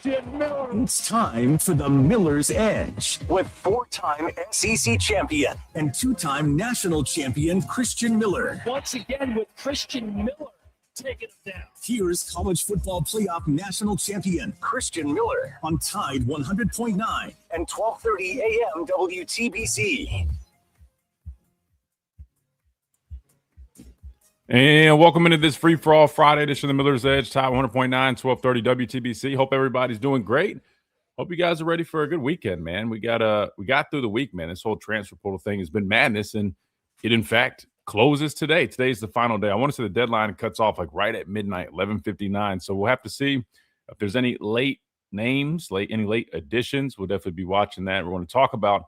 Christian Miller. It's time for the Miller's Edge with four-time SEC champion and two-time national champion Christian Miller. Once again with Christian Miller taking him down. Here's college football playoff national champion Christian Miller on Tide 100.9 and 12:30 a.m. WTBC. And welcome into this free-for-all Friday edition of the Miller's Edge, Tide 100.9, 1230 WTBC. Hope everybody's doing great. Hope you guys are ready for a good weekend, man. We got through the week, man. This whole transfer portal thing has been madness, and it, in fact, closes today. Today's the final day. I want to say the deadline cuts off like right at midnight, 11:59. So we'll have to see if there's any late names, any late additions. We'll definitely be watching that. We're going to talk about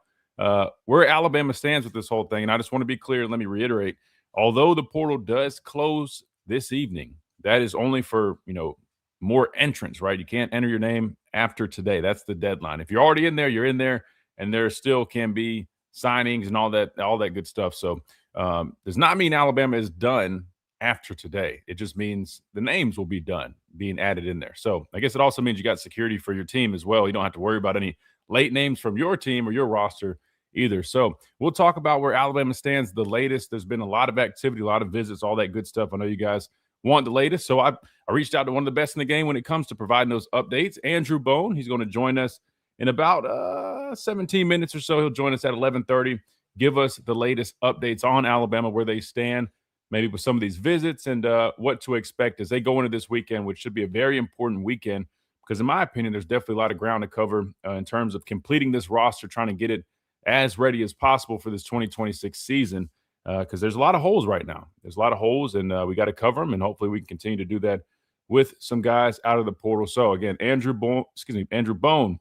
where Alabama stands with this whole thing. And I just want to be clear, and let me reiterate, although the portal does close this evening, that is only for, more entrants, right? You can't enter your name after today. That's the deadline. If you're already in there, you're in there, and there still can be signings and all that good stuff. So does not mean Alabama is done after today. It just means the names will be done being added in there. So I guess it also means you got security for your team as well. You don't have to worry about any late names from your team or your roster either. So we'll talk about where Alabama stands the latest. There's been a lot of activity, a lot of visits, all that good stuff. I know you guys want the latest. So I reached out to one of the best in the game when it comes to providing those updates, Andrew Bone. He's going to join us in about 17 minutes or so. He'll join us at 11:30, give us the latest updates on Alabama, where they stand, maybe with some of these visits and what to expect as they go into this weekend, which should be a very important weekend because, in my opinion, there's definitely a lot of ground to cover in terms of completing this roster, trying to get it as ready as possible for this 2026 season because there's a lot of holes right now. There's a lot of holes, and we got to cover them, and hopefully we can continue to do that with some guys out of the portal. So, again, Andrew Bone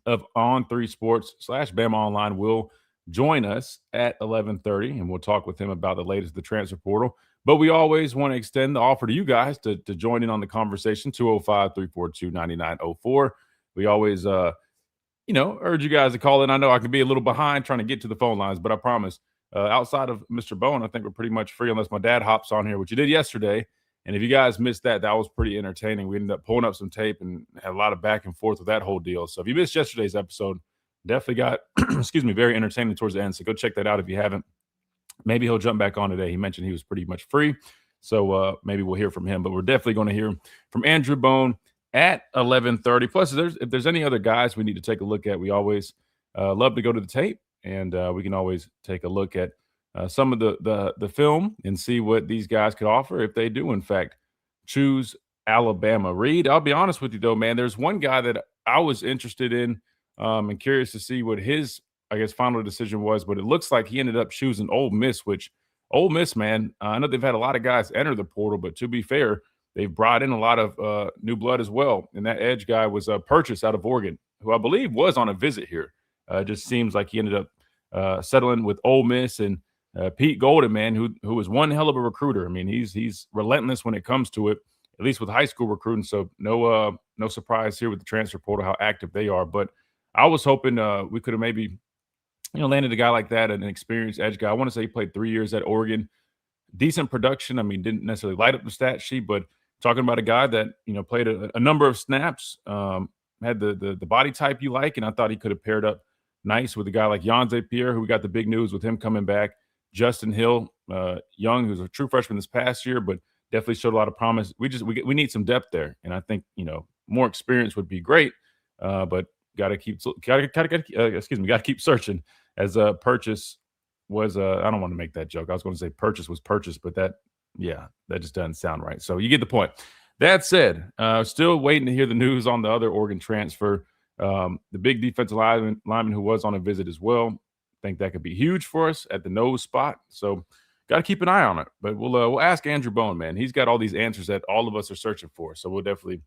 of On3 Sports / Bama Online will join us at 11:30, and we'll talk with him about the latest of the transfer portal. But we always want to extend the offer to you guys to join in on the conversation, 205-342-9904. We always urge you guys to call in. I know I can be a little behind trying to get to the phone lines, but I promise, outside of Mr. Bone, I think we're pretty much free unless my dad hops on here, which he did yesterday. And if you guys missed that, that was pretty entertaining. We ended up pulling up some tape and had a lot of back and forth with that whole deal. So if you missed yesterday's episode, definitely got, very entertaining towards the end. So go check that out if you haven't. Maybe he'll jump back on today. He mentioned he was pretty much free. So maybe we'll hear from him. But we're definitely going to hear from Andrew Bone at 11:30. Plus, if there's any other guys we need to take a look at, we always love to go to the tape, and we can always take a look at some of the film and see what these guys could offer if they do, in fact, choose Alabama. Reed, I'll be honest with you, though, man, there's one guy that I was interested in and curious to see what his, final decision was, but it looks like he ended up choosing Ole Miss, which Ole Miss, man, I know they've had a lot of guys enter the portal, but to be fair, they've brought in a lot of new blood as well. And that edge guy was purchased out of Oregon, who I believe was on a visit here. It just seems like he ended up settling with Ole Miss. And Pete Golden, man, who is one hell of a recruiter. I mean, he's relentless when it comes to it, at least with high school recruiting. So no surprise here with the transfer portal, how active they are. But I was hoping we could have maybe, landed a guy like that, an experienced edge guy. I want to say he played 3 years at Oregon. Decent production. I mean, didn't necessarily light up the stat sheet, but talking about a guy that, played a number of snaps, had the body type you like, and I thought he could have paired up nice with a guy like Jan Pierre, who we got the big news with him coming back. Justin Hill, young, who's a true freshman this past year, but definitely showed a lot of promise. We need some depth there, and I think more experience would be great, but got to keep searching. As a purchase was I don't want to make that joke. I was going to say purchase was purchased, but that just doesn't sound right. So you get the point. That said, still waiting to hear the news on the other Oregon transfer, the big defensive lineman who was on a visit as well. I think that could be huge for us at the nose spot. So got to keep an eye on it. But we'll ask Andrew Bone, man. He's got all these answers that all of us are searching for. So we'll definitely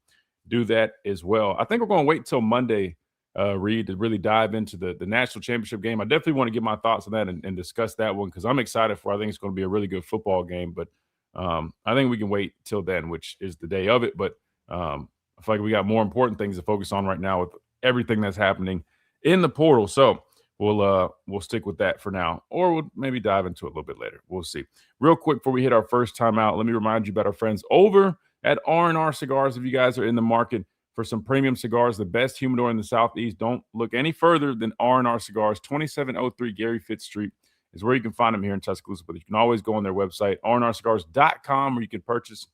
do that as well. I think we're going to wait until Monday, Reed, to really dive into the national championship game. I definitely want to get my thoughts on that and discuss that one because I'm excited for it. I think it's going to be a really good football game. But I think we can wait till then, which is the day of it. But I feel like we got more important things to focus on right now with everything that's happening in the portal. So we'll stick with that for now, or we'll maybe dive into it a little bit later. We'll see. Real quick before we hit our first time out, let me remind you about our friends over at RNR Cigars. If you guys are in the market for some premium cigars, the best humidor in the Southeast, don't look any further than RNR Cigars. 2703 Gary Fitz Street is where you can find them here in Tuscaloosa. But you can always go on their website, rnrcigars.com, where you can purchase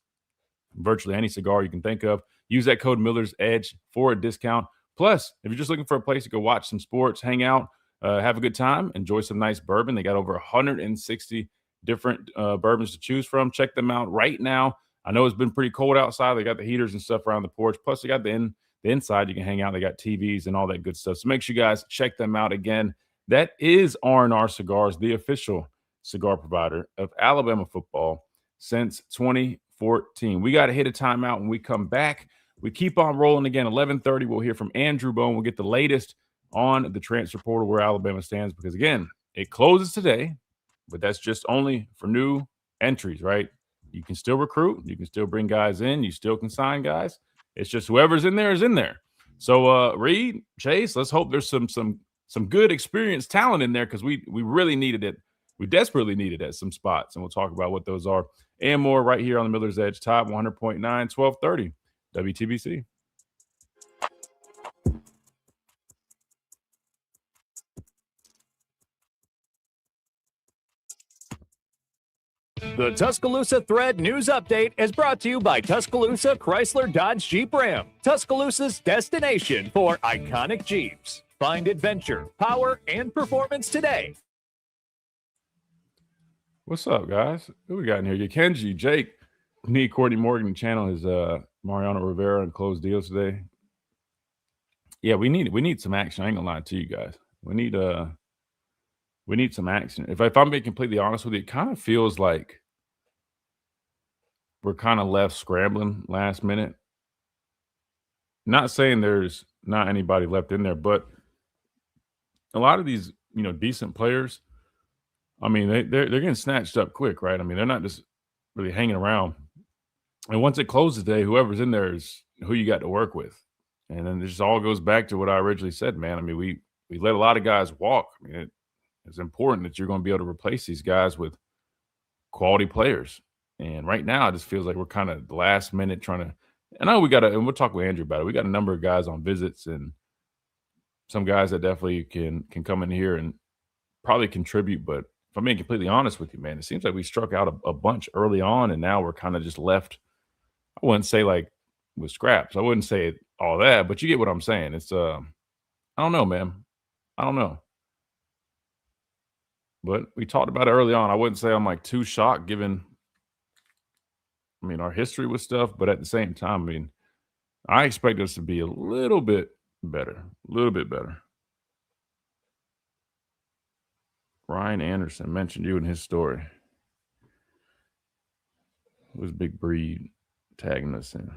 virtually any cigar you can think of. Use that code Miller's Edge for a discount. Plus, if you're just looking for a place to go watch some sports, hang out, have a good time, enjoy some nice bourbon. They got over 160 different bourbons to choose from. Check them out right now. I know it's been pretty cold outside. They got the heaters and stuff around the porch. Plus, they got the inside. You can hang out. They got TVs and all that good stuff. So make sure you guys check them out again. That is RNR Cigars, the official cigar provider of Alabama football since 2014. We got to hit a timeout. When we come back, we keep on rolling again. 11:30, we'll hear from Andrew Bone. We'll get the latest on the transfer portal, where Alabama stands, because, again, it closes today, but that's just only for new entries, right? You can still recruit. You can still bring guys in. You still can sign guys. It's just whoever's in there is in there. So, Reed, Chase, let's hope there's some good experienced talent in there, because we really needed it. We desperately needed it at some spots, and we'll talk about what those are and more right here on the Miller's Edge, Top 100.9, 1230, WTBC. The Tuscaloosa Thread News Update is brought to you by Tuscaloosa Chrysler Dodge Jeep Ram, Tuscaloosa's destination for iconic Jeeps. Find adventure, power, and performance today. What's up, guys? Who we got in here? You Kenji, Jake, me, Courtney Morgan. The channel is Mariano Rivera and closed deals today. Yeah, we need some action. I ain't gonna lie to you guys. We need some action. If I'm being completely honest with you, it kind of feels like we're kind of left scrambling last minute. Not saying there's not anybody left in there, but a lot of these, decent players, I mean, they're getting snatched up quick, right? I mean, they're not just really hanging around. And once it closes today, whoever's in there is who you got to work with. And then it just all goes back to what I originally said, man. I mean, we let a lot of guys walk. I mean, it's important that you're going to be able to replace these guys with quality players. And right now, it just feels like we're kind of last minute trying to. I know and we'll talk with Andrew about it. We got a number of guys on visits, and some guys that definitely can come in here and probably contribute. But if I'm being completely honest with you, man, it seems like we struck out a bunch early on, and now we're kind of just left. I wouldn't say like with scraps. I wouldn't say all that, but you get what I'm saying. It's I don't know, man. I don't know. But we talked about it early on. I wouldn't say I'm like too shocked given, our history with stuff. But at the same time, I expect us to be a little bit better. Ryan Anderson mentioned you in his story. It was Big Breed tagging us in.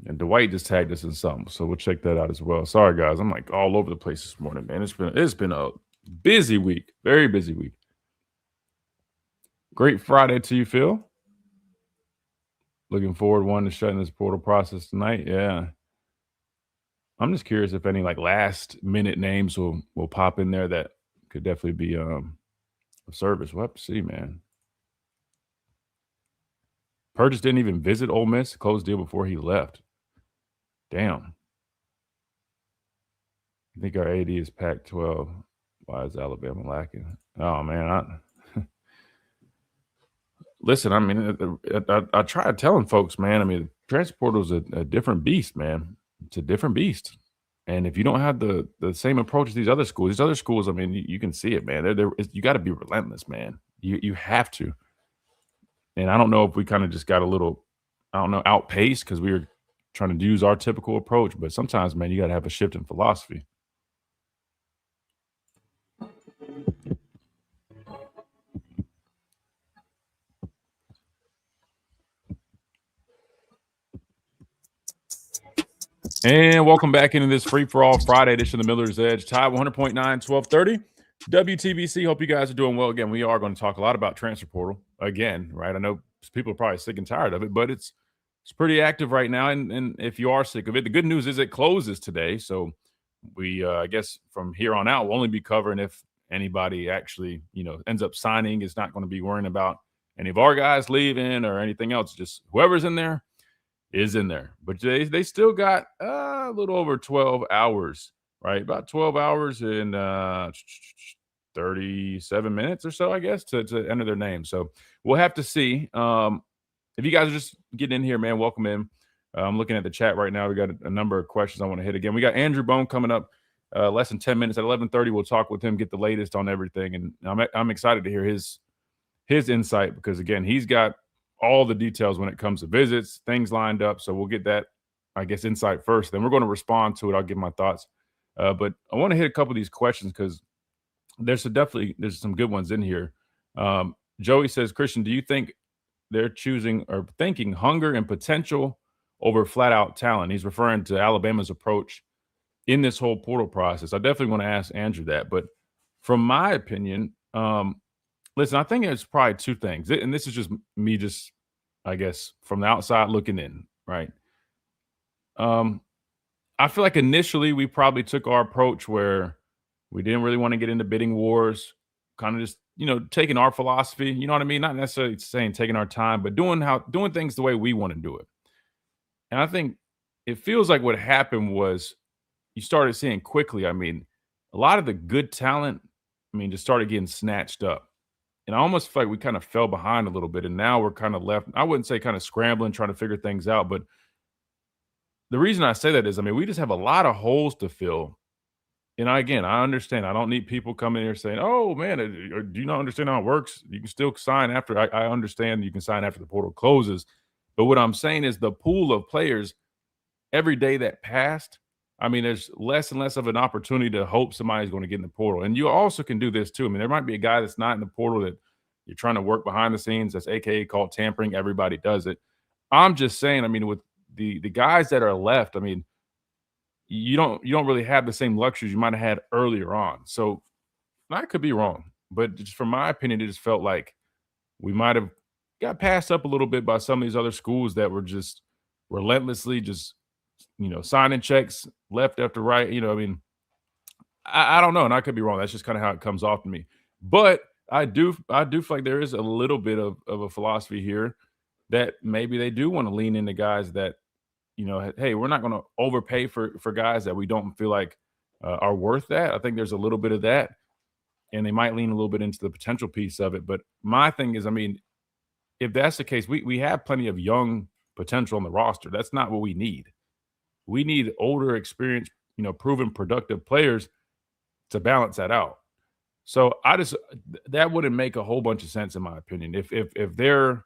And Dwight just tagged us in something. So we'll check that out as well. Sorry, guys. I'm like all over the place this morning, man. It's been a busy week, very busy week. Great Friday to you, Phil. Looking forward to shutting this portal process tonight. Yeah. I'm just curious if any like last minute names will pop in there that could definitely be of service. We'll have to see, man. Purchase didn't even visit Ole Miss, closed deal before he left. Damn. I think our AD is Pac-12. Why is Alabama lacking? Oh, man. Listen, I tried telling folks, man, the transfer portal is a different beast, man. It's a different beast. And if you don't have the same approach as these other schools, you can see it, man. You got to be relentless, man. You have to. And I don't know if we kind of just got a little, outpaced because we were trying to use our typical approach. But sometimes, man, you got to have a shift in philosophy. And welcome back into this free-for-all Friday edition of the Miller's Edge. Tide 100.9, 1230. WTBC, hope you guys are doing well. Again, we are going to talk a lot about transfer portal again, right? I know people are probably sick and tired of it, but it's pretty active right now. And if you are sick of it, the good news is it closes today. So we, I guess from here on out, we'll only be covering if anybody actually, ends up signing. It's not going to be worrying about any of our guys leaving or anything else. Just whoever's in there is in there. But they still got a little over 12 hours, right? About 12 hours and 37 minutes or so, I guess, to enter their name. So we'll have to see. If you guys are just getting in here, man, welcome in. I'm looking at the chat right now. We got a number of questions I want to hit again. We got Andrew Bone coming up less than 10 minutes at 11:30. We'll talk with him, get the latest on everything, and I'm excited to hear his insight because again, he's got all the details when it comes to visits, things lined up. So we'll get that, I guess, insight first. Then we're going to respond to it. I'll give my thoughts, but I want to hit a couple of these questions because there's some good ones in here. Joey says, Christian, do you think they're choosing or thinking hunger and potential over flat out talent? He's referring to Alabama's approach in this whole portal process. I definitely want to ask Andrew that, but from my opinion, listen, I think it's probably two things, and this is just me, I guess, from the outside looking in, right? I feel like initially we probably took our approach where we didn't really want to get into bidding wars, kind of just, taking our philosophy, you know what I mean? Not necessarily saying taking our time, but doing things the way we want to do it. And I think it feels like what happened was you started seeing quickly, I mean, a lot of the good talent, just started getting snatched up. And I almost feel like we kind of fell behind a little bit. And now we're kind of left, I wouldn't say kind of scrambling, trying to figure things out. But the reason I say that is, we just have a lot of holes to fill. And again, I understand. I don't need people coming here saying, oh, man, do you not understand how it works? You can still sign after. I understand you can sign after the portal closes. But what I'm saying is the pool of players, every day that passed, there's less and less of an opportunity to hope somebody's going to get in the portal. And you also can do this too. There might be a guy that's not in the portal that you're trying to work behind the scenes. That's AKA called tampering. Everybody does it. I'm just saying, with the guys that are left, you don't really have the same luxuries you might have had earlier on. So I could be wrong, but just from my opinion, it just felt like we might have got passed up a little bit by some of these other schools that were just relentlessly just, signing checks left after right. I don't know, and I could be wrong. That's just kind of how it comes off to me. But I do feel like there is a little bit of a philosophy here that maybe they do want to lean into guys that, hey, we're not going to overpay for guys that we don't feel like are worth that. I think there's a little bit of that, and they might lean a little bit into the potential piece of it. But my thing is, if that's the case, we have plenty of young potential on the roster. That's not what we need. We need older, experienced, proven productive players to balance that out. So that wouldn't make a whole bunch of sense in my opinion. If their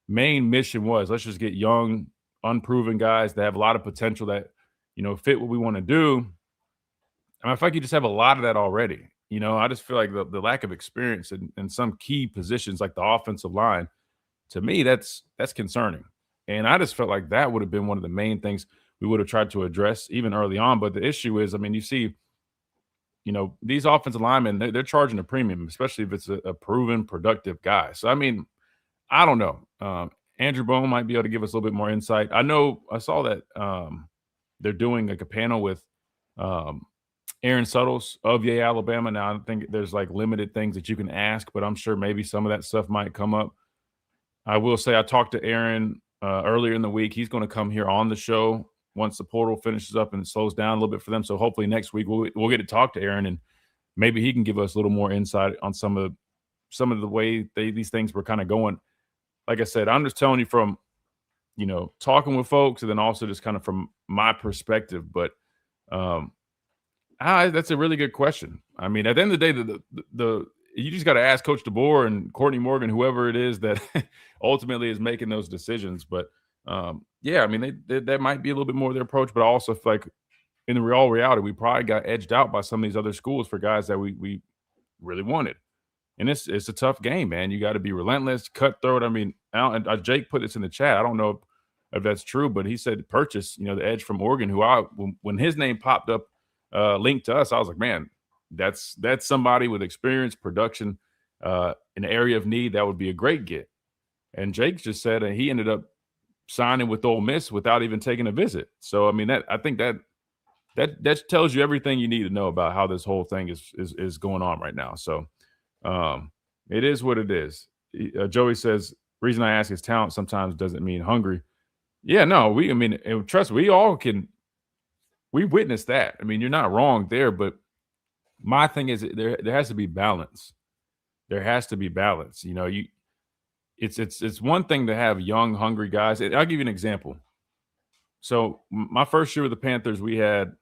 main mission was, let's just get young, unproven guys that have a lot of potential that, fit what we want to do. I feel like you just have a lot of that already. I just feel like the lack of experience in some key positions like the offensive line, to me, that's concerning. And I just felt like that would have been one of the main things we would have tried to address even early on. But the issue is, you see, these offensive linemen, they're charging a premium, especially if it's a proven, productive guy. So, I don't know. Andrew Bone might be able to give us a little bit more insight. I know I saw that they're doing like a panel with Aaron Suttles of Yale, Alabama. Now, I think there's like limited things that you can ask, but I'm sure maybe some of that stuff might come up. I will say I talked to Aaron earlier in the week. He's going to come here on the show once the portal finishes up and it slows down a little bit for them. So hopefully next week we'll get to talk to Aaron and maybe he can give us a little more insight on some of the way these things were kind of going. Like I said, I'm just telling you from, talking with folks and then also just kind of from my perspective. But that's a really good question. At the end of the day, the you just got to ask Coach DeBoer and Courtney Morgan, whoever it is that ultimately is making those decisions. But that might be a little bit more their approach. But I also feel like in the reality, we probably got edged out by some of these other schools for guys that we really wanted. And it's a tough game, man. You got to be relentless, cutthroat. Jake put this in the chat. I don't know if that's true, but he said purchase, the edge from Oregon, who when his name popped up, linked to us, I was like, man, that's somebody with experience, production, in the area of need. That would be a great get. And Jake just said he ended up signing with Ole Miss without even taking a visit. So, I think that tells you everything you need to know about how this whole thing is going on right now. So, it is what it is. Joey says, reason I ask is talent sometimes doesn't mean hungry. Yeah, no, I mean, trust me, we witnessed that. I mean, you're not wrong there, but my thing is there has to be balance. There has to be balance. You know, it's one thing to have young, hungry guys. I'll give you an example. So my first year with the Panthers, we had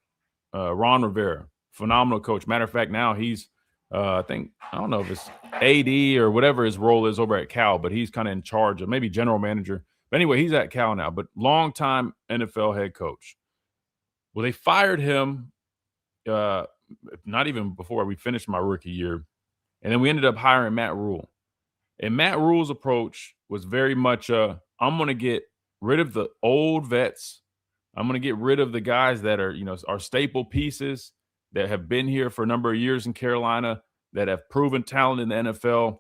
Ron Rivera, phenomenal coach. Matter of fact, now he's I don't know if it's AD or whatever his role is over at Cal, but he's kind of in charge of maybe general manager. But anyway, he's at Cal now, but longtime NFL head coach. Well, they fired him not even before we finished my rookie year. And then we ended up hiring Matt Rule. And Matt Rule's approach was very much I'm going to get rid of the old vets. I'm going to get rid of the guys that are, are staple pieces that have been here for a number of years in Carolina, that have proven talent in the NFL.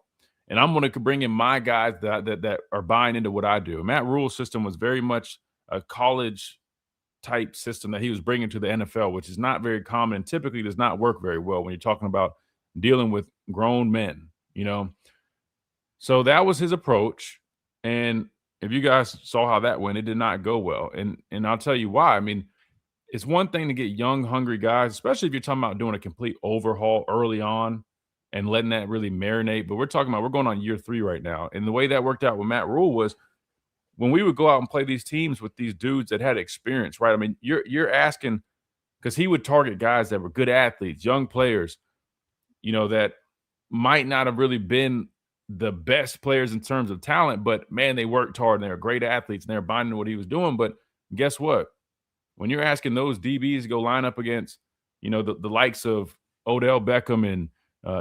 And I'm going to bring in my guys that are buying into what I do. Matt Rule's system was very much a college type system that he was bringing to the NFL, which is not very common and typically does not work very well when you're talking about dealing with grown men, So that was his approach. And if you guys saw how that went, it did not go well. And I'll tell you why. I mean, it's one thing to get young, hungry guys, especially if you're talking about doing a complete overhaul early on and letting that really marinate. But we're going on year 3 right now. And the way that worked out with Matt Rule was when we would go out and play these teams with these dudes that had experience, right? I mean, you're asking, because he would target guys that were good athletes, young players, that might not have really been the best players in terms of talent, but man, they worked hard and they were great athletes and they're buying into what he was doing. But guess what? When you're asking those DBs to go line up against, the likes of Odell Beckham and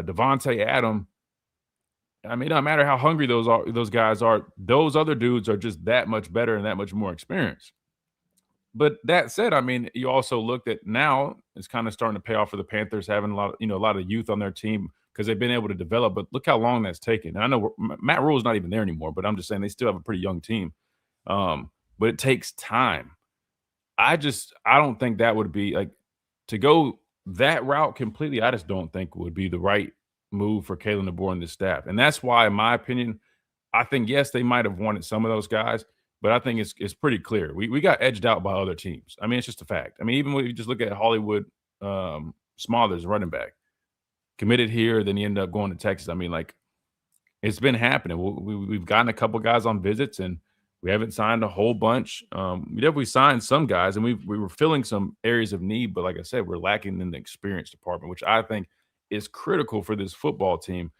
Devontae Adams, I mean, no matter how hungry those guys are, those other dudes are just that much better and that much more experienced. But that said, I mean, you also looked at now it's kind of starting to pay off for the Panthers having a lot of youth on their team because they've been able to develop. But look how long that's taken. And I know Matt Rule is not even there anymore, but I'm just saying they still have a pretty young team. But it takes time. I don't think that would be like to go that route completely. I just don't think would be the right move for Kalen DeBoer and the staff. And that's why, in my opinion, I think, yes, they might have wanted some of those guys, but I think it's pretty clear. We got edged out by other teams. I mean, it's just a fact. I mean, even when you just look at Hollywood Smothers, running back, committed here, then he ended up going to Texas. I mean, like, it's been happening. We've gotten a couple guys on visits, and we haven't signed a whole bunch. We definitely signed some guys, and we were filling some areas of need, but like I said, we're lacking in the experience department, which I think is critical for this football team,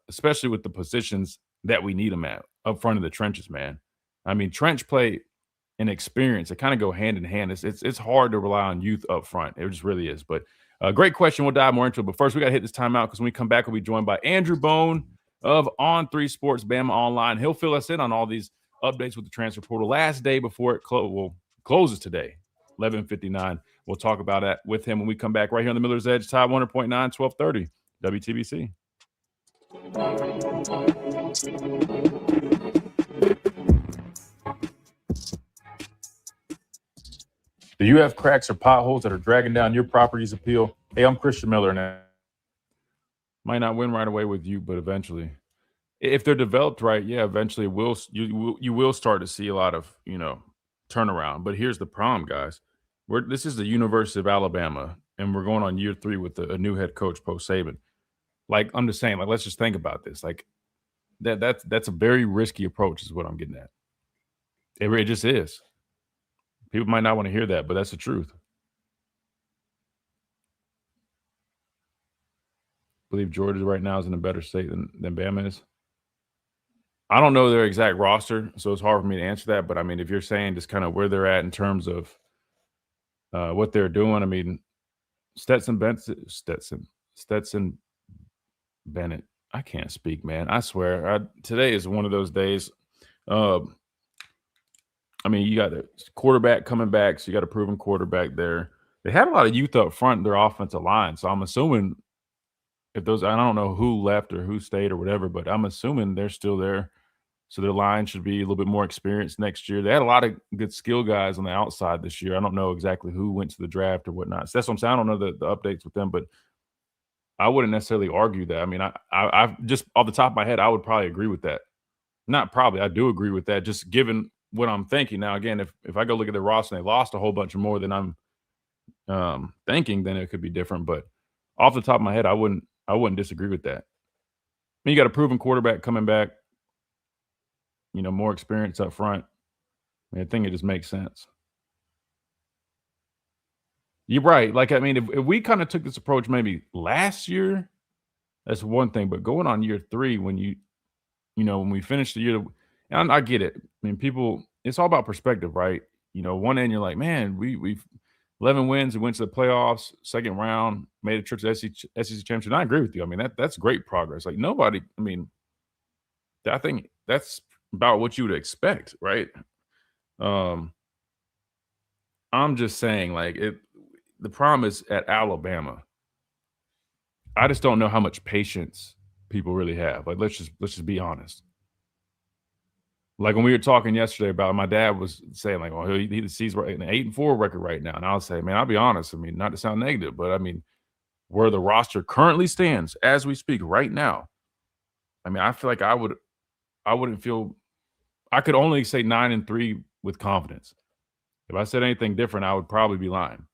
especially with the positions that we need them at up front of the trenches, man. I mean, trench play and experience, they kind of go hand in hand. It's hard to rely on youth up front. It just really is. But great question. We'll dive more into it. But first, we got to hit this timeout because when we come back, we'll be joined by Andrew Bone of On3 Sports Bama Online. He'll fill us in on all these updates with the transfer portal. Last day before it closes today, 11:59. We'll talk about that with him when we come back right here on the Miller's Edge, Tide 100.9, 1230, WTBC. Do you have cracks or potholes that are dragging down your property's appeal? Hey, I'm Christian Miller, and I might not win right away with you, but eventually, if they're developed right, yeah, eventually you will start to see a lot of turnaround. But here's the problem, guys. This is the University of Alabama, and we're going on year 3 with a new head coach, post Saban. Like, I'm just saying, like, let's just think about this. Like, that's a very risky approach, is what I'm getting at. It just is. People might not want to hear that, but that's the truth. I believe Georgia right now is in a better state than Bama is. I don't know their exact roster, so it's hard for me to answer that. But, I mean, if you're saying just kind of where they're at in terms of what they're doing, I mean, Stetson Bennett. I can't speak, man. I swear. Today is one of those days. I mean, you got a quarterback coming back, so you got a proven quarterback there. They had a lot of youth up front in their offensive line, so I'm assuming I don't know who left or who stayed or whatever, but I'm assuming they're still there. So their line should be a little bit more experienced next year. They had a lot of good skill guys on the outside this year. I don't know exactly who went to the draft or whatnot. So that's what I'm saying. I don't know the updates with them, but I wouldn't necessarily argue that. I mean, I just off the top of my head, I would probably agree with that. Not probably. I do agree with that, just given what I'm thinking. Now, again, if I go look at the roster and they lost a whole bunch more than I'm thinking, then it could be different. But off the top of my head, I wouldn't disagree with that. I mean, you got a proven quarterback coming back, more experience up front. I think it just makes sense. You're right. Like, I mean, if we kind of took this approach maybe last year, that's one thing. But going on year 3, when when we finish the year, and I get it. I mean, it's all about perspective, right? One end you're like, man, we've 11 wins and went to the playoffs, second round, made a trip to SEC championship. And I agree with you. I mean, that's great progress. Like nobody, I mean, I think that's about what you would expect, right? I'm just saying, like, the problem is at Alabama. I just don't know how much patience people really have. Like, let's just be honest. Like when we were talking yesterday about, my dad was saying, like, well, he sees an 8-4 record right now, and I'll say, man, I'll be honest. I mean, not to sound negative, but I mean, where the roster currently stands as we speak right now, I mean, I feel like I wouldn't feel. I could only say 9-3 with confidence. If I said anything different, I would probably be lying,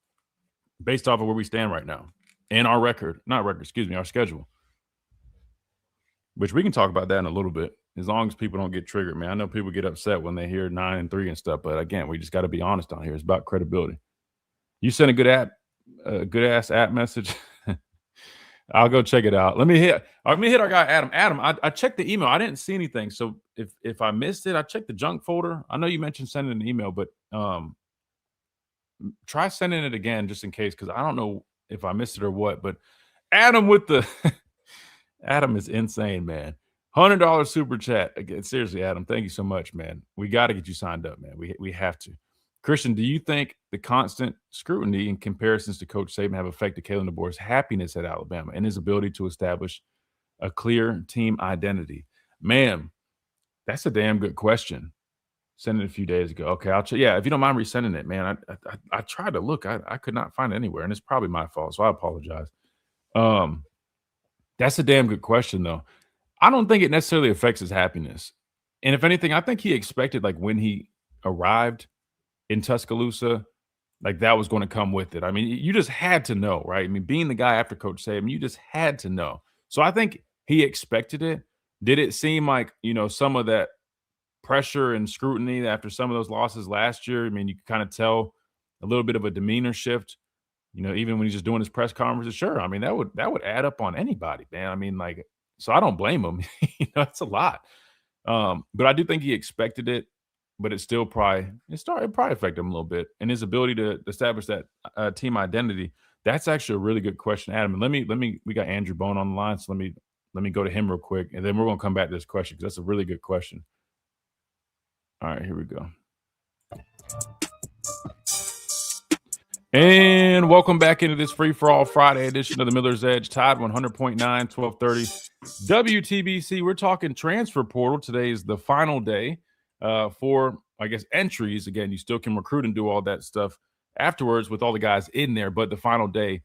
based off of where we stand right now and our our schedule. Which we can talk about that in a little bit, as long as people don't get triggered, man. I know people get upset when they hear 9-3 and stuff, but again, we just got to be honest on here. It's about credibility. You sent a good ass app message. I'll go check it out. Let me hit our guy Adam. Adam, I checked the email. I didn't see anything. So if I missed it, I checked the junk folder. I know you mentioned sending an email, but try sending it again just in case, because I don't know if I missed it or what. But Adam with the Adam is insane, man. $100 super chat. Again, seriously, Adam, thank you so much, man. We got to get you signed up, man. We have to. Christian, do you think the constant scrutiny and comparisons to Coach Saban have affected Kalen DeBoer's happiness at Alabama and his ability to establish a clear team identity? Man, that's a damn good question. Sent it a few days ago. Okay, I'll check. Yeah, if you don't mind resending it, man. I tried to look. I could not find it anywhere, and it's probably my fault, so I apologize. That's a damn good question, though. I don't think it necessarily affects his happiness. And if anything, I think he expected, like, when he arrived in Tuscaloosa, like, that was going to come with it. I mean, you just had to know, right? I mean, being the guy after Coach Saban, you just had to know. So I think he expected it. Did it seem like, some of that pressure and scrutiny after some of those losses last year? I mean, you could kind of tell a little bit of a demeanor shift, even when he's just doing his press conferences. Sure. I mean, that would add up on anybody, man. I mean, like, so I don't blame him. It's a lot. But I do think he expected it, but it probably affected him a little bit. And his ability to establish that team identity, that's actually a really good question, Adam. And we got Andrew Bone on the line, so let me go to him real quick, and then we're going to come back to this question because that's a really good question. All right, here we go. And welcome back into this free-for-all Friday edition of the Miller's Edge. Tide 100.9, 1230 WTBC. We're talking transfer portal. Today is the final day for, I guess, entries. Again, you still can recruit and do all that stuff afterwards with all the guys in there, but the final day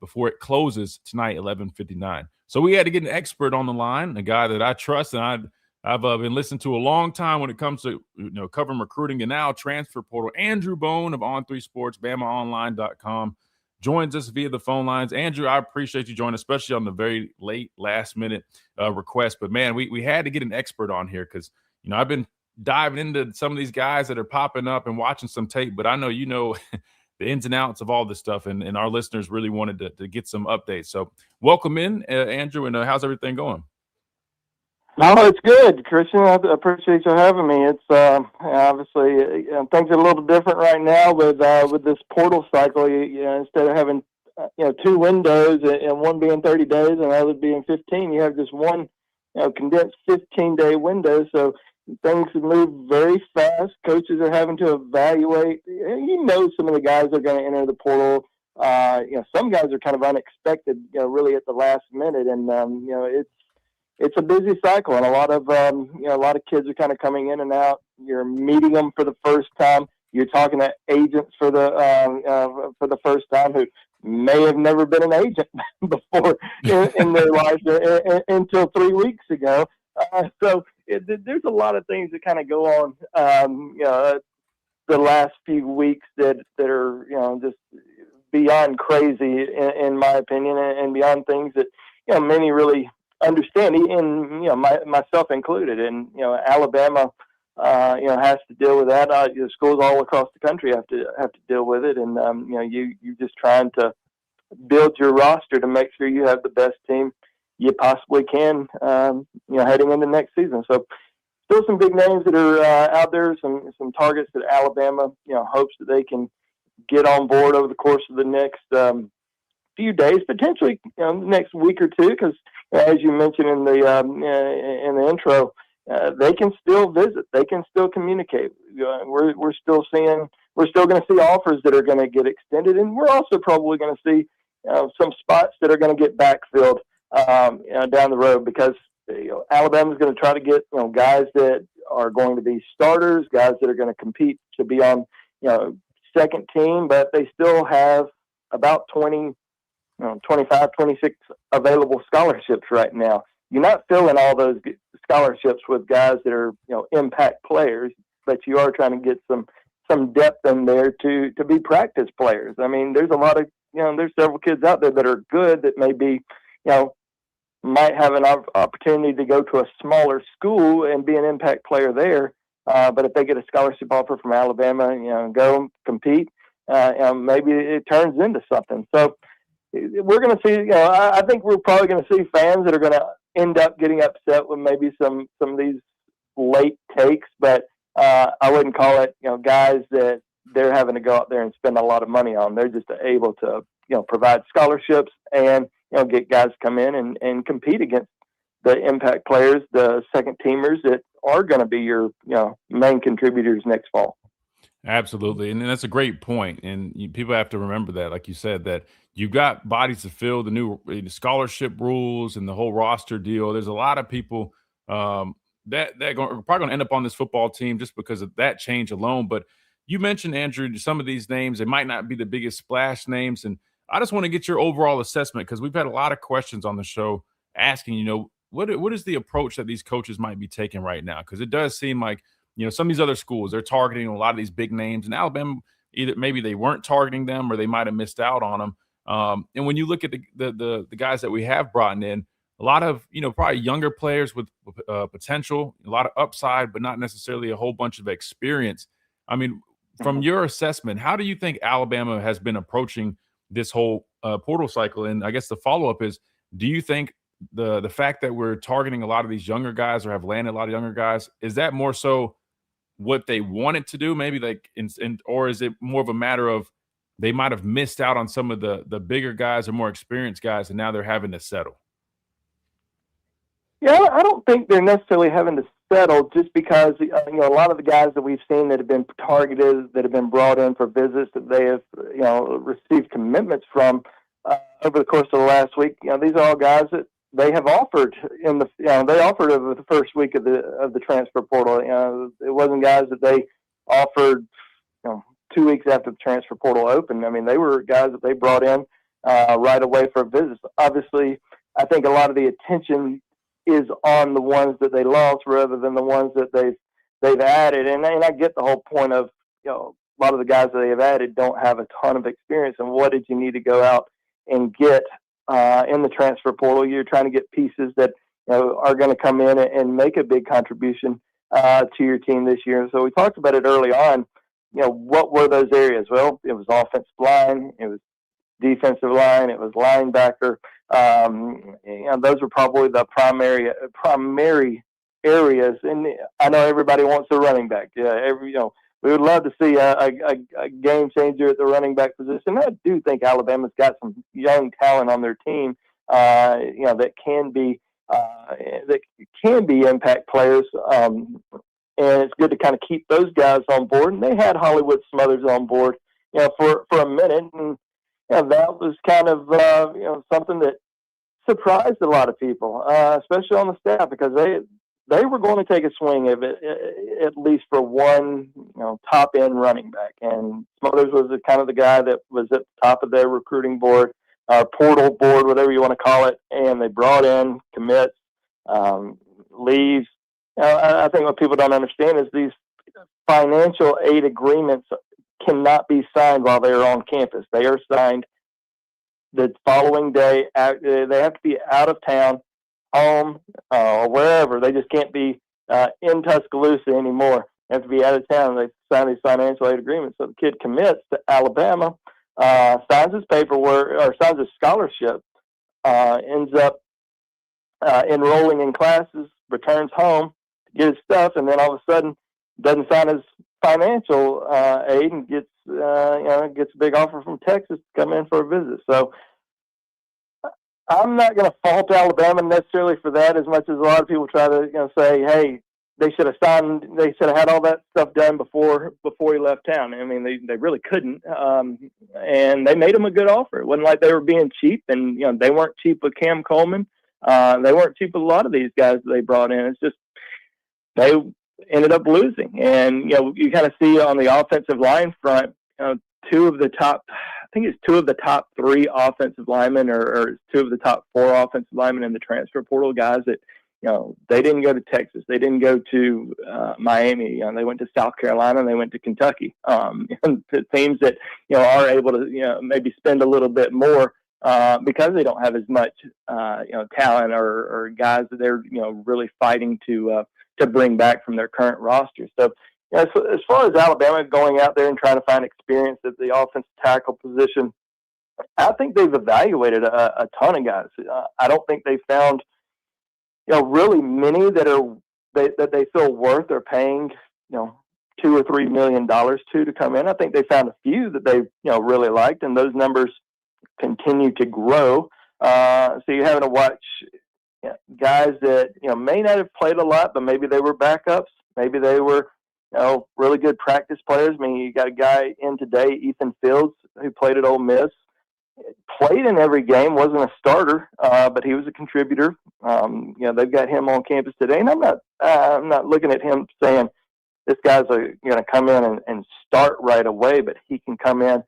before it closes tonight, 11:59. So we had to get an expert on the line, a guy that I trust and I've been listening to a long time when it comes to covering recruiting and now transfer portal. Andrew Bone of On3 Sports, BamaOnline.com, joins us via the phone lines. Andrew, I appreciate you joining, especially on the very late last-minute request. But, man, we had to get an expert on here because, I've been diving into some of these guys that are popping up and watching some tape, but I know the ins and outs of all this stuff, and our listeners really wanted to get some updates. So welcome in, Andrew, and how's everything going? No, it's good, Christian. I appreciate you having me. It's obviously things are a little different right now with this portal cycle. Instead of having 2 windows and one being 30 days and the other being 15, you have just one condensed 15-day window. So things move very fast. Coaches are having to evaluate. Some of the guys are going to enter the portal. Some guys are kind of unexpected. Really at the last minute, and it's a busy cycle, and a lot of kids are kind of coming in and out. You're meeting them for the first time. You're talking to agents for the first time who may have never been an agent before in their life until 3 weeks ago. So there's a lot of things that kind of go on, the last few weeks that are, just beyond crazy in my opinion, and beyond things that, many really understand, and, myself included. And, Alabama, has to deal with that. Schools all across the country have to deal with it. And, you're just trying to build your roster to make sure you have the best team you possibly can, heading into next season. So still some big names that are out there, some targets that Alabama, hopes that they can get on board over the course of the next few days, potentially, next week or two, because as you mentioned in the intro, they can still visit, they can still communicate. We're still going to see offers that are going to get extended, and we're also probably going to see some spots that are going to get backfilled down the road, because Alabama's going to try to get guys that are going to be starters, guys that are going to compete to be on second team, but they still have about 25, 26 available scholarships right now. You're not filling all those scholarships with guys that are impact players, but you are trying to get some depth in there to be practice players. I mean, there's a lot of there's several kids out there that are good that may be might have an opportunity to go to a smaller school and be an impact player there. But if they get a scholarship offer from Alabama, go compete, maybe it turns into something. So we're going to see, I think we're probably going to see fans that are going to end up getting upset with maybe some of these late takes, but I wouldn't call it, guys that they're having to go out there and spend a lot of money on. They're just able to, provide scholarships and, get guys come in and compete against the impact players, the second teamers that are going to be your, main contributors next fall. Absolutely. And that's a great point. And people have to remember that, like you said, that you've got bodies to fill, the new scholarship rules and the whole roster deal. There's a lot of people that are probably going to end up on this football team just because of that change alone. But you mentioned, Andrew, some of these names, they might not be the biggest splash names. And I just want to get your overall assessment, because we've had a lot of questions on the show asking, what is the approach that these coaches might be taking right now? Because it does seem like, some of these other schools, they're targeting a lot of these big names. And Alabama, either maybe they weren't targeting them or they might have missed out on them. And when you look at the guys that we have brought in, a lot of, probably younger players with potential, a lot of upside, but not necessarily a whole bunch of experience. I mean, from your assessment, how do you think Alabama has been approaching this whole portal cycle? And I guess the follow-up is, do you think the fact that we're targeting a lot of these younger guys, or have landed a lot of younger guys, is that more so what they wanted to do, maybe, like, or is it more of a matter of they might have missed out on some of the bigger guys or more experienced guys, and now they're having to settle? Yeah, I don't think they're necessarily having to settle, just because a lot of the guys that we've seen that have been targeted, that have been brought in for visits, that they have received commitments from over the course of the last week. These are all guys that they have offered in the they offered over the first week of the transfer portal. It wasn't guys that they offered 2 weeks after the transfer portal opened. I mean, they were guys that they brought in right away for visits. Obviously, I think a lot of the attention is on the ones that they lost rather than the ones that they've added. And I get the whole point of, a lot of the guys that they have added don't have a ton of experience. And what did you need to go out and get in the transfer portal? You're trying to get pieces that are going to come in and make a big contribution to your team this year. So we talked about it early on. What were those areas? Well, it was offensive line, it was defensive line, it was linebacker. Those were probably the primary areas. And I know everybody wants a running back. We would love to see a game changer at the running back position. I do think Alabama's got some young talent on their team, that can be impact players. And it's good to kind of keep those guys on board. And they had Hollywood Smothers on board, for a minute. And that was kind of, something that surprised a lot of people, especially on the staff, because they were going to take a swing of it, at least for one, top end running back. And Smothers was kind of the guy that was at the top of their recruiting board, portal board, whatever you want to call it. And they brought in commits, leaves, I think what people don't understand is these financial aid agreements cannot be signed while they're on campus. They are signed the following day. They have to be out of town, home, or wherever. They just can't be in Tuscaloosa anymore. They have to be out of town. They sign these financial aid agreements. So the kid commits to Alabama, signs his paperwork or signs his scholarship, ends up enrolling in classes, returns home, get his stuff, and then all of a sudden doesn't sign his financial aid and gets gets a big offer from Texas to come in for a visit. So I'm not going to fault Alabama necessarily for that, as much as a lot of people try to say, hey, they should have had all that stuff done before he left town. I mean, they really couldn't, and they made him a good offer. It wasn't like they were being cheap, and they weren't cheap with Cam Coleman. They weren't cheap with a lot of these guys that they brought in. It's just they ended up losing, and you kind of see on the offensive line front, two of the top 3 offensive linemen, or 2 of the top 4 offensive linemen in the transfer portal, guys that they didn't go to Texas, they didn't go to Miami, they went to South Carolina, and they went to Kentucky, and teams that are able to maybe spend a little bit more because they don't have as much talent or guys that they're really fighting to bring back from their current roster. So as far as Alabama going out there and trying to find experience at the offensive tackle position, I think they've evaluated a ton of guys. I don't think they found really many that they feel worth or paying $2 or $3 million to come in. I think they found a few that they really liked, and those numbers continue to grow. So you're having to watch guys that may not have played a lot, but maybe they were backups, maybe they were really good practice players. I mean, you got a guy in today, Ethan Fields, who played at Ole Miss, played in every game, wasn't a starter, but he was a contributor. They've got him on campus today, and I'm not looking at him saying this guy's going to come in and start right away, but he can come in,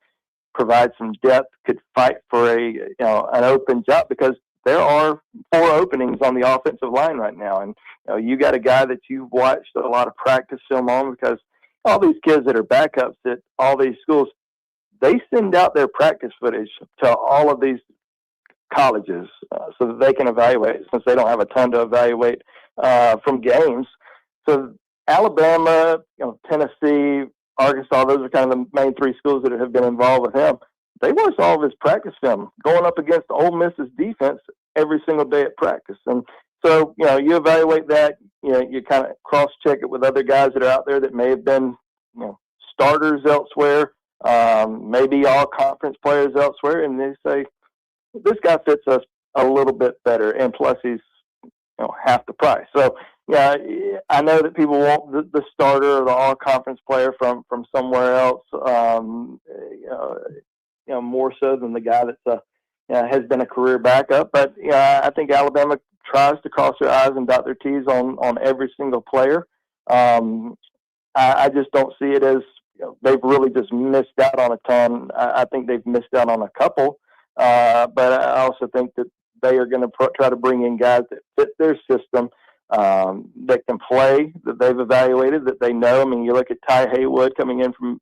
provide some depth, could fight for an open job, because there are 4 openings on the offensive line right now, and you got a guy that you've watched a lot of practice film on, because all these kids that are backups at all these schools, they send out their practice footage to all of these colleges so that they can evaluate, since they don't have a ton to evaluate from games. So Alabama, Tennessee, Arkansas, those are kind of the main 3 schools that have been involved with him. They watch all of his practice film going up against Ole Miss's defense every single day at practice. And so, you evaluate that, you kind of cross-check it with other guys that are out there that may have been, starters elsewhere, maybe all conference players elsewhere, and they say, this guy fits us a little bit better, and plus he's, half the price. So, I know that people want the starter or the all-conference player from somewhere else, more so than the guy that's has been a career backup. But I think Alabama tries to cross their I's and dot their T's on every single player. I just don't see it as they've really just missed out on a ton. I think they've missed out on a couple, but I also think that they are going to try to bring in guys that fit their system, that can play, that they've evaluated, that they know. I mean, you look at Ty Haywood coming in from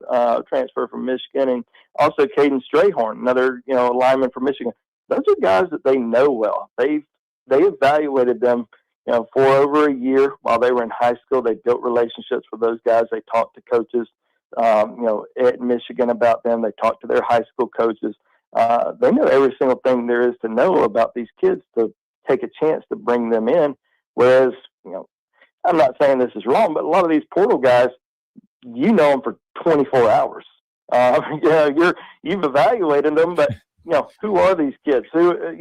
transfer from Michigan, and also Caden Strayhorn, another lineman from Michigan. Those are guys that they know well. They evaluated them for over a year while they were in high school. They built relationships with those guys. They talked to coaches at Michigan about them. They talked to their high school coaches. They know every single thing there is to know about these kids to take a chance to bring them in. Whereas, I'm not saying this is wrong, but a lot of these portal guys, them for 24 hours. You've evaluated them, but who are these kids? Who,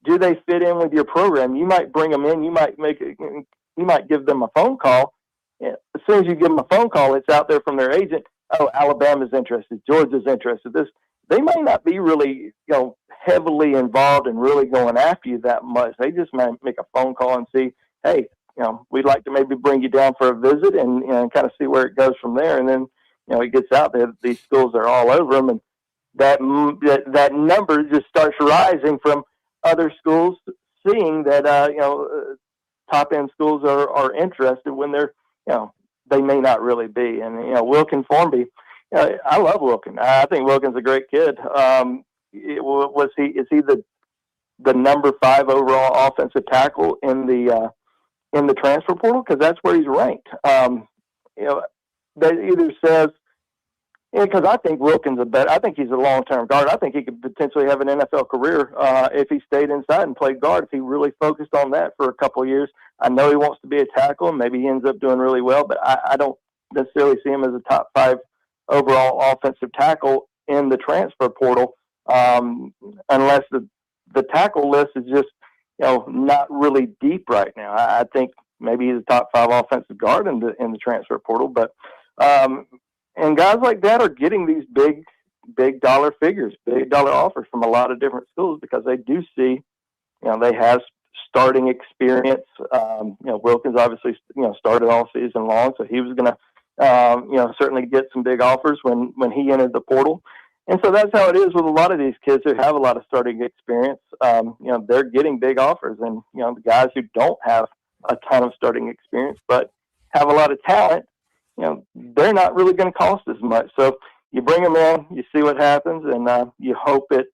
do they fit in with your program? You might bring them in. You might give them a phone call. As soon as you give them a phone call, it's out there from their agent. Oh, Alabama's interested. Georgia's interested. They may not be really, heavily involved and really going after you that much. They just might make a phone call and see, hey, we'd like to maybe bring you down for a visit and kind of see where it goes from there. And then, it gets out there that these schools are all over them, and that number just starts rising from other schools seeing that, top end schools are interested when they're, they may not really be. And, Wilkin Formby, I love Wilkin. I think Wilkin's a great kid. Is he the number 5 overall offensive tackle in the transfer portal? Because that's where he's ranked. That either says, because I think Wilkins I think he's a long-term guard. I think he could potentially have an NFL career if he stayed inside and played guard, if he really focused on that for a couple of years. I know he wants to be a tackle. Maybe he ends up doing really well, but I don't necessarily see him as a top 5 overall offensive tackle in the transfer portal unless the tackle list is just, not really deep right now. I think maybe he's a top 5 offensive guard in the transfer portal, but and guys like that are getting these big dollar figures, big dollar offers from a lot of different schools because they do see, they have starting experience. Wilkins obviously, started all season long, so he was going to, certainly get some big offers when he entered the portal. And so that's how it is with a lot of these kids who have a lot of starting experience. They're getting big offers, and, the guys who don't have a ton of starting experience but have a lot of talent, they're not really going to cost as much. So you bring them in, you see what happens, and you hope it,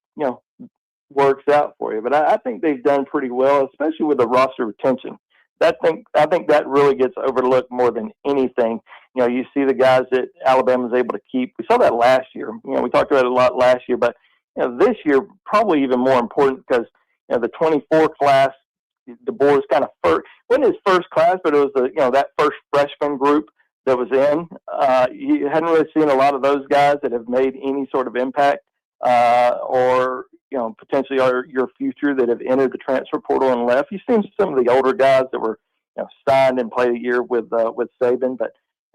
works out for you. But I think they've done pretty well, especially with the roster retention. I think that really gets overlooked more than anything. You see the guys that Alabama's able to keep. We saw that last year. We talked about it a lot last year, but this year probably even more important because the 24 class, DeBoer's kind of wasn't his first class, but it was that first freshman group that was in. You hadn't really seen a lot of those guys that have made any sort of impact or potentially are your future that have entered the transfer portal and left. You've seen some of the older guys that were signed and played a year with Saban, but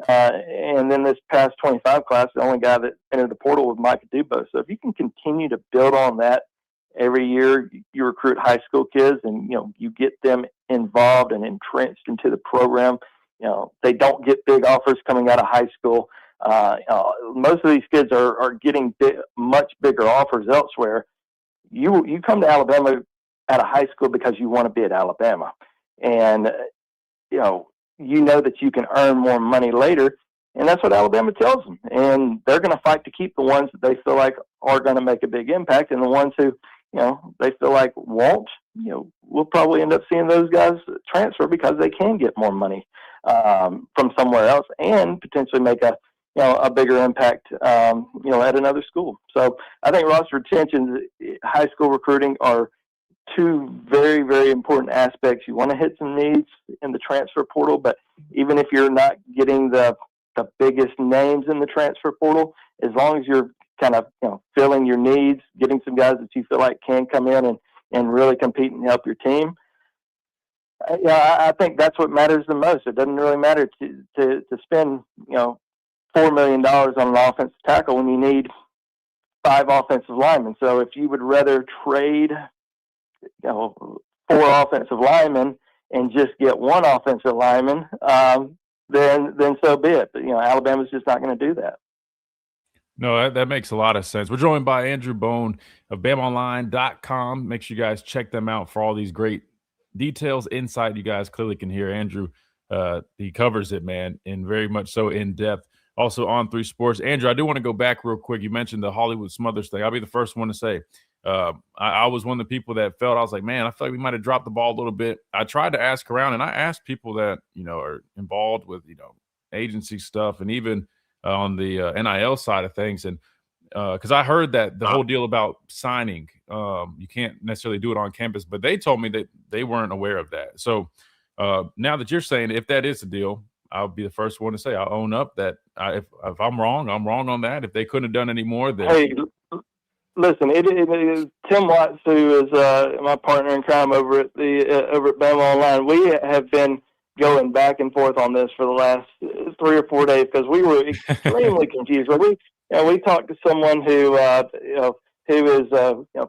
and then this past 25 class, the only guy that entered the portal was Micah Dubose. So if you can continue to build on that every year, you recruit high school kids and you get them involved and entrenched into the program. They don't get big offers coming out of high school. Most of these kids are getting much bigger offers elsewhere. You come to Alabama out of high school because you want to be at Alabama, and you know that you can earn more money later, and that's what Alabama tells them. And they're going to fight to keep the ones that they feel like are going to make a big impact, and the ones who they feel like won't. We'll probably end up seeing those guys transfer because they can get more money from somewhere else and potentially make a bigger impact, at another school. So I think roster retention, high school recruiting are two very, very important aspects. You want to hit some needs in the transfer portal, but even if you're not getting the biggest names in the transfer portal, as long as you're kind of, filling your needs, getting some guys that you feel like can come in and really compete and help your team. I think that's what matters the most. It doesn't really matter to spend, $4 million on an offensive tackle when you need 5 offensive linemen. So if you would rather trade, 4 offensive linemen and just get 1 offensive lineman, then so be it. But, Alabama's just not going to do that. No, that makes a lot of sense. We're joined by Andrew Bone of BamaOnline.com. Make sure you guys check them out for all these great details, insight you guys clearly can hear. Andrew, he covers it, man, and very much so in depth. Also on 3 Sports. Andrew, I do want to go back real quick. You mentioned the Hollywood Smothers thing. I'll be the first one to say I was one of the people that felt, I was like, man, I feel like we might have dropped the ball a little bit. I tried to ask around, and I asked people that, are involved with, agency stuff and even on the NIL side of things. And because I heard that the whole deal about signing, you can't necessarily do it on campus, but they told me that they weren't aware of that. So now that you're saying if that is the deal, I'll be the first one to say I'll own up that if I'm wrong on that. If they couldn't have done any more, then hey, listen, it is Tim Watts, who is my partner in crime over at Bama Online. We have been going back and forth on this for the last 3 or 4 days because we were extremely confused. We talked to someone who is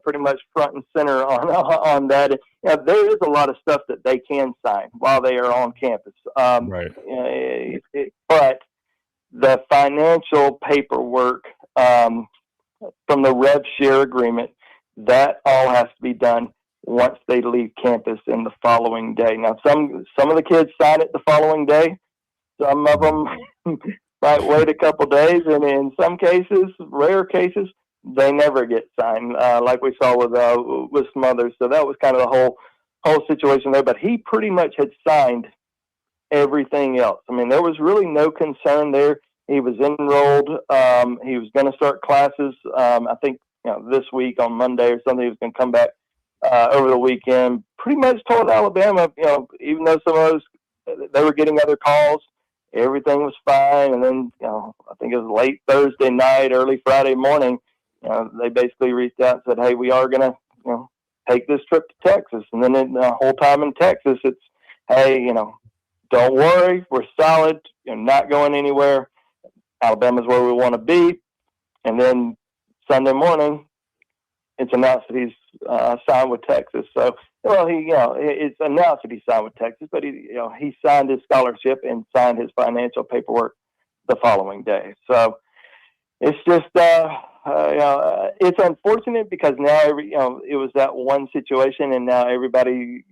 pretty much front and center on that. There is a lot of stuff that they can sign while they are on campus. Right. But the financial paperwork from the rev share agreement, that all has to be done once they leave campus in the following day. Now, some of the kids sign it the following day. Some of them might wait a couple days, and in some cases, rare cases, they never get signed, like we saw with some others. So that was kind of the whole situation there. But he pretty much had signed everything else. I mean, there was really no concern there. He was enrolled. He was going to start classes. I think this week on Monday or something. He was going to come back over the weekend. Pretty much told Alabama, even though some of those they were getting other calls, everything was fine. And then I think it was late Thursday night, early Friday morning. They basically reached out and said, "Hey, we are going to take this trip to Texas." And then the whole time in Texas, it's, "Hey, don't worry, we're solid. You're not going anywhere. Alabama's where we want to be." And then Sunday morning, it's announced that he's signed with Texas. So, it's announced that he signed with Texas, but he signed his scholarship and signed his financial paperwork the following day. So it's just, it's unfortunate because now it was that one situation, and now everybody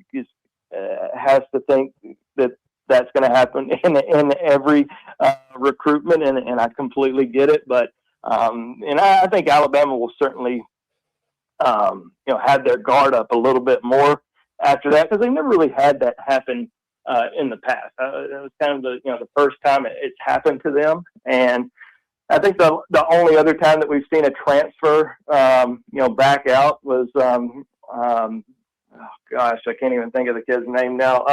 has to think that that's going to happen in every recruitment, and I completely get it. But and I think Alabama will certainly have their guard up a little bit more after that, because they never really had that happen in the past. It was kind of the first time it's happened to them, and I think the only other time that we've seen a transfer back out was oh gosh, I can't even think of the kid's name now.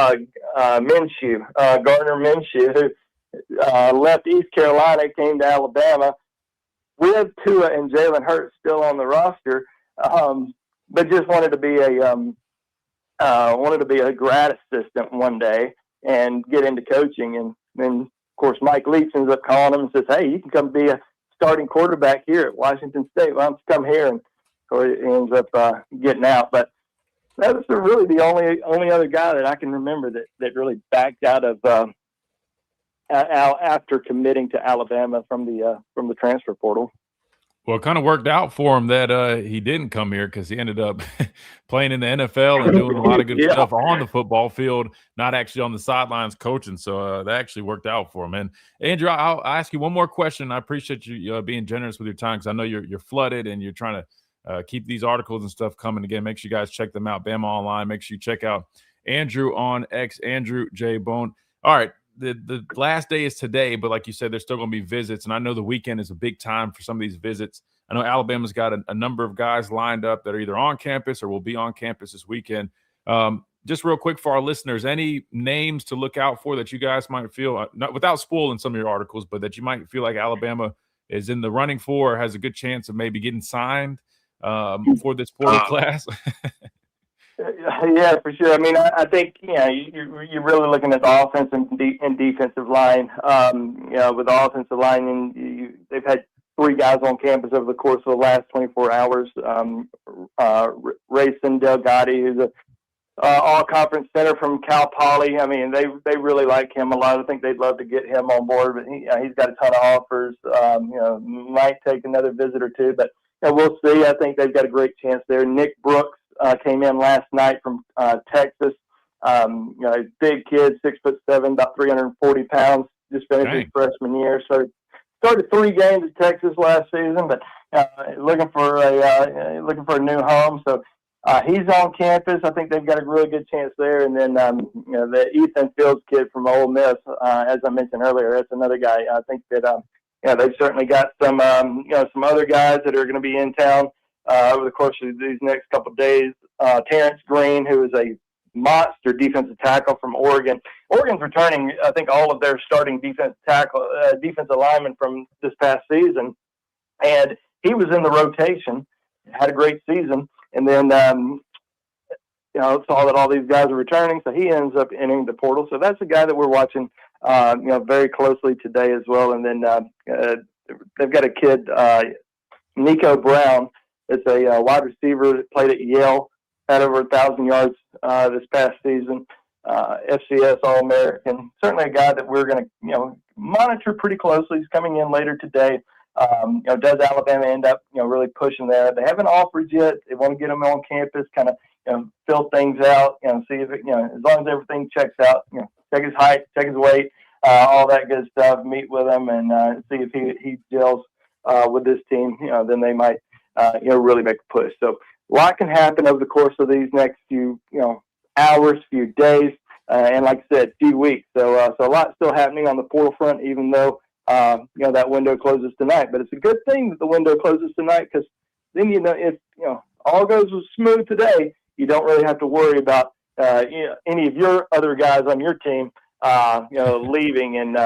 Minshew, Gardner Minshew, who left East Carolina, came to Alabama with Tua and Jalen Hurts still on the roster, but just wanted to be a grad assistant one day and get into coaching. And then, of course, Mike Leach ends up calling him and says, "Hey, you can come be a starting quarterback here at Washington State. Why don't you come here?" And of course, he ends up getting out. But that was really the only other guy that I can remember that really backed out of after committing to Alabama from the transfer portal. Well, it kind of worked out for him that he didn't come here, because he ended up playing in the NFL and doing a lot of good stuff on the football field, not actually on the sidelines coaching. So that actually worked out for him. And Andrew, I'll ask you one more question. I appreciate you being generous with your time, because I know you're flooded and you're trying to keep these articles and stuff coming. Again, make sure you guys check them out. Bama Online. Make sure you check out Andrew on X, Andrew J. Bone. All right. The last day is today, but like you said, there's still going to be visits, and I know the weekend is a big time for some of these visits. I know Alabama's got a number of guys lined up that are either on campus or will be on campus this weekend. Just real quick for our listeners, any names to look out for that you guys might feel, not without spoiling some of your articles, but that you might feel like Alabama is in the running for or has a good chance of maybe getting signed for this portal class? Yeah, for sure. I mean, I think you're really looking at the offense and defensive line. With the offensive line, they've had 3 guys on campus over the course of the last 24 hours. Rayson Delgatti, who's a all-conference center from Cal Poly. I mean, they really like him a lot. I think they'd love to get him on board, but he's got a ton of offers. Might take another visit or two, but we'll see. I think they've got a great chance there. Nick Brooks came in last night from Texas. Big kid, 6'7", about 340 pounds. Just finished his freshman year. So started 3 games at Texas last season, but looking for a new home. So he's on campus. I think they've got a really good chance there. And then the Ethan Fields kid from Ole Miss, as I mentioned earlier, that's another guy. I think that they've certainly got some other guys that are going to be in town over the course of these next couple of days. Terrence Green, who is a monster defensive tackle from Oregon. Oregon's returning, I think, all of their starting defensive linemen from this past season, and he was in the rotation, had a great season, and then saw that all these guys are returning, so he ends up entering the portal. So that's a guy that we're watching very closely today as well. And then they've got a kid, Nico Brown. It's a wide receiver that played at Yale, had over 1,000 yards this past season. FCS All-American. Certainly a guy that we're going to monitor pretty closely. He's coming in later today. Does Alabama end up, really pushing that? They haven't offered yet. They want to get them on campus, kind of, fill things out, see if it, as long as everything checks out, check his height, check his weight, all that good stuff, meet with him and see if he gels with this team, then they might, really make a push. So a lot can happen over the course of these next few, hours, few days, and like I said, few weeks. So a lot still happening on the portal front, even though, that window closes tonight. But it's a good thing that the window closes tonight, because then, if, all goes smooth today, you don't really have to worry about, any of your other guys on your team, leaving. And,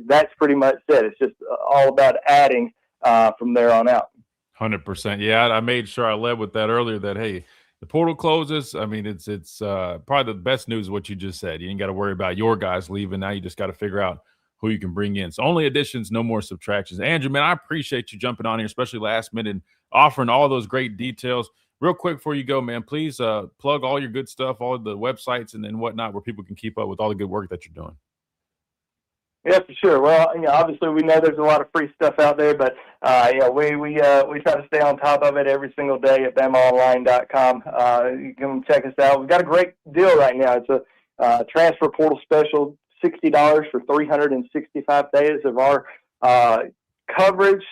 that's pretty much it. It's just all about adding from there on out. 100%. Yeah, I made sure I led with that earlier, that, hey, the portal closes. I mean, it's probably the best news is what you just said. You ain't got to worry about your guys leaving. Now you just got to figure out who you can bring in. So only additions, no more subtractions. Andrew, man, I appreciate you jumping on here, especially last minute, and offering all those great details. Real quick before you go, man, please plug all your good stuff, all the websites and whatnot, where people can keep up with all the good work that you're doing. Yeah, for sure. Well, obviously we know there's a lot of free stuff out there, but we try to stay on top of it every single day at bamaonline.com. You can check us out. We've got a great deal right now. It's a transfer portal special, $60 for 365 days of our coverage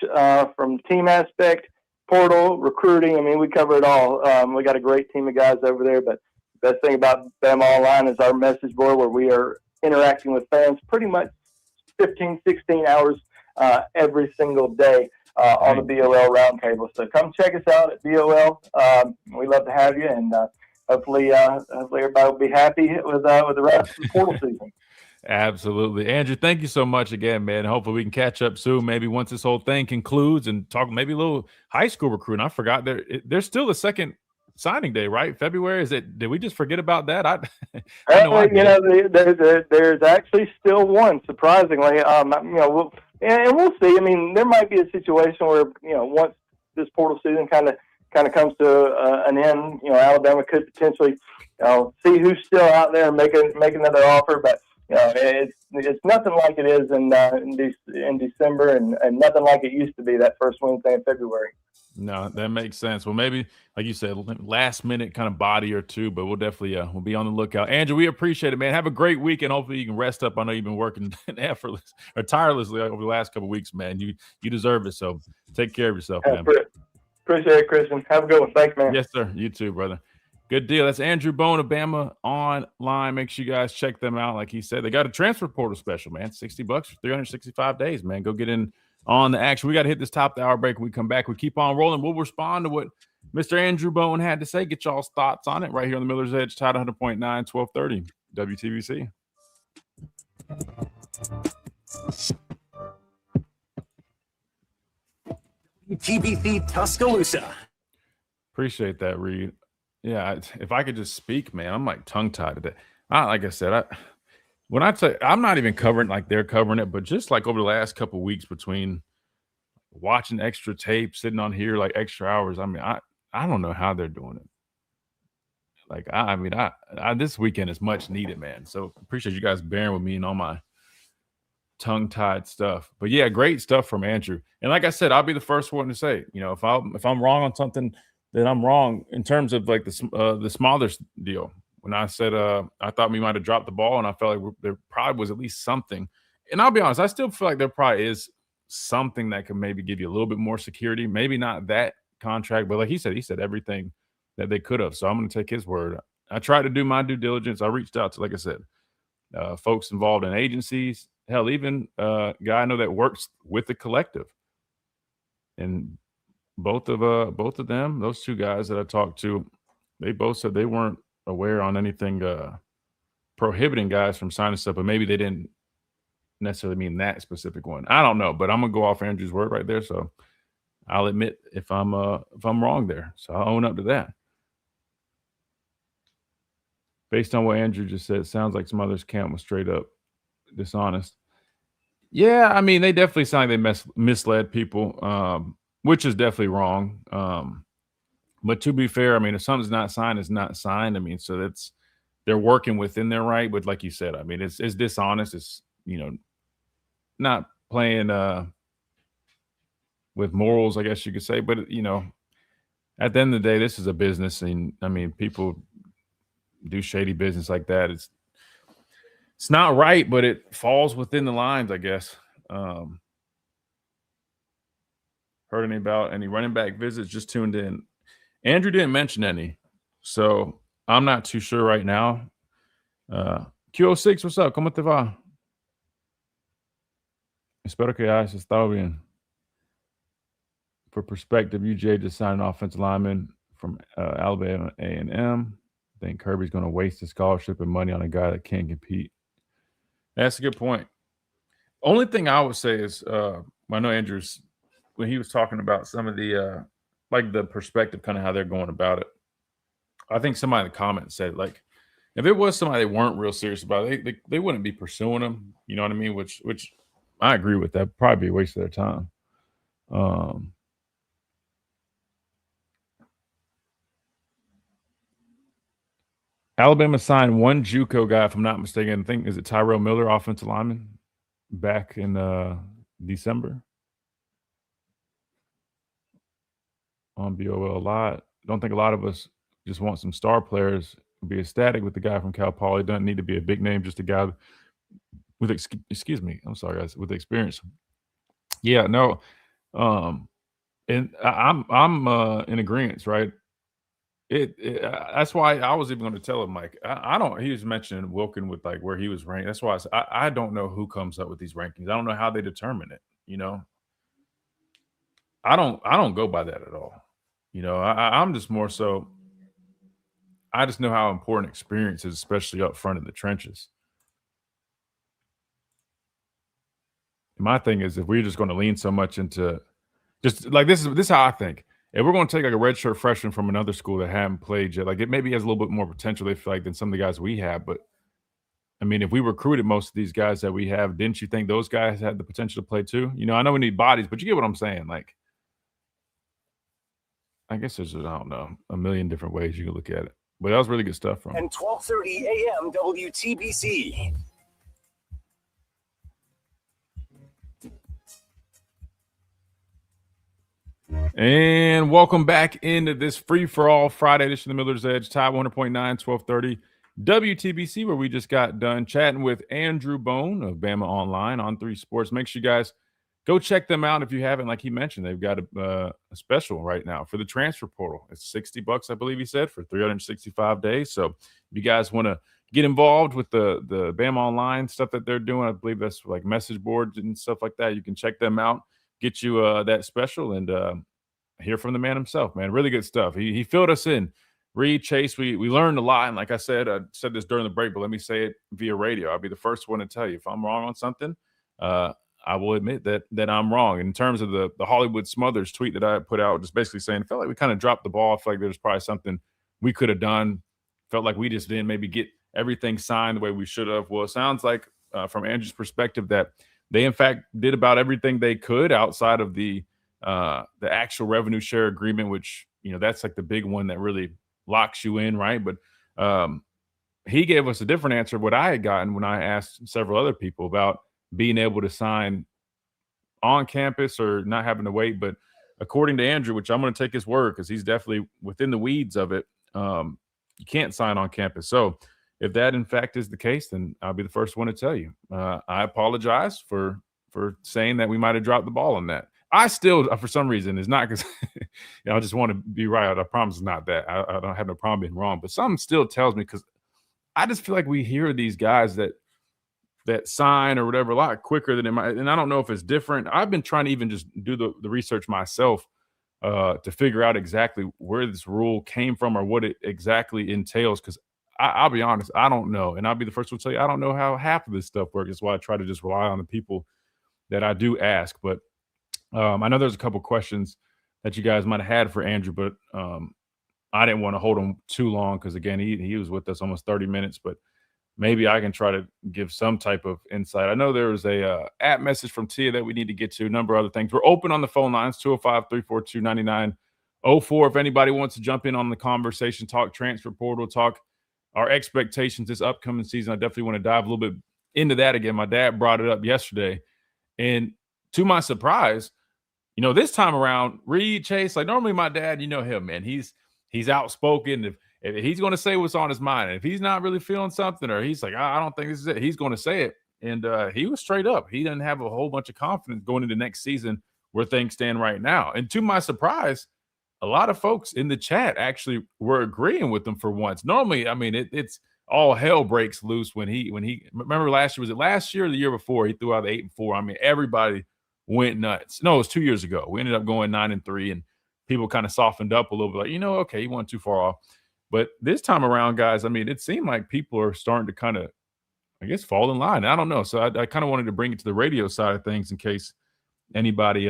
from team aspect, portal, recruiting. I mean, we cover it all. We got a great team of guys over there, but the best thing about Bama Online is our message board, where we are interacting with fans pretty much 15, 16 hours every single day on the BOL roundtable. So come check us out at BOL. We love to have you, and hopefully everybody will be happy with the rest of the portal season. Absolutely. Andrew, thank you so much again, man. Hopefully we can catch up soon, maybe once this whole thing concludes, and talk maybe a little high school recruiting. I forgot there's still a second signing day, right? February. Did we just forget about that? I know there's actually still one, surprisingly. We'll see. I mean, there might be a situation where, once this portal season kind of comes to an end, Alabama could potentially, see who's still out there and make another offer. But it's nothing like it is in December, and nothing like it used to be that first Wednesday in February. No, that makes sense. Well, maybe, like you said, last minute kind of body or two, but we'll definitely we'll be on the lookout. Andrew, we appreciate it, man. Have a great week, and hopefully you can rest up. I know you've been working tirelessly over the last couple of weeks, man. You deserve it. So take care of yourself, man. Appreciate it, Christian. Have a good one. Thanks, man. Yes, sir. You too, brother. Good deal. That's Andrew Bone of Bama Online. Make sure you guys check them out. Like he said, they got a transfer portal special, man. $60 for 365 days, man. Go get in on the action. We got to hit this top of the hour break. When we come back, we keep on rolling. We'll respond to what Mr. Andrew Bone had to say. Get y'all's thoughts on it right here on the Miller's Edge, Tide 100.9, 1230 WTBC. TBC Tuscaloosa. Appreciate that, Reed. Yeah, if I could just speak, man, I'm like tongue-tied today. Like I said, when I say I'm not even covering like they're covering it, but just like over the last couple of weeks, between watching extra tape, sitting on here like extra hours, I mean, I don't know how they're doing it. Like, I mean, this weekend is much needed, man. So appreciate you guys bearing with me and all my tongue-tied stuff. But yeah, great stuff from Andrew. And like I said, I'll be the first one to say, if I'm wrong on something, then I'm wrong in terms of like the Smothers deal. When I said I thought we might have dropped the ball, and I felt like there probably was at least something. And I'll be honest, I still feel like there probably is something that could maybe give you a little bit more security. Maybe not that contract, but like he said everything that they could have. So I'm going to take his word. I tried to do my due diligence. I reached out to, like I said, folks involved in agencies. Hell, even a guy I know that works with the collective. And both of them, those two guys that I talked to, they both said they weren't aware on anything prohibiting guys from signing stuff, but maybe they didn't necessarily mean that specific one. I don't know, but I'm gonna go off Andrew's word right there. So I'll admit if I'm wrong there. So I'll own up to that. Based on what Andrew just said, it sounds like some others' camp was straight up dishonest. Yeah, I mean, they definitely sound like they misled people, which is definitely wrong. But to be fair, I mean, if something's not signed, it's not signed. I mean, so they're working within their right. But like you said, I mean, it's dishonest. It's, not playing with morals, I guess you could say. But, at the end of the day, this is a business. And, I mean, people do shady business like that. It's not right, but it falls within the lines, I guess. Heard about any running back visits? Just tuned in. Andrew didn't mention any, so I'm not too sure right now. Q06, what's up? ¿Cómo te va? Espero que hayas estado bien. For perspective, UJ just signed an offensive lineman from Alabama A&M. I think Kirby's going to waste his scholarship and money on a guy that can't compete. That's a good point. Only thing I would say is, I know Andrew's, when he was talking about some of the, like the perspective, kind of how they're going about it. I think somebody in the comments said, like, if it was somebody they weren't real serious about it, they wouldn't be pursuing them. You know what I mean? Which I agree with. That'd probably be a waste of their time. Alabama signed one JUCO guy, if I'm not mistaken. I think, is it Tyrell Miller, offensive lineman, back in December. On BOL a lot. Don't think a lot of us just want some star players. Be ecstatic with the guy from Cal Poly. Doesn't need to be a big name, just a guy with excuse me. I'm sorry, guys, with experience. Yeah, no. And I'm in agreement, right? That's why I was even going to tell him, like, I don't. He was mentioning Wilkin with like where he was ranked. That's why I don't know who comes up with these rankings. I don't know how they determine it. I don't go by that at all. I'm just more so. I just know how important experience is, especially up front in the trenches. My thing is, if we're just going to lean so much into just like this is how I think. If we're going to take like a redshirt freshman from another school that haven't played yet, like it maybe has a little bit more potential, they feel like, than some of the guys we have. But I mean, if we recruited most of these guys that we have, didn't you think those guys had the potential to play too? I know we need bodies, but you get what I'm saying. Like, I guess there's, I don't know, a million different ways you can look at it. But that was really good stuff from him. And 12:30 a.m. WTBC. And welcome back into this free-for-all Friday edition of the Miller's Edge, Tide 100.9, 1230 WTBC, where we just got done chatting with Andrew Bone of Bama Online on 3 Sports. Make sure you guys go check them out if you haven't. Like he mentioned, they've got a special right now for the transfer portal. It's $60, I believe he said, for 365 days. So if you guys want to get involved with the Bama Online stuff that they're doing, I believe that's like message boards and stuff like that. You can check them out, get you that special, and hear from the man himself, man. Really good stuff. He filled us in. Reed, Chase, we learned a lot. And like I said this during the break, but let me say it via radio. I'll be the first one to tell you if I'm wrong on something. I will admit that I'm wrong. In terms of the Hollywood Smothers tweet that I put out, just basically saying, felt like we kind of dropped the ball. I feel like there's probably something we could have done. Felt like we just didn't maybe get everything signed the way we should have. Well, it sounds like from Andrew's perspective that they, in fact, did about everything they could outside of the actual revenue share agreement, which, that's like the big one that really locks you in, right? But he gave us a different answer of what I had gotten when I asked several other people about being able to sign on campus or not having to wait. But according to Andrew, which I'm going to take his word because he's definitely within the weeds of it, you can't sign on campus. So if that in fact is the case, then I'll be the first one to tell you. I apologize for saying that we might have dropped the ball on that. I still, for some reason, it's not because I just want to be right. I promise it's not that. I don't have no problem being wrong. But something still tells me, because I just feel like we hear these guys that sign or whatever a lot quicker than it might. And I don't know if it's different. I've been trying to even just do the research myself to figure out exactly where this rule came from or what it exactly entails. Because I'll be honest, I don't know. And I'll be the first one to tell you, I don't know how half of this stuff works. That's why I try to just rely on the people that I do ask. But I know there's a couple questions that you guys might have had for Andrew, but I didn't want to hold him too long because, again, he was with us almost 30 minutes. But maybe I can try to give some type of insight. I know there was a app message from Tia that we need to get to, a number of other things. We're open on the phone lines, 205-342-9904. If anybody wants to jump in on the conversation, talk transfer portal, talk our expectations this upcoming season, I definitely want to dive a little bit into that again. My dad brought it up yesterday, and to my surprise, This time around, Reed Chase, like normally my dad, you know him, man. He's outspoken. If he's going to say what's on his mind, and if he's not really feeling something, or he's like, I don't think this is it, he's going to say it. And he was straight up. He didn't have a whole bunch of confidence going into next season where things stand right now. And to my surprise, a lot of folks in the chat actually were agreeing with him for once. Normally, I mean, it's all hell breaks loose when he remember last year, was it last year or the year before, he threw out the 8-4. I mean, everybody went nuts. No, it was 2 years ago. We ended up going 9-3, and people kind of softened up a little bit, like, okay, he went too far off. But this time around, guys, I mean, it seemed like people are starting to kind of, I guess, fall in line. I don't know. So I kind of wanted to bring it to the radio side of things in case anybody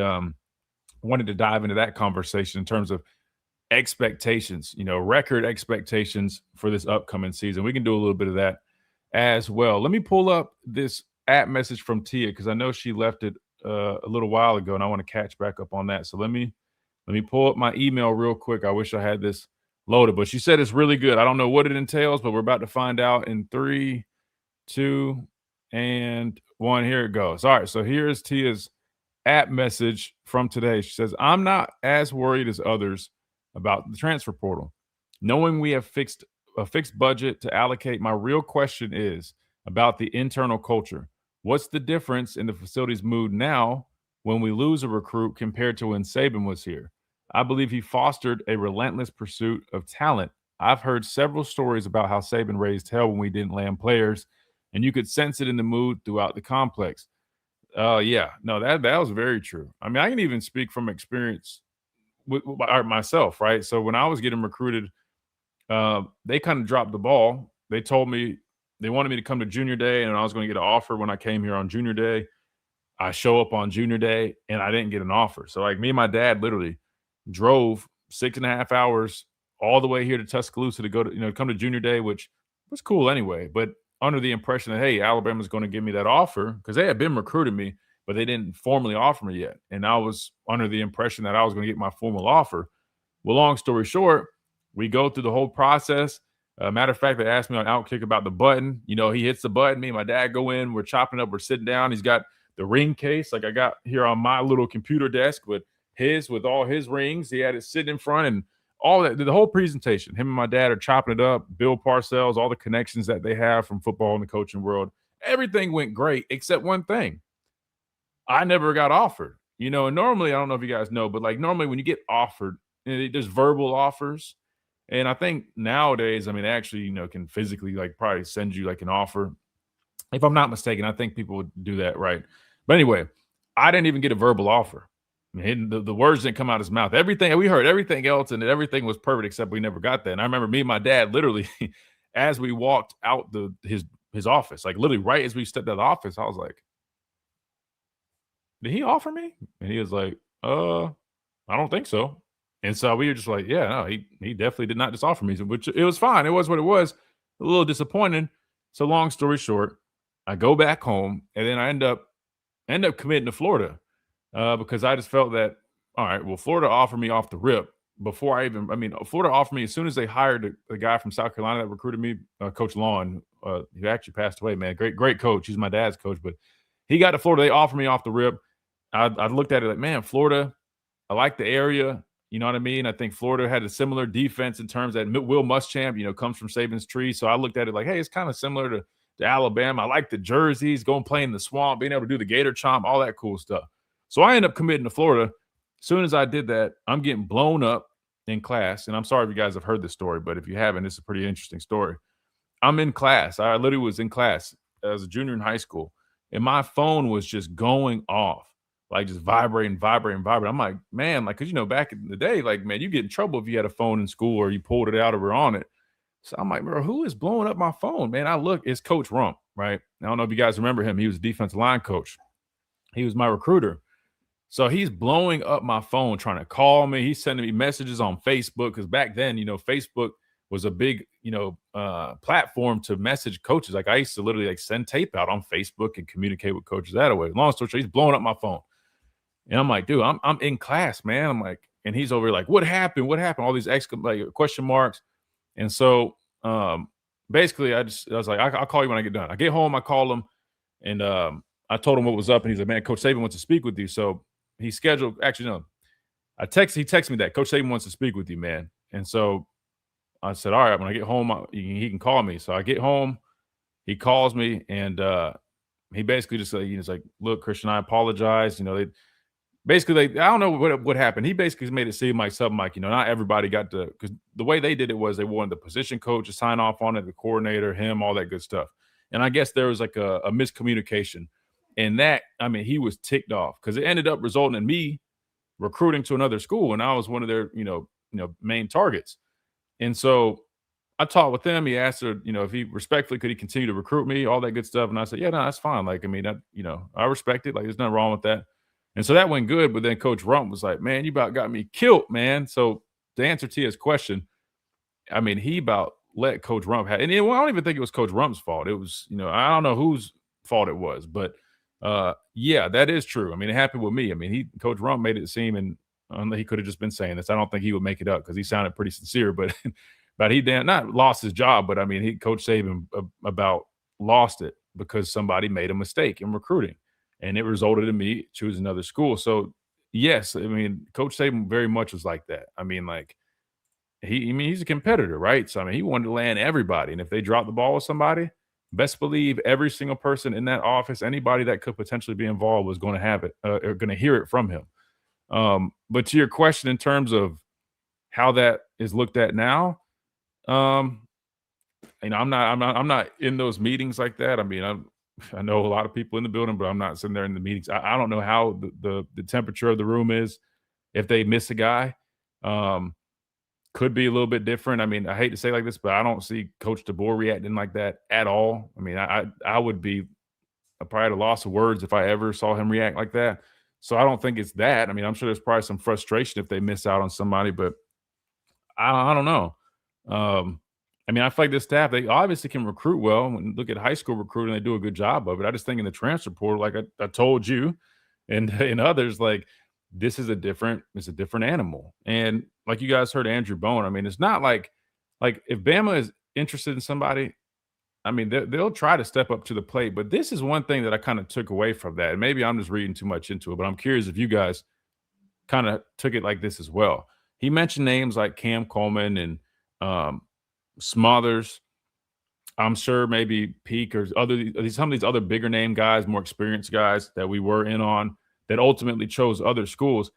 wanted to dive into that conversation in terms of expectations, record expectations for this upcoming season. We can do a little bit of that as well. Let me pull up this app message from Tia, because I know she left it a little while ago, and I want to catch back up on that. So let me pull up my email real quick. I wish I had this loaded, but she said it's really good. I don't know what it entails, but we're about to find out in 3, 2, and 1. Here it goes. All right, so here's Tia's app message from today. She says, I'm not as worried as others about the transfer portal. Knowing we have a fixed budget to allocate, my real question is about the internal culture. What's the difference in the facility's mood now when we lose a recruit compared to when Saban was here? I believe he fostered a relentless pursuit of talent. I've heard several stories about how Saban raised hell when we didn't land players, and you could sense it in the mood throughout the complex. Yeah, no, that was very true. I mean, I can even speak from experience with myself, right? So when I was getting recruited, they kind of dropped the ball. They told me they wanted me to come to junior day, and I was going to get an offer when I came here on junior day. I show up on junior day, and I didn't get an offer. So like me and my dad literally drove 6.5 hours all the way here to Tuscaloosa to go to, come to junior day, which was cool anyway, but under the impression that, hey, Alabama's going to give me that offer, because they had been recruiting me, but they didn't formally offer me yet. And I was under the impression that I was going to get my formal offer. Well, long story short, we go through the whole process. Matter of fact, they asked me on Outkick about the button. He hits the button. Me and my dad go in. We're chopping up. We're sitting down. He's got the ring case like I got here on my little computer desk with all his rings. He had it sitting in front, and all that. The whole presentation. Him and my dad are chopping it up. Bill Parcells, all the connections that they have from football and the coaching world. Everything went great except one thing. I never got offered. And normally, I don't know if you guys know, but like normally when you get offered, there's verbal offers. And I think nowadays, I mean, actually, can physically like probably send you like an offer. If I'm not mistaken, I think people would do that, right? But anyway, I didn't even get a verbal offer. I mean, the words didn't come out of his mouth. Everything, we heard everything else, and everything was perfect except we never got that. And I remember me and my dad literally, as we walked out his office, like literally right as we stepped out of the office, I was like, did he offer me? And he was like, I don't think so. And so we were just like, yeah, no, he definitely did not just offer me, which it was fine. It was what it was. A little disappointing. So long story short, I go back home, and then I end up committing to Florida because I just felt that, all right, well, Florida offered me off the rip before Florida offered me as soon as they hired the guy from South Carolina that recruited me, Coach Lawn, who actually passed away, man. Great coach. He's my dad's coach, but he got to Florida. They offered me off the rip. I looked at it like, man, Florida, I like the area. You know what I mean? I think Florida had a similar defense in terms that Will Muschamp, comes from Saban's tree. So I looked at it like, hey, it's kind of similar to Alabama. I like the jerseys, going play in the swamp, being able to do the gator chomp, all that cool stuff. So I ended up committing to Florida. As soon as I did that, I'm getting blown up in class. And I'm sorry if you guys have heard this story, but if you haven't, it's a pretty interesting story. I'm in class. I literally was in class as a junior in high school, and my phone was just going off. Like just vibrating. I'm like, man, like, cause back in the day, like, man, you get in trouble if you had a phone in school or you pulled it out or were on it. So I'm like, bro, who is blowing up my phone? Man, I look, it's Coach Rump, right? I don't know if you guys remember him. He was a defensive line coach. He was my recruiter. So he's blowing up my phone, trying to call me. He's sending me messages on Facebook. Cause back then, Facebook was a big, platform to message coaches. Like I used to literally like send tape out on Facebook and communicate with coaches that way. Long story short, he's blowing up my phone. And I'm like, dude, I'm in class, man. I'm like, and he's over here like, what happened? All these question marks. And so basically I was like, I'll call you when I get done. I get home, I call him, and I told him what was up, and he's like, man, Coach Saban wants to speak with you. So he scheduled. Actually, no. He texted me that Coach Saban wants to speak with you, man. And so I said, all right, when I get home, he can call me. So I get home, he calls me, and he basically just he's like, look, Christian, I apologize. You know, I don't know what happened. He basically made it seem like something like, you know, not everybody got to, because the way they did it was they wanted the position coach to sign off on it, the coordinator, him, all that good stuff. And I guess there was like a miscommunication. And that, I mean, he was ticked off because it ended up resulting in me recruiting to another school, and I was one of their, main targets. And so I talked with him. He asked her, if he respectfully could he continue to recruit me, all that good stuff. And I said, yeah, no, that's fine. Like, I mean, I respect it. Like, there's nothing wrong with that. And so that went good. But then Coach Rump was like, man, you about got me killed, man. So to answer Tia's question, I mean, he about let Coach Rump have, and I don't even think it was Coach Rump's fault. It was, I don't know whose fault it was, but yeah, that is true. I mean, it happened with me. I mean, Coach Rump made it seem, and he could have just been saying this. I don't think he would make it up because he sounded pretty sincere, but he not lost his job, but I mean, Coach Saban about lost it because somebody made a mistake in recruiting, and it resulted in me choosing another school. So yes, I mean, Coach Saban very much was like that. I mean, like he's a competitor, right? So I mean, he wanted to land everybody, and if they drop the ball with somebody, best believe every single person in that office, anybody that could potentially be involved, was going to have it, or going to hear it from him. But to your question, in terms of how that is looked at now, I'm not in those meetings like that. I mean, I know a lot of people in the building, but I'm not sitting there in the meetings. I don't know how the temperature of the room is. If they miss a guy, could be a little bit different. I mean, I hate to say like this, but I don't see Coach DeBoer reacting like that at all. I mean, I would be probably at a loss of words if I ever saw him react like that. So I don't think it's that. I mean, I'm sure there's probably some frustration if they miss out on somebody, but I don't know. I mean, I feel like this staff, they obviously can recruit well. When you look at high school recruiting, they do a good job of it. I just think in the transfer portal, like I told you and others, like it's a different animal. And like you guys heard Andrew Bowen, I mean, it's not like if Bama is interested in somebody, I mean, they'll try to step up to the plate. But this is one thing that I kind of took away from that. And maybe I'm just reading too much into it, but I'm curious if you guys kind of took it like this as well. He mentioned names like Cam Coleman and Smothers. I'm sure maybe Peak or some of these other bigger name guys, more experienced guys that we were in on that ultimately chose other schools.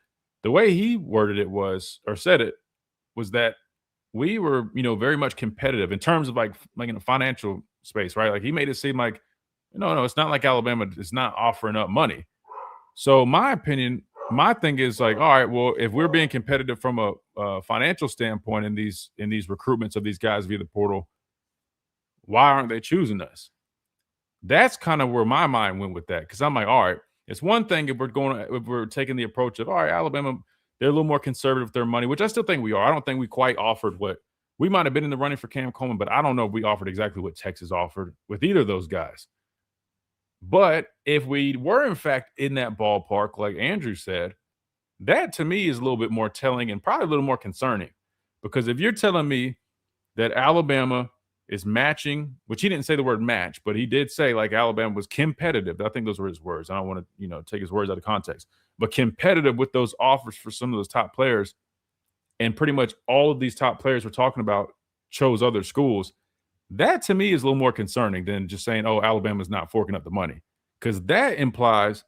The way he worded it was that we were, very much competitive in terms of like in a financial space, right? Like he made it seem like, no, it's not like Alabama is not offering up money. So my thing is like, all right, well, if we're being competitive from a financial standpoint in these recruitments of these guys via the portal, why aren't they choosing us? That's kind of where my mind went with that, because I'm like, all right, it's one thing if we're taking the approach of, all right, Alabama, they're a little more conservative with their money, which I still think we are. I don't think we quite offered what we might have been in the running for Cam Coleman, but I don't know if we offered exactly what Texas offered with either of those guys. But if we were, in fact, in that ballpark, like Andrew said, that to me is a little bit more telling and probably a little more concerning. Because if you're telling me that Alabama is matching, which he didn't say the word match, but he did say like Alabama was competitive. I think those were his words. I don't want to, take his words out of context, but competitive with those offers for some of those top players. And pretty much all of these top players we're talking about chose other schools. That to me is a little more concerning than just saying, oh, Alabama's not forking up the money, because that implies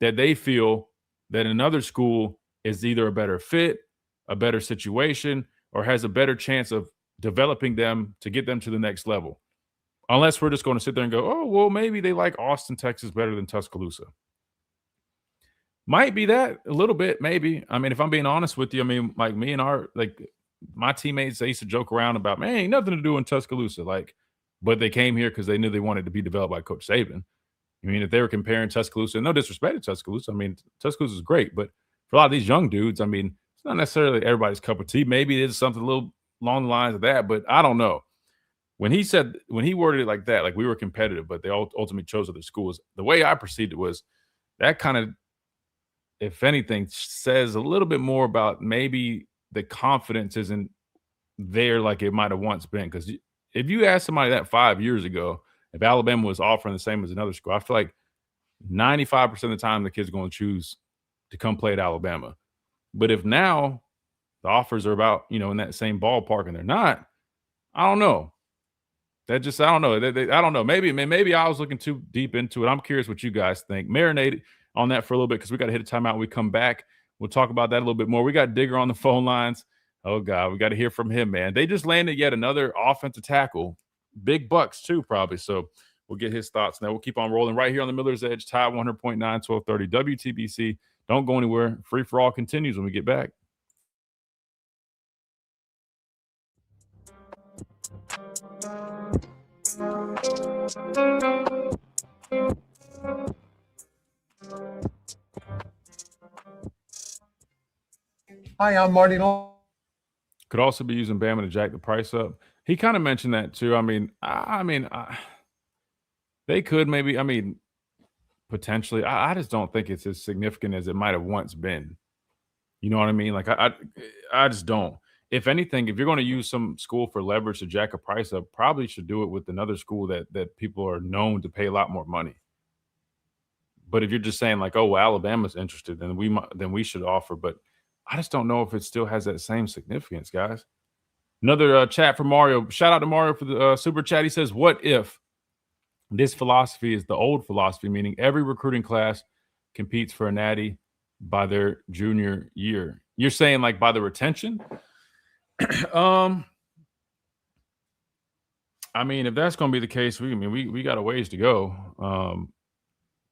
that they feel that another school is either a better fit, a better situation, or has a better chance of developing them to get them to the next level. Unless we're just going to sit there and go, oh, well, maybe they like Austin, Texas better than Tuscaloosa. Might be that a little bit, maybe. I mean, if I'm being honest with you, I mean, like me and my teammates, they used to joke around about, man, ain't nothing to do in Tuscaloosa. But they came here because they knew they wanted to be developed by Coach Saban. I mean, if they were comparing Tuscaloosa, no disrespect to Tuscaloosa, I mean, Tuscaloosa is great, but for a lot of these young dudes, I mean, it's not necessarily everybody's cup of tea. Maybe it is something a little along the lines of that, but I don't know. When he worded it like that, like we were competitive, but they ultimately chose other schools, the way I perceived it was that kind of, if anything, says a little bit more about maybe the confidence isn't there like it might have once been. Because if you ask somebody that 5 years ago, if Alabama was offering the same as another school, I feel like 95% of the time the kid's going to choose to come play at Alabama. But if now the offers are about, in that same ballpark and they're not, I don't know. I don't know. I don't know. Maybe I was looking too deep into it. I'm curious what you guys think. Marinate on that for a little bit because we got to hit a timeout when we come back. We'll talk about that a little bit more. We got Digger on the phone lines. Oh, God, we got to hear from him, man. They just landed yet another offensive tackle. Big bucks, too, probably. So we'll get his thoughts. Now we'll keep on rolling right here on the Miller's Edge, Tide 100.9, 1230 WTBC. Don't go anywhere. Free for all continues when we get back. Hi, I'm Marty Long. Could also be using Bama to jack the price up. He kind of mentioned that too. They could maybe. Potentially. I just don't think it's as significant as it might have once been. You know what I mean? Like I just don't. If anything, if you're going to use some school for leverage to jack a price up, probably should do it with another school that people are known to pay a lot more money. But if you're just saying like, oh, well, Alabama's interested, then we should offer. But I just don't know if it still has that same significance, guys. Another chat from Mario. Shout out to Mario for the super chat. He says, what if this philosophy is the old philosophy, meaning every recruiting class competes for a natty by their junior year? You're saying like by the retention? If that's going to be the case, we got a ways to go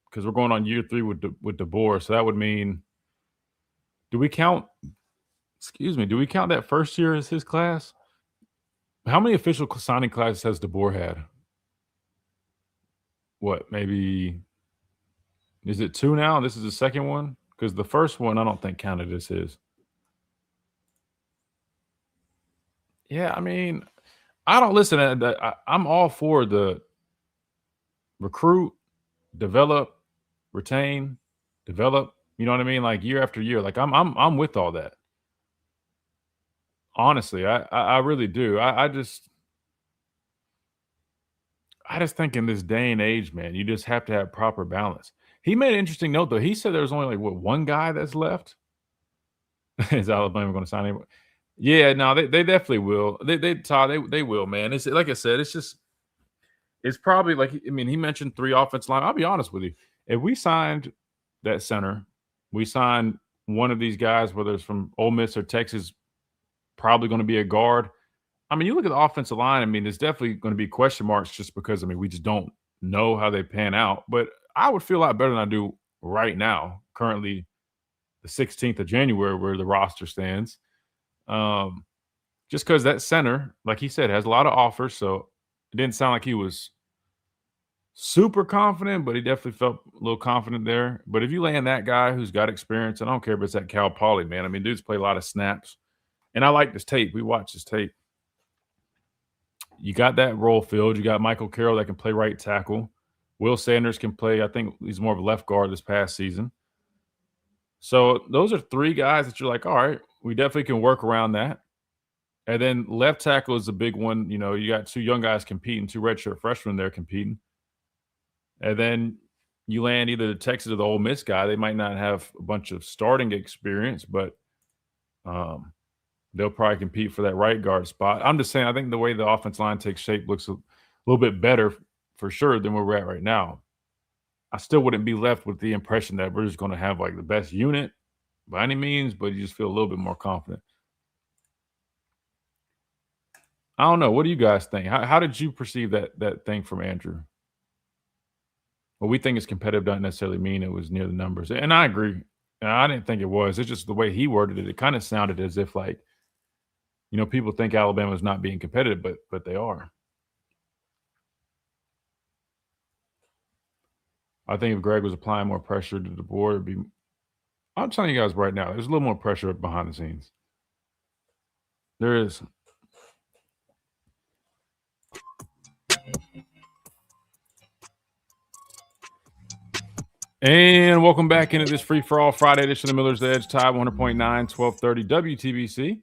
because we're going on year 3 with DeBoer. So that would mean, do we count that first year as his class? How many official signing classes has DeBoer had? What, maybe, is it 2 now? This is the second one? Because the first one I don't think counted as his. Yeah, I don't listen. I'm all for the recruit, develop, retain, develop. You know what I mean? Like year after year. Like I'm with all that. Honestly, I really do. I just think in this day and age, man, you just have to have proper balance. He made an interesting note though. He said there's only like one guy that's left. Is Alabama going to sign him? Yeah, no, they definitely will. They will, man. It's like I said, it's probably like, he mentioned 3 offensive line. I'll be honest with you. If we signed that center, we signed one of these guys, whether it's from Ole Miss or Texas, probably going to be a guard. You look at the offensive line, there's definitely going to be question marks just because, we just don't know how they pan out. But I would feel a lot better than I do right now, currently the 16th of January, where the roster stands. Just because that center, like he said, has a lot of offers. So it didn't sound like he was super confident, but he definitely felt a little confident there. But if you land that guy who's got experience, I don't care if it's at Cal Poly, man. Dude's played a lot of snaps. And I like this tape. We watched this tape. You got that role filled. You got Michael Carroll that can play right tackle. Will Sanders can play. I think he's more of a left guard this past season. So those are 3 guys that you're like, all right, we definitely can work around that. And then left tackle is a big one. You got 2 young guys competing, 2 redshirt freshmen there competing. And then you land either the Texas or the Ole Miss guy. They might not have a bunch of starting experience, but they'll probably compete for that right guard spot. I'm just saying, I think the way the offense line takes shape looks a little bit better for sure than where we're at right now. I still wouldn't be left with the impression that we're just going to have like the best unit by any means, but you just feel a little bit more confident. I don't know. What do you guys think? How did you perceive that thing from Andrew? What we think is competitive doesn't necessarily mean it was near the numbers. And I agree. I didn't think it was. It's just the way he worded it. It kind of sounded as if like, people think Alabama's not being competitive, but they are. I think if Greg was applying more pressure to the board, it'd be. I'm telling you guys right now, there's a little more pressure behind the scenes. There is. And welcome back into this free-for-all Friday edition of Miller's Edge, Tide 100.9, 1230 WTBC.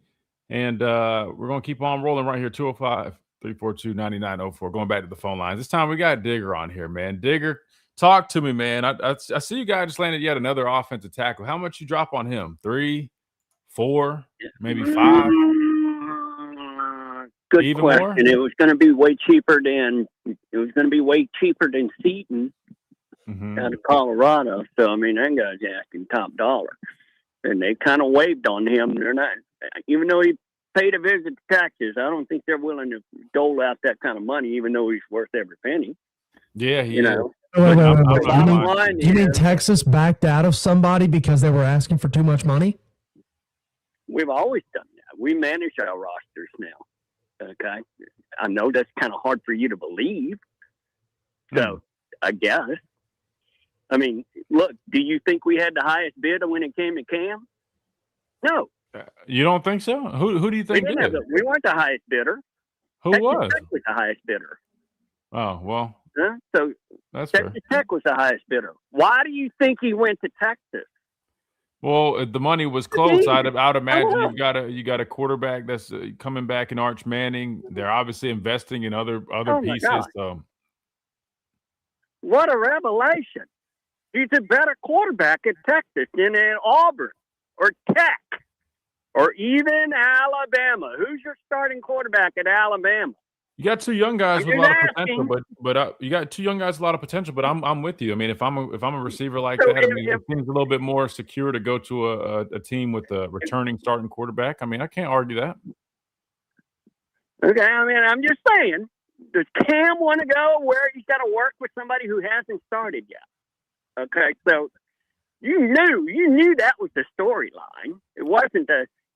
And we're going to keep on rolling right here, 205-342-9904, going back to the phone lines. This time we got Digger on here, man. Digger, Talk to me, man. I see you guys just landed yet another offensive tackle. How much you drop on him? 3, 4, maybe 5? Good Even question. more? It was going to be way cheaper than Seaton out of Colorado. So I mean, that guy's asking top dollar, and they kind of waived on him. They're not, even though he paid a visit to Texas, I don't think they're willing to dole out that kind of money, even though he's worth every penny. Yeah, he You is. know. Wait. Bottom line You mean is, Texas backed out of somebody because they were asking for too much money? we've always done that. We manage our rosters now. Okay. I know that's kind of hard for you to believe. So I guess. I mean, look, do you think we had the highest bid when it came to Cam? No. You don't think so? Who do you think did? We weren't the highest bidder. Who was? Tech was the highest bidder. Oh, well, So that's fair. Texas Tech was the highest bidder. Why do you think he went to Texas? Well, the money was close. I'd imagine you got a quarterback that's coming back in Arch Manning. They're obviously investing in other pieces. So what a revelation! He's a better quarterback at Texas than at Auburn or Tech or even Alabama. Who's your starting quarterback at Alabama? you got two young guys with a lot of potential, but you got two young guys with a lot of potential. But I'm with you. I mean, if I'm a receiver like that, I mean, it seems a little bit more secure to go to a team with a returning starting quarterback. I mean, I can't argue that. Okay, I mean, I'm just saying, does Cam want to go where he's got to work with somebody who hasn't started yet? Okay, so you knew that was the storyline. It wasn't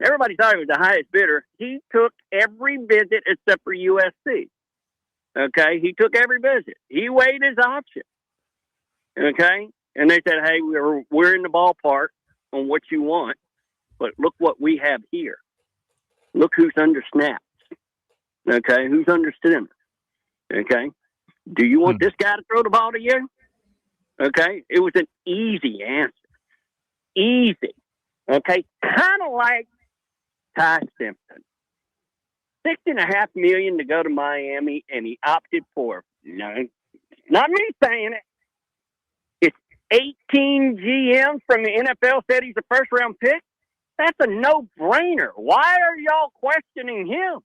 everybody thought it was the highest bidder. He took every visit except for USC. Okay, he took every visit. He weighed his option. Okay, and they said, "Hey, we're in the ballpark on what you want, but look what we have here. Look who's under snaps. Okay, who's under center. Okay, do you want this guy to throw the ball to you?" Okay, it was an easy answer. Easy. Okay, kind of like Ty Simpson. $6.5 million to go to Miami, and he opted for, not me saying it. It's 18 GMs from the NFL said he's a first-round pick. That's a no-brainer. Why are y'all questioning him?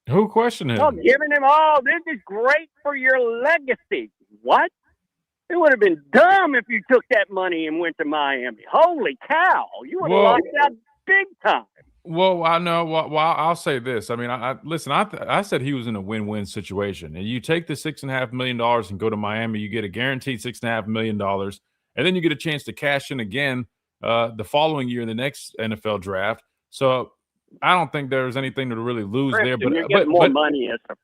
Who questioned him? Y'all giving him, this is great for your legacy. What? It would have been dumb if you took that money and went to Miami. Holy cow. You would have lost out big time. Well, I know. Well, I'll say this. I mean, I said he was in a win-win situation. And you take the $6.5 million and go to Miami, you get a guaranteed $6.5 million, and then you get a chance to cash in again the following year in the next NFL draft. So I don't think there's anything to really lose there. But you're getting more money as a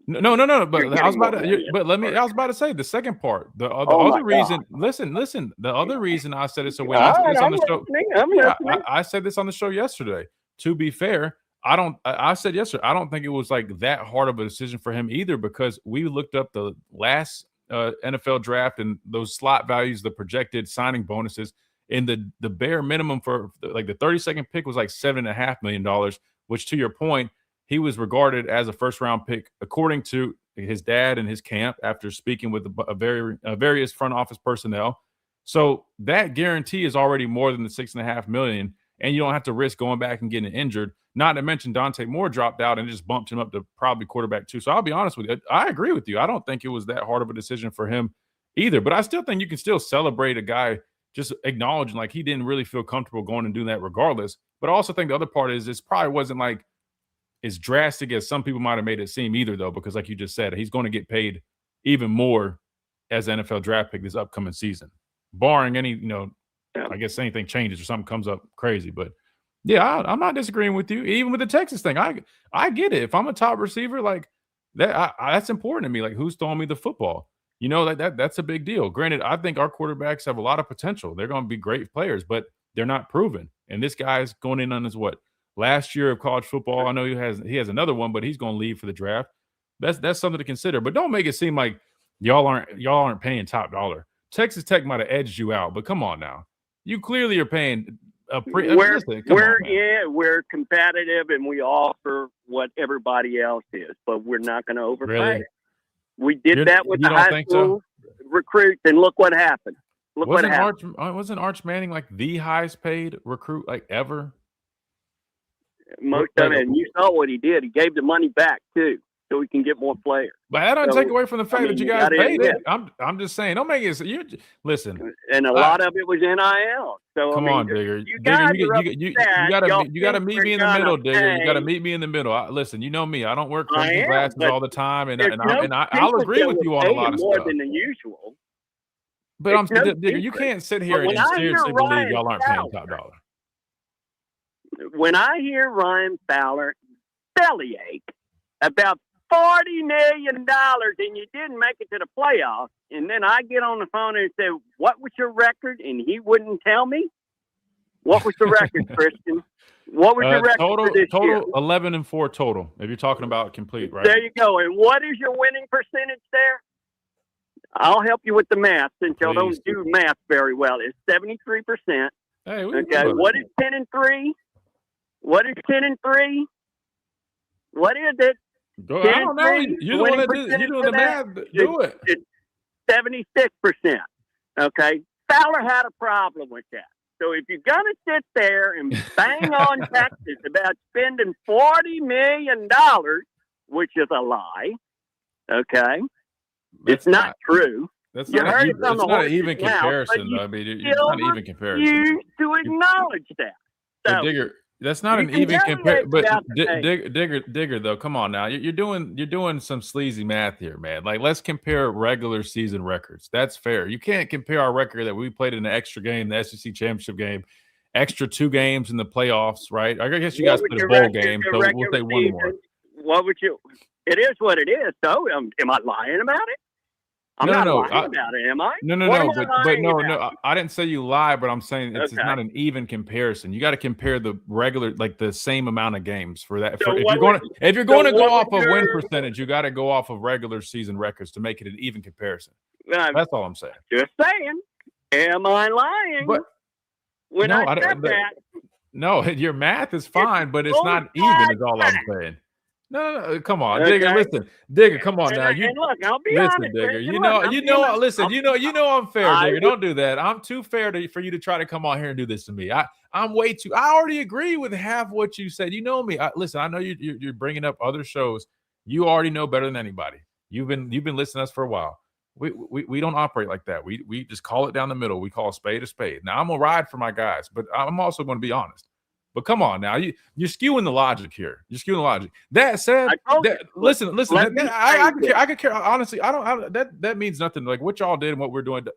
No. But I was about to say the second part. The other reason. Listen. The other reason I said it's a win. I said this on the show. I said this on the show yesterday. To be fair, I said yesterday, I don't think it was like that hard of a decision for him either, because we looked up the last NFL draft and those slot values, the projected signing bonuses, and the bare minimum for like the 32nd pick was like $7.5 million, which, to your point, he was regarded as a first-round pick, according to his dad and his camp, after speaking with various front office personnel. So that guarantee is already more than the $6.5 million, and you don't have to risk going back and getting injured. Not to mention Dante Moore dropped out and it just bumped him up to probably quarterback 2. So I'll be honest with you, I agree with you. I don't think it was that hard of a decision for him either. But I still think you can still celebrate a guy just acknowledging like he didn't really feel comfortable going and doing that regardless. But I also think the other part is this probably wasn't like as drastic as some people might have made it seem either, though, because like you just said, he's going to get paid even more as an NFL draft pick this upcoming season, barring any, I guess anything changes or something comes up crazy. But yeah, I'm not disagreeing with you. Even with the Texas thing, I get it. If I'm a top receiver, like that, that's important to me. Like, who's throwing me the football? That's a big deal. Granted, I think our quarterbacks have a lot of potential. They're going to be great players, but they're not proven. And this guy's going in on his last year of college football. I know he has another one, but he's going to leave for the draft. That's something to consider. But don't make it seem like y'all aren't paying top dollar. Texas Tech might have edged you out, but come on now. You clearly are paying we're competitive and we offer what everybody else is, but we're not going to overpay. Really? We did that with the high school. recruits, and look what happened. Wasn't Arch Manning like the highest paid recruit like ever? Most of it, and you saw what he did. He gave the money back too, so we can get more players. But that doesn't take away from the fact that you guys paid it. Yeah. I'm just saying, don't make it. You listen, and a lot of it was NIL. So come on, Digger. You got to meet me in the middle, Digger. You got to meet me in the middle. Listen, you know me. I don't wear crazy glasses all the time, and I'll agree with you on a lot of more stuff. Than the usual. But Digger, you can't sit here and seriously believe y'all aren't paying top dollar. When I hear Ryan Fowler bellyache about $40 million and you didn't make it to the playoffs, and then I get on the phone and say, "What was your record?" and he wouldn't tell me. What was the record, Christian? What was your record for this year? 11-4 total. If you're talking about complete, right? There you go. And what is your winning percentage there? I'll help you with the math since y'all don't do math very well. It's 73%. Hey, okay. What is 10-3? What is 10-3? What is it? I don't know. You're the one that you're doing the math. Do it. It's 76%. Okay. Fowler had a problem with that. So if you're going to sit there and bang on Texas about spending $40 million, which is a lie, okay, it's not true. That's not an even comparison. I mean, it's not an even comparison. You to acknowledge that. So, Digger, that's not an even comparison. But Digger, though, come on now. You're doing some sleazy math here, man. Like, let's compare regular season records. That's fair. You can't compare our record that we played in the extra game, the SEC championship game, extra 2 games in the playoffs, right? I guess you guys played a bowl game, so we'll say one more. What would you? It is what it is. So, am I lying about it? I'm not lying about it, am I? No. But no. I didn't say you lie, but I'm saying it's not an even comparison. You got to compare the regular, like the same amount of games for that. So if you're going to go off of win percentage, you got to go off of regular season records to make it an even comparison. That's all I'm saying. Just saying. Am I lying? But when I said that. No, your math is fine, but it's not even. Is all I'm saying. No, come on, Digger. Listen, Digger, come on now. Look, I'll be honest, Digger. You know, I'm fair, Digger. Don't do that. I'm too fair for you to try to come on here and do this to me. I'm way too. I already agree with half what you said. You know me. Listen, I know you're bringing up other shows. You already know better than anybody. You've been listening to us for a while. We don't operate like that. We just call it down the middle. We call a spade a spade. Now I'm gonna ride for my guys, but I'm also going to be honest. But come on now, you're skewing the logic here. You're skewing the logic. That said, listen. I could care. Honestly, that means nothing. Like what y'all did and what we're doing.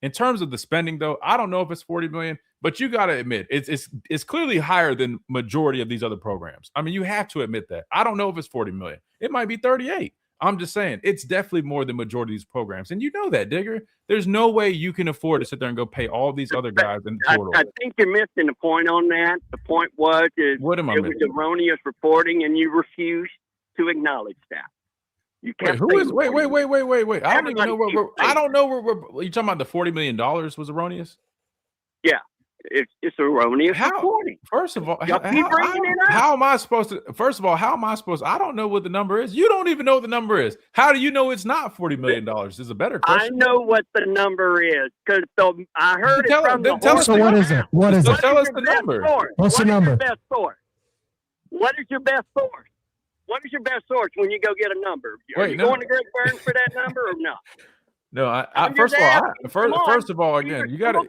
In terms of the spending, though, I don't know if it's $40 million, but you got to admit it's clearly higher than majority of these other programs. I mean, you have to admit that. I don't know if it's $40 million. It might be 38. I'm just saying it's definitely more than majority of these programs, and you know that, Digger. There's no way you can afford to sit there and go pay all these other guys in the portal. I think you're missing the point on that. The point was what am I missing? Was erroneous reporting, and you refused to acknowledge that. You kept wait. I don't even know I don't know where you talking about. The $40 million was erroneous. Yeah. It's erroneous reporting. First of all, how am I supposed to? First of all, how am I supposed? I don't know what the number is. You don't even know what the number is. How do you know it's not $40 million? Is a better question. I know what the number is because I heard it from the horse. So what is it? What is it? Tell us the number. What's the number? What is your best source? What is your best source when you go get a number? Are you going to Greg Burns for that number or not? No, first of all, again, you got to.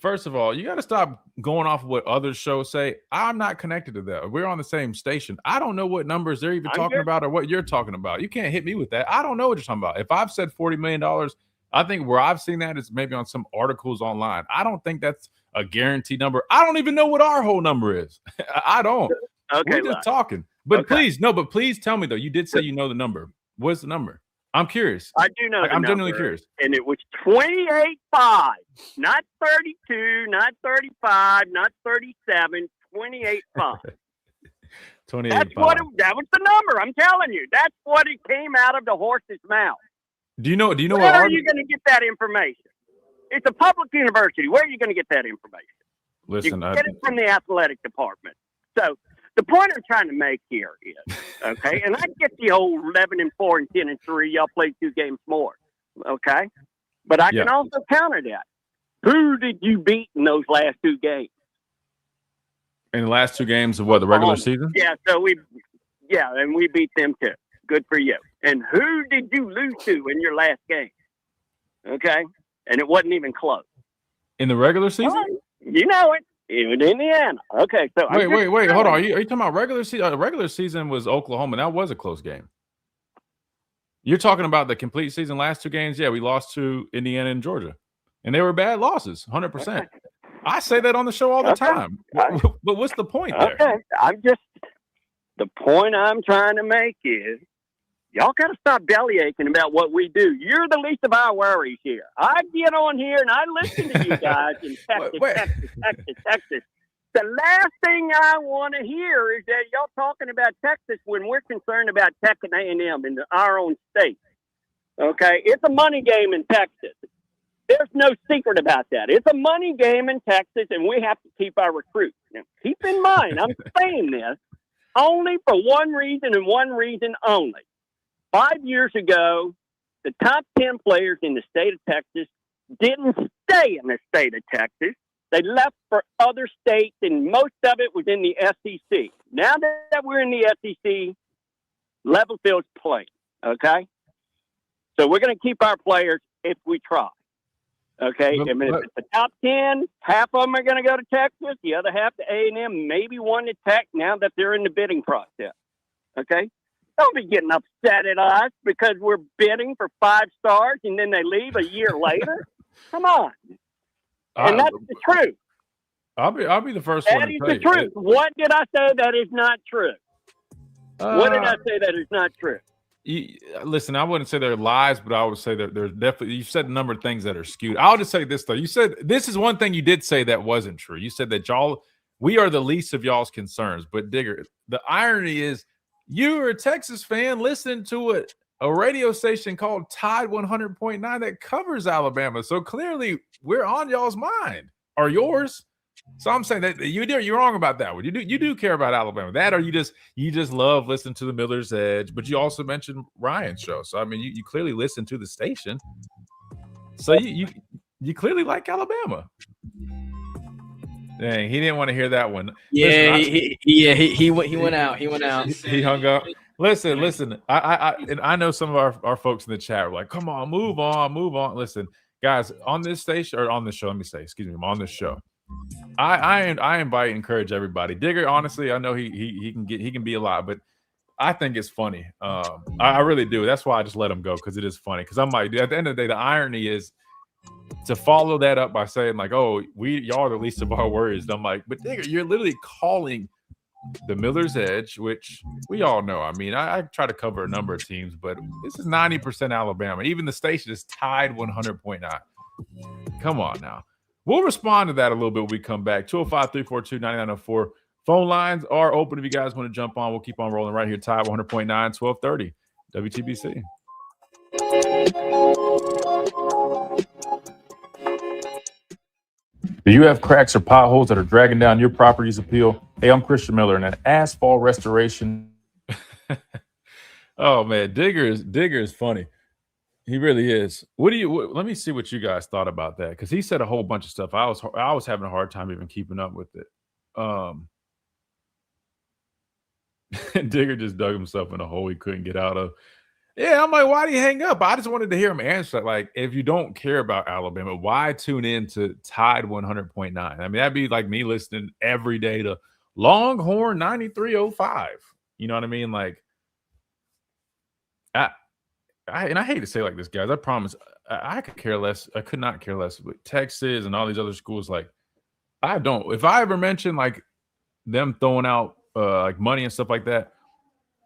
First of all, you got to stop going off of what other shows say. I'm not connected to that. We're on the same station. I don't know what numbers they're even talking about or what you're talking about. You can't hit me with that. I don't know what you're talking about. If I've said $40 million, I think where I've seen that is maybe on some articles online. I don't think that's a guaranteed number. I don't even know what our whole number is. I don't. Okay, we're just talking. But please tell me though. You did say you know the number. What's the number? I'm curious. I do know. I'm genuinely curious. And it was 28.5, not 32, not 35, not 37, 28.5. 28.5. That was the number. I'm telling you. That's what it came out of the horse's mouth. Do you know where are you going to get that information? It's a public university. Where are you going to get that information? Listen, you get it from the athletic department. So the point I'm trying to make here is, okay, and I get the whole 11-4 and 10-3. Y'all played 2 games more, okay? But I can also counter that. Who did you beat in those last 2 games? In the last 2 games of what, the regular season? Yeah, and we beat them too. Good for you. And who did you lose to in your last game? Okay? And it wasn't even close. In the regular season? You know it. It was Indiana. Okay, so wait. Hold on. Are you talking about regular season? Regular season was Oklahoma. That was a close game. You're talking about the complete season, last 2 games? Yeah, we lost to Indiana and Georgia. And they were bad losses, 100%. Okay. I say that on the show all the time. But what's the point there? Okay, the point I'm trying to make is y'all got to stop belly aching about what we do. You're the least of our worries here. I get on here and I listen to you guys in Texas. The last thing I want to hear is that y'all talking about Texas when we're concerned about Tech and A&M in our own state. Okay, it's a money game in Texas. There's no secret about that. It's a money game in Texas, and we have to keep our recruits. Now, keep in mind, I'm saying this only for one reason and one reason only. 5 years ago, the top 10 players in the state of Texas didn't stay in the state of Texas. They left for other states, and most of it was in the SEC. Now that we're in the SEC, level field's playing, okay? So we're going to keep our players if we try. Okay, I mean, if it's the top 10, half of them are going to go to Texas, the other half to A&M, maybe one to Tech now that they're in the bidding process. Okay? Don't be getting upset at us because we're bidding for 5 stars and then they leave a year later. Come on. And that's the truth. I'll be the first one to tell you. That is the truth. What did I say that is not true? What did I say that is not true? Listen, I wouldn't say they're lies, but I would say that there's definitely, you said a number of things that are skewed. I'll just say this, though. You said this is one thing you did say that wasn't true. You said that we are the least of y'all's concerns. But Digger, the irony is you are a Texas fan listening to a radio station called Tide 100.9 that covers Alabama. So clearly we're on y'all's mind, or yours. So I'm saying that you're wrong about that one. You do care about Alabama. That, or you just love listening to the Miller's Edge. But you also mentioned Ryan's show. So I mean, you clearly listen to the station. So you clearly like Alabama. Dang, he didn't want to hear that one. Yeah, he went out. He went out. He hung up. Listen. I know some of our folks in the chat are like, "Come on, move on." Listen, guys, on this station or on this show, let me say, excuse me, on this show. I invite and encourage everybody. Digger, honestly, I know he can be a lot, but I think it's funny. I really do. That's why I just let him go, because it is funny. Because I'm like, at the end of the day, the irony is to follow that up by saying like, "Oh, y'all are the least of our worries." And I'm like, but Digger, you're literally calling the Miller's Edge, which we all know. I mean, I try to cover a number of teams, but this is 90% Alabama. Even the station is Tide 100.9. Come on now. We'll respond to that a little bit when we come back. 205-342-9904. Phone lines are open if you guys want to jump on. We'll keep on rolling right here. Tide 100.9, 1230. WTBC. Do you have cracks or potholes that are dragging down your property's appeal? Hey, I'm Christian Miller, and at Asphalt Restoration. Oh, man, Digger is funny. He really is. Let me see what you guys thought about that, because he said a whole bunch of stuff. I was having a hard time even keeping up with it. Digger just dug himself in a hole he couldn't get out of. Yeah, I'm like, why do you hang up? I just wanted to hear him answer. Like, if you don't care about Alabama, why tune in to Tide 100.9? I mean, that'd be like me listening every day to Longhorn 93.05. You know what I mean? Like, I hate to say like this, guys. I promise I could care less. I could not care less with Texas and all these other schools. Like, I don't. If I ever mention like them throwing out like money and stuff like that,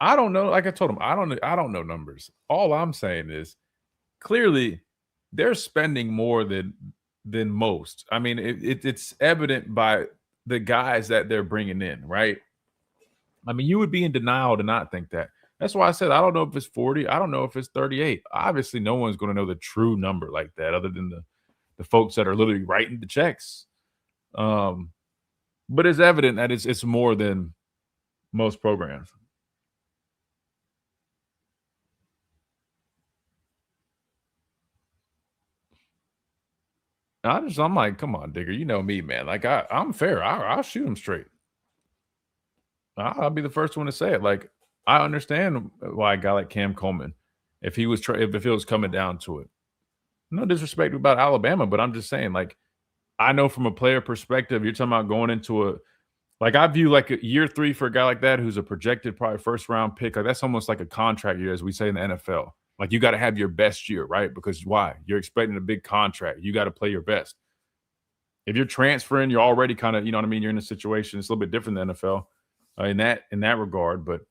I don't know. Like I told him, I don't know numbers. All I'm saying is clearly they're spending more than most. I mean, it's evident by the guys that they're bringing in, right? I mean, you would be in denial to not think that. That's why I said I don't know if it's 40. I don't know if it's 38. Obviously, no one's going to know the true number like that other than the folks that are literally writing the checks. But it's evident that it's more than most programs. I'm like, come on, Digger, you know me, man. Like I'm fair. I'll shoot him straight. I'll be the first one to say it. Like I understand why a guy like Cam Coleman, if he was if it was coming down to it. No disrespect about Alabama, but I'm just saying, like, I know from a player perspective, you're talking about going into a like I view like a year 3 for a guy like that who's a projected probably first round pick. Like that's almost like a contract year, as we say in the NFL. Like you got to have your best year, right? Because why? You're expecting a big contract. You got to play your best. If you're transferring, you're already kind of, you know what I mean? You're in a situation. It's a little bit different than NFL in that regard. But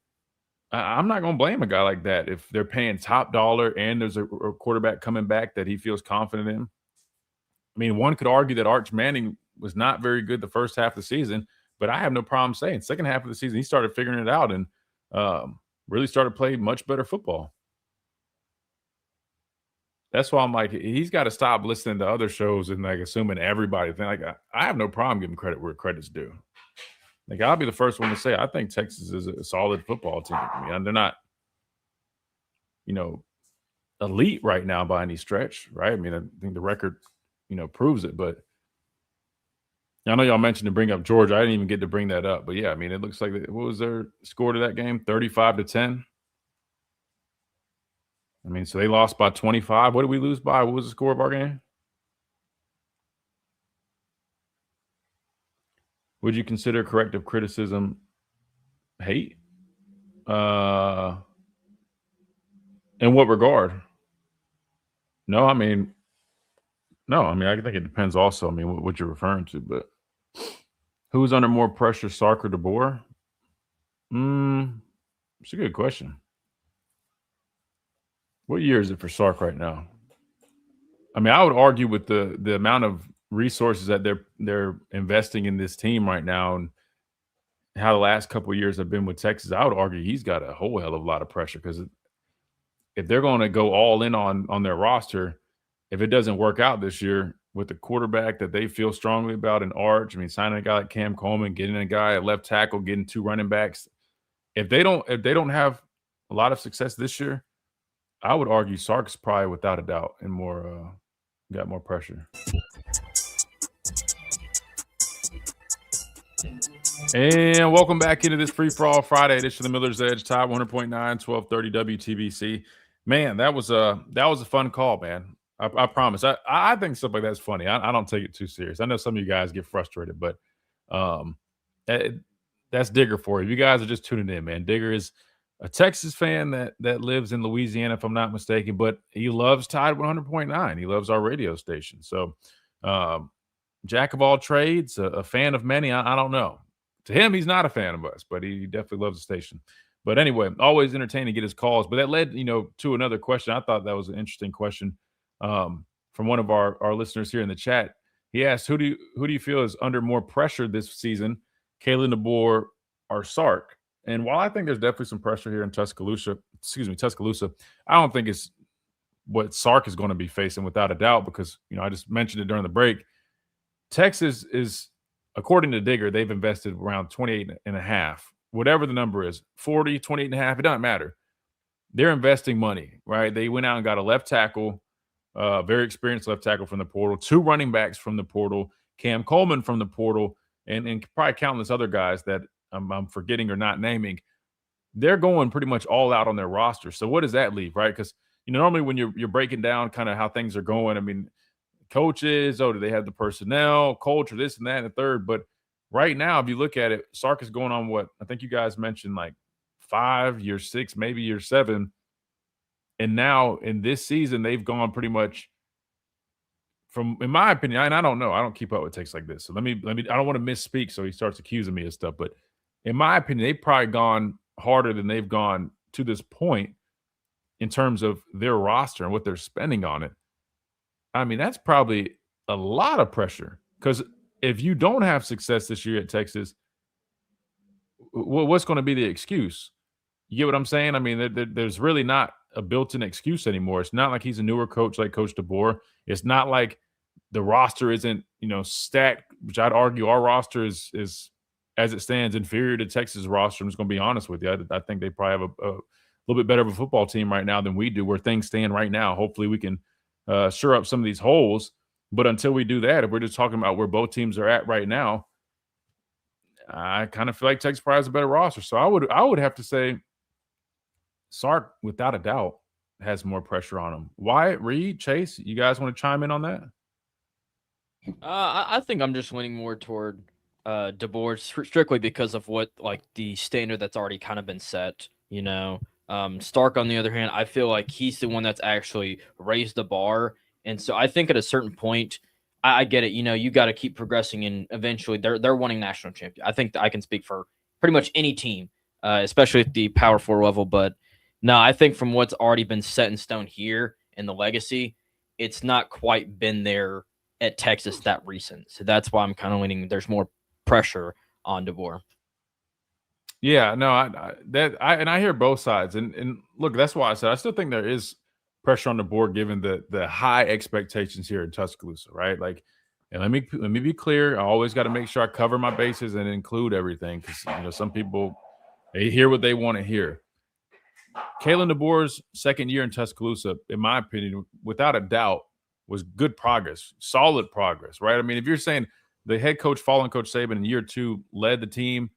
I'm not going to blame a guy like that if they're paying top dollar and there's a quarterback coming back that he feels confident in. I mean, one could argue that Arch Manning was not very good the first half of the season, but I have no problem saying second half of the season he started figuring it out and really started playing much better football. That's why I'm like, he's got to stop listening to other shows and like assuming everybody. Like I have no problem giving credit where credit's due. Like I'll be the first one to say I think Texas is a solid football team. I mean, they're not, elite right now by any stretch, right? I mean, I think the record, proves it. But I know y'all mentioned to bring up Georgia. I didn't even get to bring that up. But yeah, I mean, it looks like what was their score to that game? 35-10. I mean, so they lost by 25. What did we lose by? What was the score of our game? Would you consider corrective criticism hate? In what regard? No, I think it depends also. I mean, what you're referring to, but who's under more pressure, Sark or DeBoer? It's a good question. What year is it for Sark right now? I mean, I would argue with the amount of resources that they're investing in this team right now and how the last couple of years have been with Texas, I would argue he's got a whole hell of a lot of pressure because if they're going to go all in on their roster, if it doesn't work out this year with the quarterback that they feel strongly about in Arch, I mean, signing a guy like Cam Coleman, getting a guy at left tackle, getting 2 running backs, if they don't have a lot of success this year, I would argue Sark's probably without a doubt and got more pressure. And welcome back into this Free For All Friday edition of the Miller's Edge, Top 100.9, 1230 WTBC. Man, that was a fun call, man. I promise. I think stuff like that's funny. I don't take it too serious. I know some of you guys get frustrated, but that's Digger for you. You guys are just tuning in, man. Digger is a Texas fan that lives in Louisiana, if I'm not mistaken, but he loves Tide 100.9. He loves our radio station. So, jack of all trades, a fan of many. I don't know. To him, he's not a fan of us, but he definitely loves the station. But anyway, always entertaining to get his calls. But that led, to another question. I thought that was an interesting question from one of our listeners here in the chat. He asked, who do you feel is under more pressure this season, Kalen DeBoer or Sark? And while I think there's definitely some pressure here in Tuscaloosa, I don't think it's what Sark is going to be facing without a doubt because, I just mentioned it during the break. Texas is, according to Digger, they've invested around 28.5, whatever the number is, 40, 28.5, it doesn't matter. They're investing money, right? They went out and got a left tackle, very experienced left tackle from the portal, 2 running backs from the portal, Cam Coleman from the portal, and probably countless other guys that I'm forgetting or not naming. They're going pretty much all out on their roster. So what does that leave, right? Because normally when you're breaking down kind of how things are going, I mean, coaches, do they have the personnel, culture, this and that and the third. But right now, if you look at it, Sark is going on what I think you guys mentioned, like 5, year 6, maybe year 7. And now in this season, they've gone pretty much from, in my opinion, and I don't know, I don't keep up with takes like this. So let me, I don't want to misspeak so he starts accusing me of stuff. But in my opinion, they've probably gone harder than they've gone to this point in terms of their roster and what they're spending on it. I mean, that's probably a lot of pressure because if you don't have success this year at Texas, what's going to be the excuse? You get what I'm saying? I mean, there's really not a built-in excuse anymore. It's not like he's a newer coach like Coach DeBoer. It's not like the roster isn't, stacked, which I'd argue our roster is as it stands, inferior to Texas' roster. I'm just going to be honest with you. I think they probably have a little bit better of a football team right now than we do where things stand right now. Hopefully we can shore up some of these holes. But until we do that, if we're just talking about where both teams are at right now, I kind of feel like Texas probably has a better roster. So I would have to say Sark, without a doubt, has more pressure on him. Wyatt, Reed, Chase, you guys want to chime in on that? I think I'm just leaning more toward DeBoer strictly because of what like the standard that's already kind of been set. Stark on the other hand, I feel like he's the one that's actually raised the bar, and so I think at a certain point, I get it. You got to keep progressing, and eventually they're winning national champion. I think I can speak for pretty much any team, especially at the Power 4 level. But no, I think from what's already been set in stone here in the legacy, it's not quite been there at Texas that recent. So that's why I'm kind of leaning there's more pressure on DeBoer. Yeah, no, I hear both sides, and look, that's why I said I still think there is pressure on the board given the high expectations here in Tuscaloosa, right? Like, and let me be clear. I always got to make sure I cover my bases and include everything because some people they hear what they want to hear. Kalen DeBoer's second year in Tuscaloosa, in my opinion, without a doubt, was good progress, solid progress, right? I mean, if you're saying the head coach following Coach Saban in year 2 led the team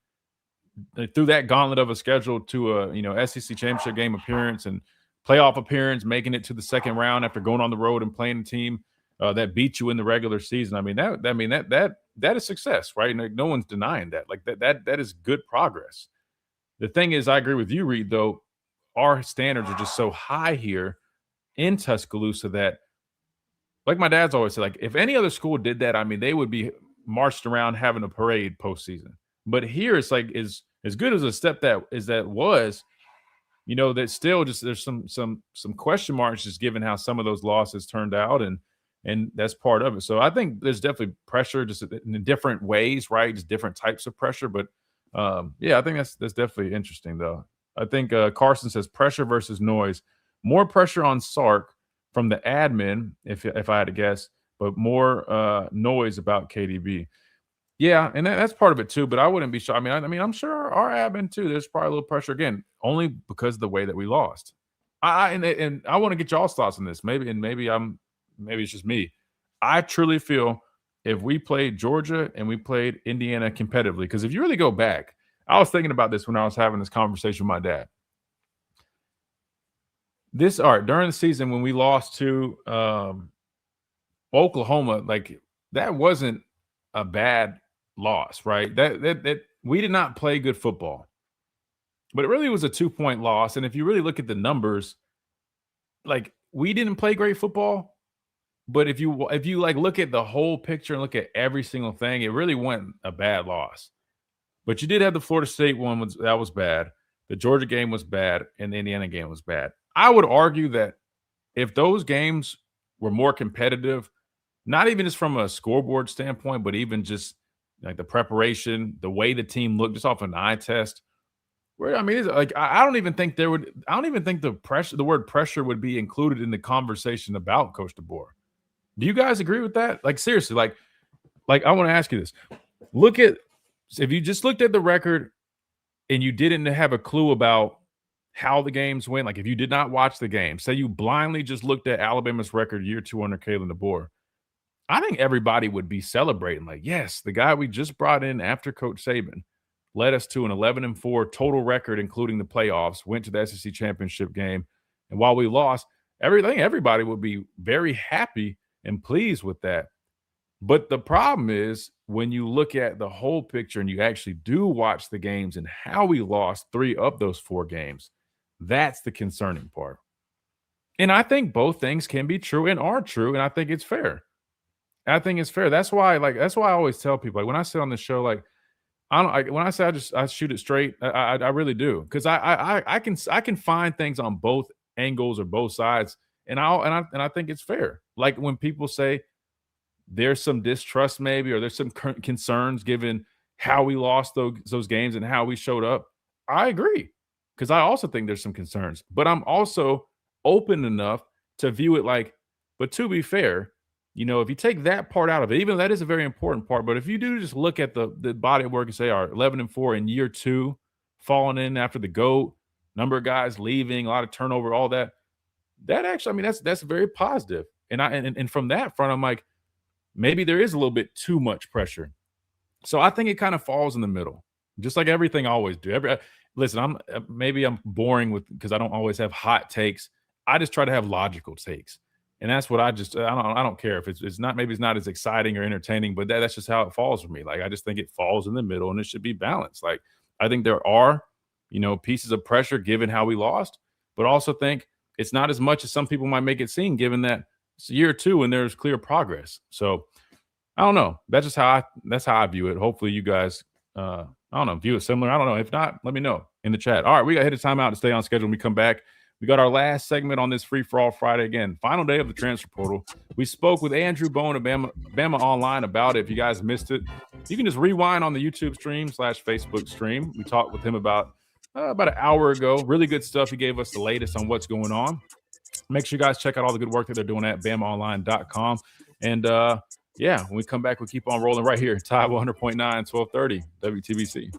through that gauntlet of a schedule to a SEC championship game appearance and playoff appearance, making it to the second round after going on the road and playing a team that beat you in the regular season. I mean that is success, right? No one's denying that. Like that is good progress. The thing is, I agree with you, Reed. Though our standards are just so high here in Tuscaloosa that, like my dad's always said, like if any other school did that, I mean they would be marched around having a parade postseason. But here it's like as good as a step that was, that still just there's some question marks just given how some of those losses turned out, and that's part of it. So I think there's definitely pressure just in different ways, right? Just different types of pressure. But I think that's definitely interesting though. I think Carson says pressure versus noise. More pressure on Sark from the admin, if I had to guess, but more noise about KDB. Yeah, and that's part of it too. But I wouldn't be sure. I mean, I'm sure our admin too. There's probably a little pressure again, only because of the way that we lost. And I want to get y'all's thoughts on this. Maybe it's just me. I truly feel if we played Georgia and we played Indiana competitively, because if you really go back, I was thinking about this when I was having this conversation with my dad. During the season when we lost to Oklahoma, like that wasn't a bad loss, right? That we did not play good football, but it really was a 2-point loss. And if you really look at the numbers, like we didn't play great football, but if you like look at the whole picture and look at every single thing, it really wasn't a bad loss. But you did have the Florida State one that was bad, the Georgia game was bad, and the Indiana game was bad. I would argue that if those games were more competitive, not even just from a scoreboard standpoint, but even just like the preparation, the way the team looked, just off an eye test. It's like I don't even think the word pressure would be included in the conversation about Coach DeBoer. Do you guys agree with that? Like seriously, like I want to ask you this: if you just looked at the record and you didn't have a clue about how the games went, like if you did not watch the game, say you blindly just looked at Alabama's record year 2 under Kalen DeBoer, I think everybody would be celebrating like, yes, the guy we just brought in after Coach Saban led us to an 11-4 total record, including the playoffs, went to the SEC championship game. And while we lost, everybody would be very happy and pleased with that. But the problem is when you look at the whole picture and you actually do watch the games and how we lost 3 of those 4 games, that's the concerning part. And I think both things can be true and are true, and I think it's fair. That's why I always tell people, like when I sit on the show, like when I say I shoot it straight, I really do, because I can find things on both angles or both sides, and I think it's fair. Like when people say there's some distrust maybe, or there's some concerns given how we lost those games and how we showed up, I agree, because I also think there's some concerns, but I'm also open enough to view it like, but to be fair, if you take that part out of it, even though that is a very important part, but if you do just look at the body of work and say, all right, 11-4 in year 2, falling in after the GOAT, number of guys leaving, a lot of turnover, all that actually, that's very positive. And from that front, I'm like, maybe there is a little bit too much pressure. So I think it kind of falls in the middle, just like everything I always do. Listen, maybe I'm boring because I don't always have hot takes. I just try to have logical takes. And that's what I don't care if it's not, maybe it's not as exciting or entertaining, but that's just how it falls for me. Like, I just think it falls in the middle and it should be balanced. Like, I think there are, pieces of pressure given how we lost, but also think it's not as much as some people might make it seem, given that it's year 2 and there's clear progress. So I don't know. That's how I view it. Hopefully you guys, view it similar. I don't know. If not, let me know in the chat. All right, we got to hit a timeout to stay on schedule when we come back. We got our last segment on this Free For All Friday. Again, final day of the transfer portal. We spoke with Andrew Bowen of Bama Online about it. If you guys missed it, you can just rewind on the YouTube stream / Facebook stream. We talked with him about an hour ago. Really good stuff. He gave us the latest on what's going on. Make sure you guys check out all the good work that they're doing at BamaOnline.com. And when we come back, we'll keep on rolling right here. Tide 100.9, 1230, WTBC.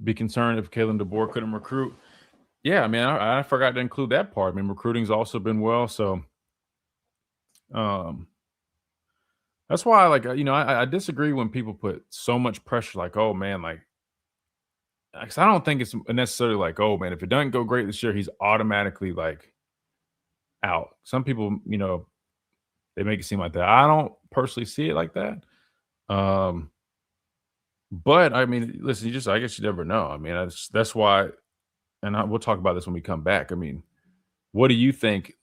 Be concerned if Kalen DeBoer couldn't recruit. Yeah, I mean, I forgot to include that part. I mean, recruiting's also been well, so that's why, I disagree when people put so much pressure, like, oh man, because I don't think it's necessarily like, oh man, if it doesn't go great this year, he's automatically out. Some people, they make it seem like that. I don't personally see it like that. But I mean, listen, I guess you never know. I mean, that's why, and we'll talk about this when we come back. I mean, what do you think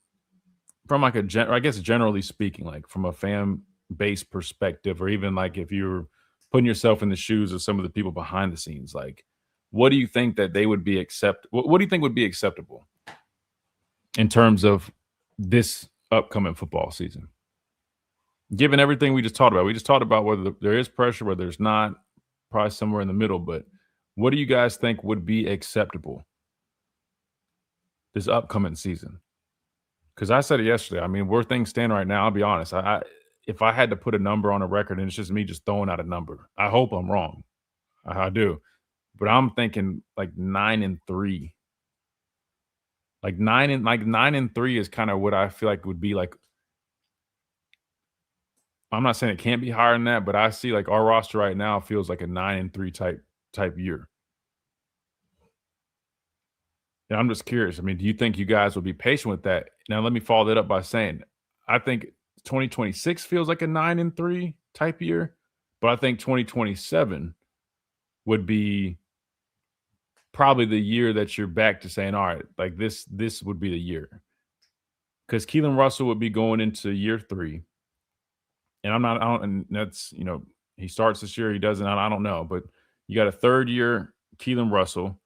from generally speaking, like from a fan base perspective, or even if you're putting yourself in the shoes of some of the people behind the scenes, what do you think that they would be what do you think would be acceptable in terms of this upcoming football season? Given everything we just talked about, whether there is pressure, whether there's not, probably somewhere in the middle, but what do you guys think would be acceptable this upcoming season? Because I said it yesterday. I mean, where things stand right now, I'll be honest. If I had to put a number on a record, and it's just me just throwing out a number, I hope I'm wrong. I do. But I'm thinking 9-3. 9-3 is kind of what I feel like would be I'm not saying it can't be higher than that, but I see our roster right now feels like a 9-3 type year. And I'm just curious. I mean, do you think you guys will be patient with that? Now, let me follow that up by saying I think 2026 feels like a 9-3 type year, but I think 2027 would be probably the year that you're back to saying, all right, this would be the year. Because Keelan Russell would be going into year 3. And that's, he starts this year, he doesn't, I don't know. But you got a 3rd year Keelan Russell.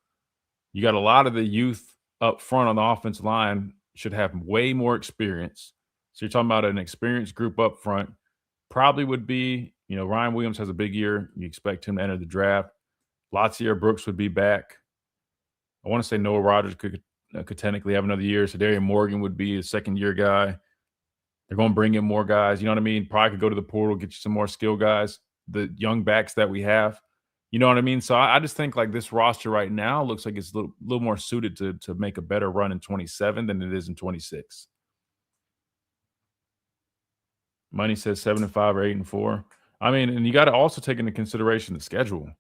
You got a lot of the youth up front on the offensive line should have way more experience. So you're talking about an experienced group up front. Probably would be, Ryan Williams has a big year. You expect him to enter the draft. Latsier Brooks would be back. I want to say Noah Rogers could technically have another year. So Darian Morgan would be a 2nd-year guy. They're going to bring in more guys. You know what I mean? Probably could go to the portal, get you some more skill guys, the young backs that we have. You know what I mean? So I just think this roster right now looks like it's a little more suited to make a better run in 27 than it is in 26. Money says 7-5 or 8-4. I mean, and you got to also take into consideration the schedule.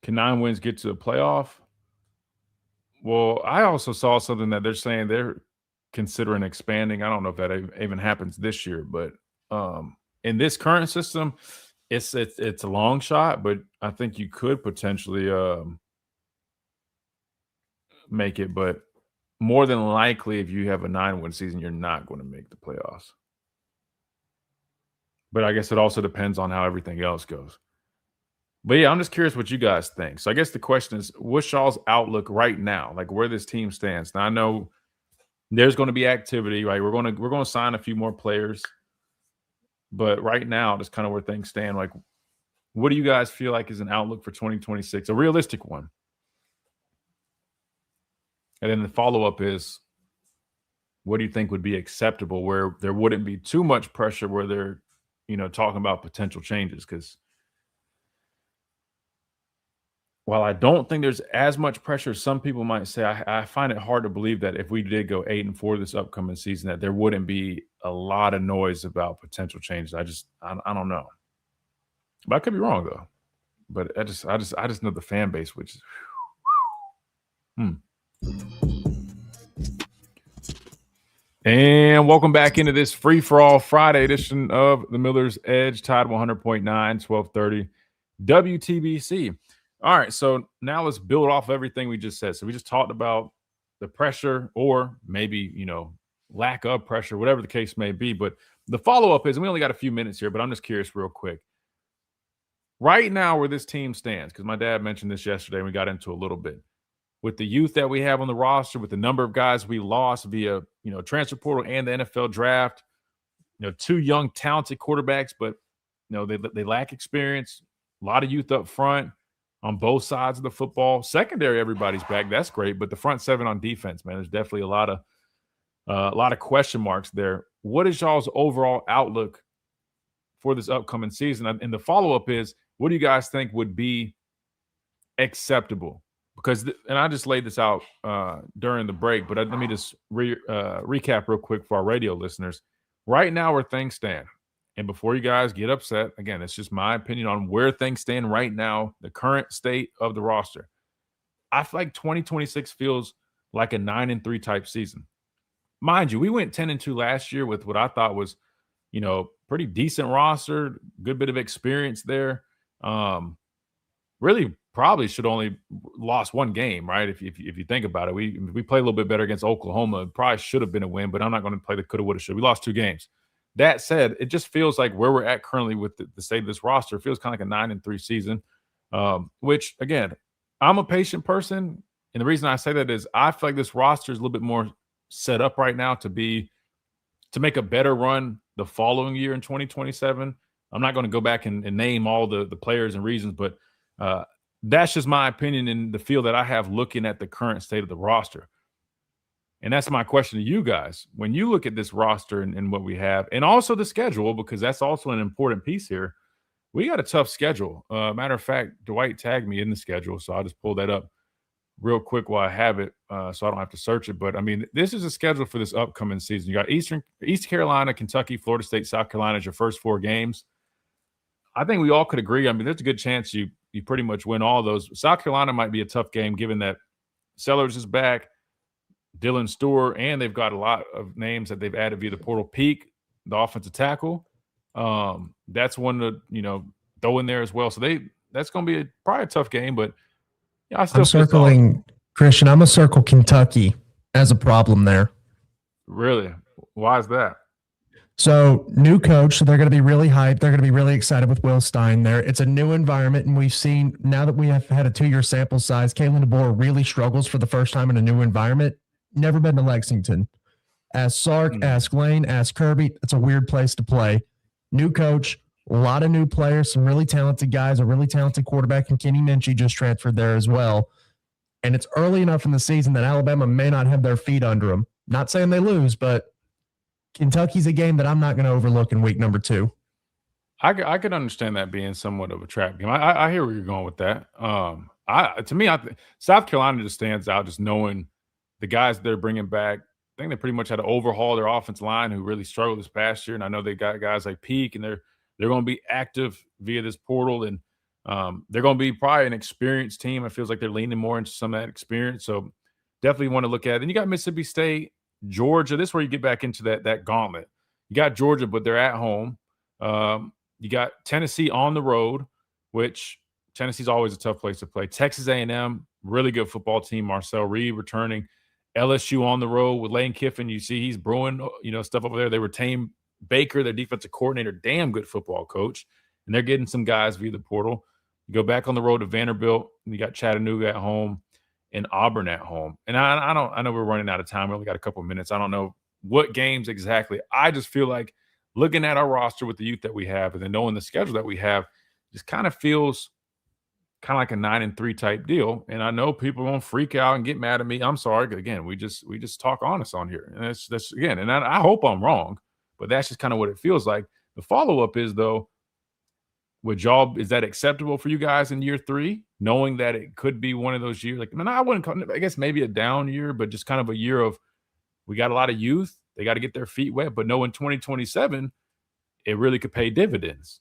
Can 9 wins get to a playoff? Well, I also saw something that they're saying they're considering expanding. I don't know if that even happens this year, but in this current system, it's a long shot, but I think you could potentially make it. But more than likely, if you have a 9-win season, you're not going to make the playoffs. But I guess it also depends on how everything else goes. But yeah, I'm just curious what you guys think. So I guess the question is, what's Shaw's outlook right now? Where this team stands. Now I know there's going to be activity, right? We're going to sign a few more players, but right now, just kind of where things stand. What do you guys feel like is an outlook for 2026, a realistic one? And then the follow-up is, what do you think would be acceptable where there wouldn't be too much pressure, where they're, talking about potential changes? Because while I don't think there's as much pressure as some people might say, I find it hard to believe that if we did go 8-4 this upcoming season, that there wouldn't be a lot of noise about potential changes. I don't know. But I could be wrong though. But I just know the fan base, which is And welcome back into this free-for-all Friday edition of the Miller's Edge, Tide 100.9, 1230 WTBC. All right, so now let's build off everything we just said. So we just talked about the pressure or maybe, lack of pressure, whatever the case may be. But the follow-up is, and we only got a few minutes here, but I'm just curious real quick. Right now where this team stands, because my dad mentioned this yesterday and we got into a little bit. With the youth that we have on the roster, with the number of guys we lost via, transfer portal and the NFL draft, 2 young, talented quarterbacks, but, they lack experience, a lot of youth up front on both sides of the football. Secondary, everybody's back. That's great. But the front 7 on defense, man, there's definitely a lot of question marks there. What is y'all's overall outlook for this upcoming season? And the follow-up is, what do you guys think would be acceptable? Because, and I just laid this out during the break, but let me just recap real quick for our radio listeners. Right now where things stand, and before you guys get upset, again, it's just my opinion on where things stand right now, the current state of the roster. I feel like 2026 feels like a 9-3 type season. Mind you, we went 10-2 last year with what I thought was, pretty decent roster, good bit of experience there. Really probably should only lost 1 game, right? If you think about it, we played a little bit better against Oklahoma. It probably should have been a win, but I'm not going to play the coulda, woulda, should. We lost 2 games. That said, it just feels like where we're at currently with the state of this roster feels kind of like a 9-3 season, which, again, I'm a patient person. And the reason I say that is I feel like this roster is a little bit more set up right now to make a better run the following year in 2027. I'm not going to go back and name all the players and reasons, but that's just my opinion in the field that I have looking at the current state of the roster. And that's my question to you guys. When you look at this roster and what we have, and also the schedule, because that's also an important piece here, we got a tough schedule. Matter of fact, Dwight tagged me in the schedule, so I'll just pull that up real quick while I have it so I don't have to search it. But, I mean, this is a schedule for this upcoming season. You got East Carolina, Kentucky, Florida State, South Carolina as your first 4 games. I think we all could agree. I mean, there's a good chance you pretty much win all those. South Carolina might be a tough game given that Sellers is back, Dylan Stewart, and they've got a lot of names that they've added via the portal. Peak, the offensive tackle. That's one to, throw in there as well. So that's going to be probably a tough game, but yeah, I'm circling Christian. I'm going to circle Kentucky as a problem there. Really? Why is that? So new coach, so they're going to be really hyped. They're going to be really excited with Will Stein there. It's a new environment, and we've seen now that we have had a 2-year sample size, Kalen DeBoer really struggles for the first time in a new environment. Never been to Lexington. Ask Sark, ask Lane, ask Kirby. It's a weird place to play. New coach, a lot of new players, some really talented guys, a really talented quarterback, and Kenny Minchie just transferred there as well. And it's early enough in the season that Alabama may not have their feet under them. Not saying they lose, but Kentucky's a game that I'm not going to overlook in week number 2. I could understand that being somewhat of a trap game. I hear where you're going with that. To me, South Carolina just stands out, just knowing the guys they're bringing back. I think they pretty much had to overhaul their offensive line, who really struggled this past year. And I know they got guys like Peak, and they're going to be active via this portal, and they're going to be probably an experienced team. It feels like they're leaning more into some of that experience. So definitely want to look at it. And you got Mississippi State, Georgia. This is where you get back into that gauntlet. You got Georgia, but they're at home. You got Tennessee on the road, which Tennessee's always a tough place to play. Texas A&M, really good football team. Marcel Reed returning. LSU on the road with Lane Kiffin. You see he's brewing, stuff over there. They retain Baker, their defensive coordinator, damn good football coach, and they're getting some guys via the portal. You go back on the road to Vanderbilt, and you got Chattanooga at home and Auburn at home. And I know we're running out of time. We only got a couple of minutes. I don't know what games exactly. I just feel like looking at our roster with the youth that we have and then knowing the schedule that we have, just kind of feels kind of like a 9-3 type deal. And I know people won't freak out and get mad at me. I'm sorry. Again, we just talk honest on here. And that's again, and I hope I'm wrong, but that's just kind of what it feels like. The follow-up is, though, is that acceptable for you guys in year 3, knowing that it could be one of those years? Like, I wouldn't call it, I guess maybe a down year, but just kind of a year of, we got a lot of youth. They got to get their feet wet, but no, in 2027, it really could pay dividends.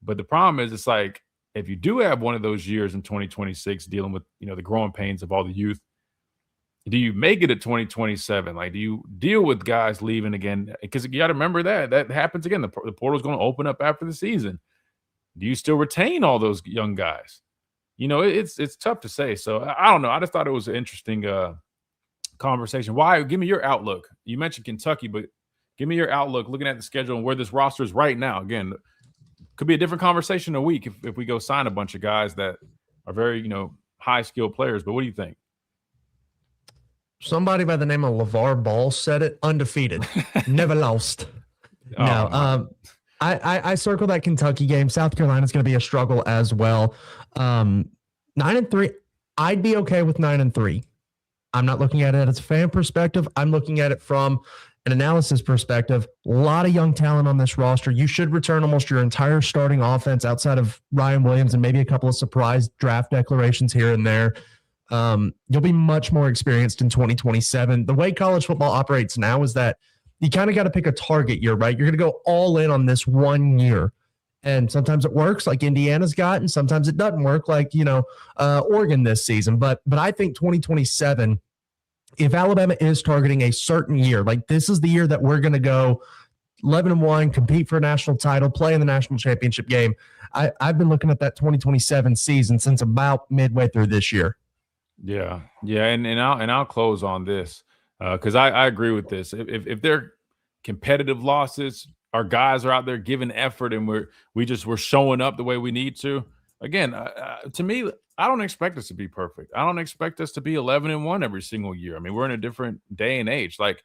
But the problem is, it's like, if you do have one of those years in 2026 dealing with, the growing pains of all the youth, do you make it at 2027? Like, do you deal with guys leaving again? Because you got to remember that happens again. The portal's going to open up after the season. Do you still retain all those young guys? It's tough to say. So I don't know. I just thought it was an interesting conversation. Why? Give me your outlook. You mentioned Kentucky, but give me your outlook looking at the schedule and where this roster is right now. Again, could be a different conversation a week if we go sign a bunch of guys that are very, high skilled players. But what do you think? Somebody by the name of LeVar Ball said it: undefeated, never lost. I circled that Kentucky game. South Carolina's going to be a struggle as well. 9-3, I'd be okay with 9-3. I'm not looking at it as a fan perspective. I'm looking at it from an analysis perspective. A lot of young talent on this roster. You should return almost your entire starting offense outside of Ryan Williams and maybe a couple of surprise draft declarations here and there. You'll be much more experienced in 2027. The way college football operates now is that you kind of got to pick a target year, right? You're going to go all in on this 1 year. And sometimes it works like Indiana's got, and sometimes it doesn't work like, Oregon this season. But I think 2027, if Alabama is targeting a certain year, like this is the year that we're going to go 11-1, compete for a national title, play in the national championship game. I've been looking at that 2027 season since about midway through this year. Yeah. And I'll close on this because I agree with this. If they're competitive losses, our guys are out there giving effort and we're showing up the way we need to. Again, to me, I don't expect us to be perfect. I don't expect us to be 11-1 every single year. I mean, we're in a different day and age. Like,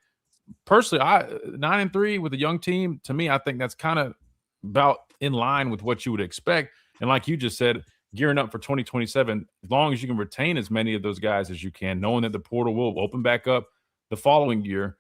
personally, 9-3 with a young team, to me, I think that's kind of about in line with what you would expect. And like you just said, gearing up for 2027, as long as you can retain as many of those guys as you can, knowing that the portal will open back up the following year,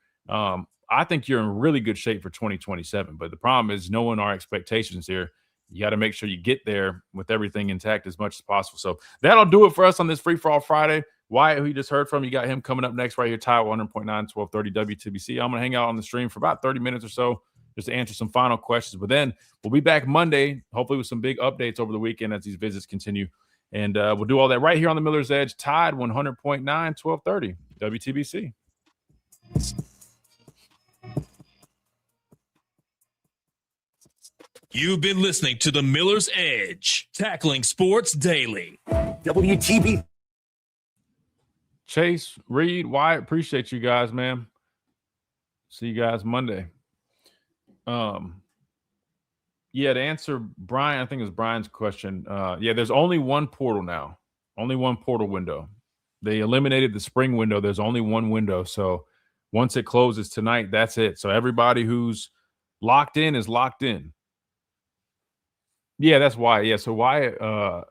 I think you're in really good shape for 2027. But the problem is knowing our expectations here. You got to make sure you get there with everything intact as much as possible. So that'll do it for us on this Free For All Friday. Wyatt, who you just heard from, you got him coming up next right here, Ty 100.9, 1230 WTBC. I'm going to hang out on the stream for about 30 minutes or so just to answer some final questions. But then we'll be back Monday, hopefully with some big updates over the weekend as these visits continue. And we'll do all that right here on the Miller's Edge, Tide 100.9, 1230 WTBC. You've been listening to the Miller's Edge, tackling sports daily. WTB. Chase, Reed, Wyatt, appreciate you guys, man. See you guys Monday. Yeah, to answer Brian, I think it was Brian's question. There's only one portal now, only one portal window. They eliminated the spring window. There's only one window. So once it closes tonight, that's it. So everybody who's locked in is locked in. Yeah, that's why. Yeah, so Wyatt,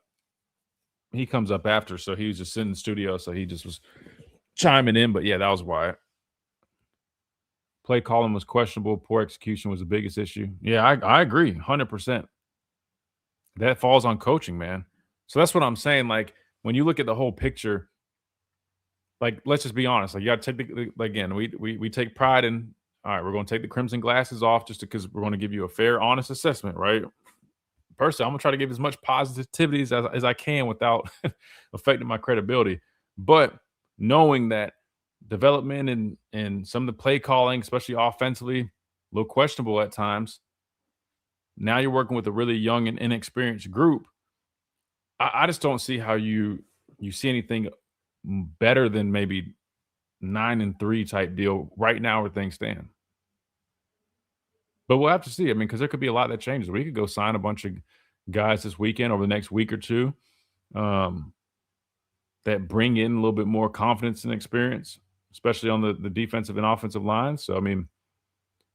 he comes up after, so he was just in the studio, so he just was chiming in. But yeah, that was Wyatt. Play calling was questionable. Poor execution was the biggest issue. Yeah, I agree, 100%. That falls on coaching, man. So that's what I'm saying. Like, when you look at the whole picture, like, let's just be honest. Like, you got to take again, we take pride in, all right, we're going to take the crimson glasses off just because we're going to give you a fair, honest assessment, right? Personally, I'm going to try to give as much positivity as I can without affecting my credibility. But knowing that development and some of the play calling, especially offensively, a little questionable at times, now you're working with a really young and inexperienced group. I just don't see how you see anything better than maybe 9-3 type deal right now where things stand. But we'll have to see. I mean, because there could be a lot that changes. We could go sign a bunch of guys this weekend over the next week or two that bring in a little bit more confidence and experience, especially on the defensive and offensive lines. So, I mean,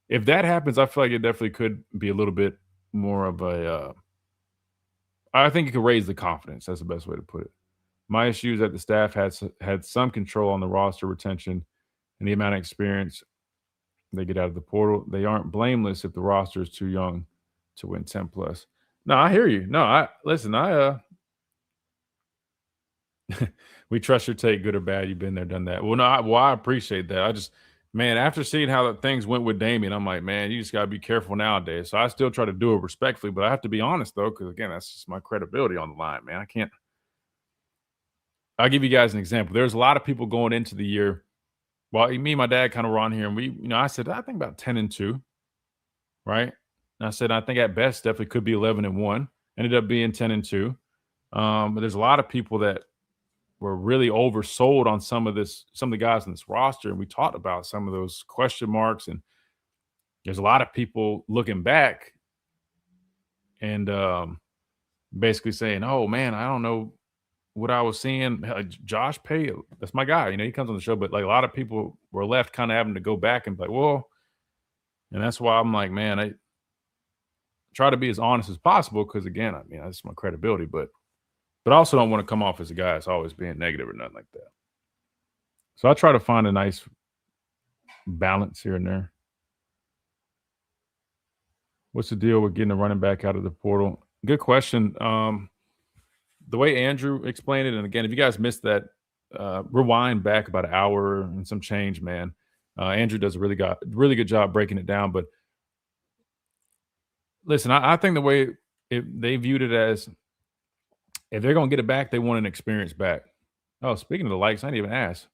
if that happens, I feel like it definitely could be a little bit more of a I think it could raise the confidence. That's the best way to put it. My issue is that the staff had some control on the roster retention and the amount of experience they get out of the portal. They aren't blameless if the roster is too young to win 10+. No, I hear you. No, I listen. We trust your take, good or bad. You've been there, done that. Well, no, I appreciate that. I just, man, after seeing how things went with Damian, I'm like, man, you just got to be careful nowadays. So I still try to do it respectfully, but I have to be honest though, because again, that's just my credibility on the line, man. I can't. I'll give you guys an example. There's a lot of people going into the year. Well, me and my dad kind of were on here, and we, I said I think about 10-2, right? And I said I think at best definitely could be 11-1. Ended up being 10-2. But there's a lot of people that were really oversold on some of the guys in this roster, and we talked about some of those question marks. And there's a lot of people looking back and basically saying, "Oh man, I don't know what I was seeing." Josh Pay, that's my guy. He comes on the show, but like a lot of people were left kind of having to go back and be like, "Well," and that's why I'm like, man, I try to be as honest as possible because again, I mean, that's my credibility, but I also don't want to come off as a guy that's always being negative or nothing like that. So I try to find a nice balance here and there. What's the deal with getting a running back out of the portal? Good question. The way Andrew explained it, and again, if you guys missed that, rewind back about an hour and some change, man. Andrew does a really good job breaking it down. But listen, I think the way they viewed it as, if they're going to get it back, they want an experience back. Oh, speaking of the likes, I didn't even ask.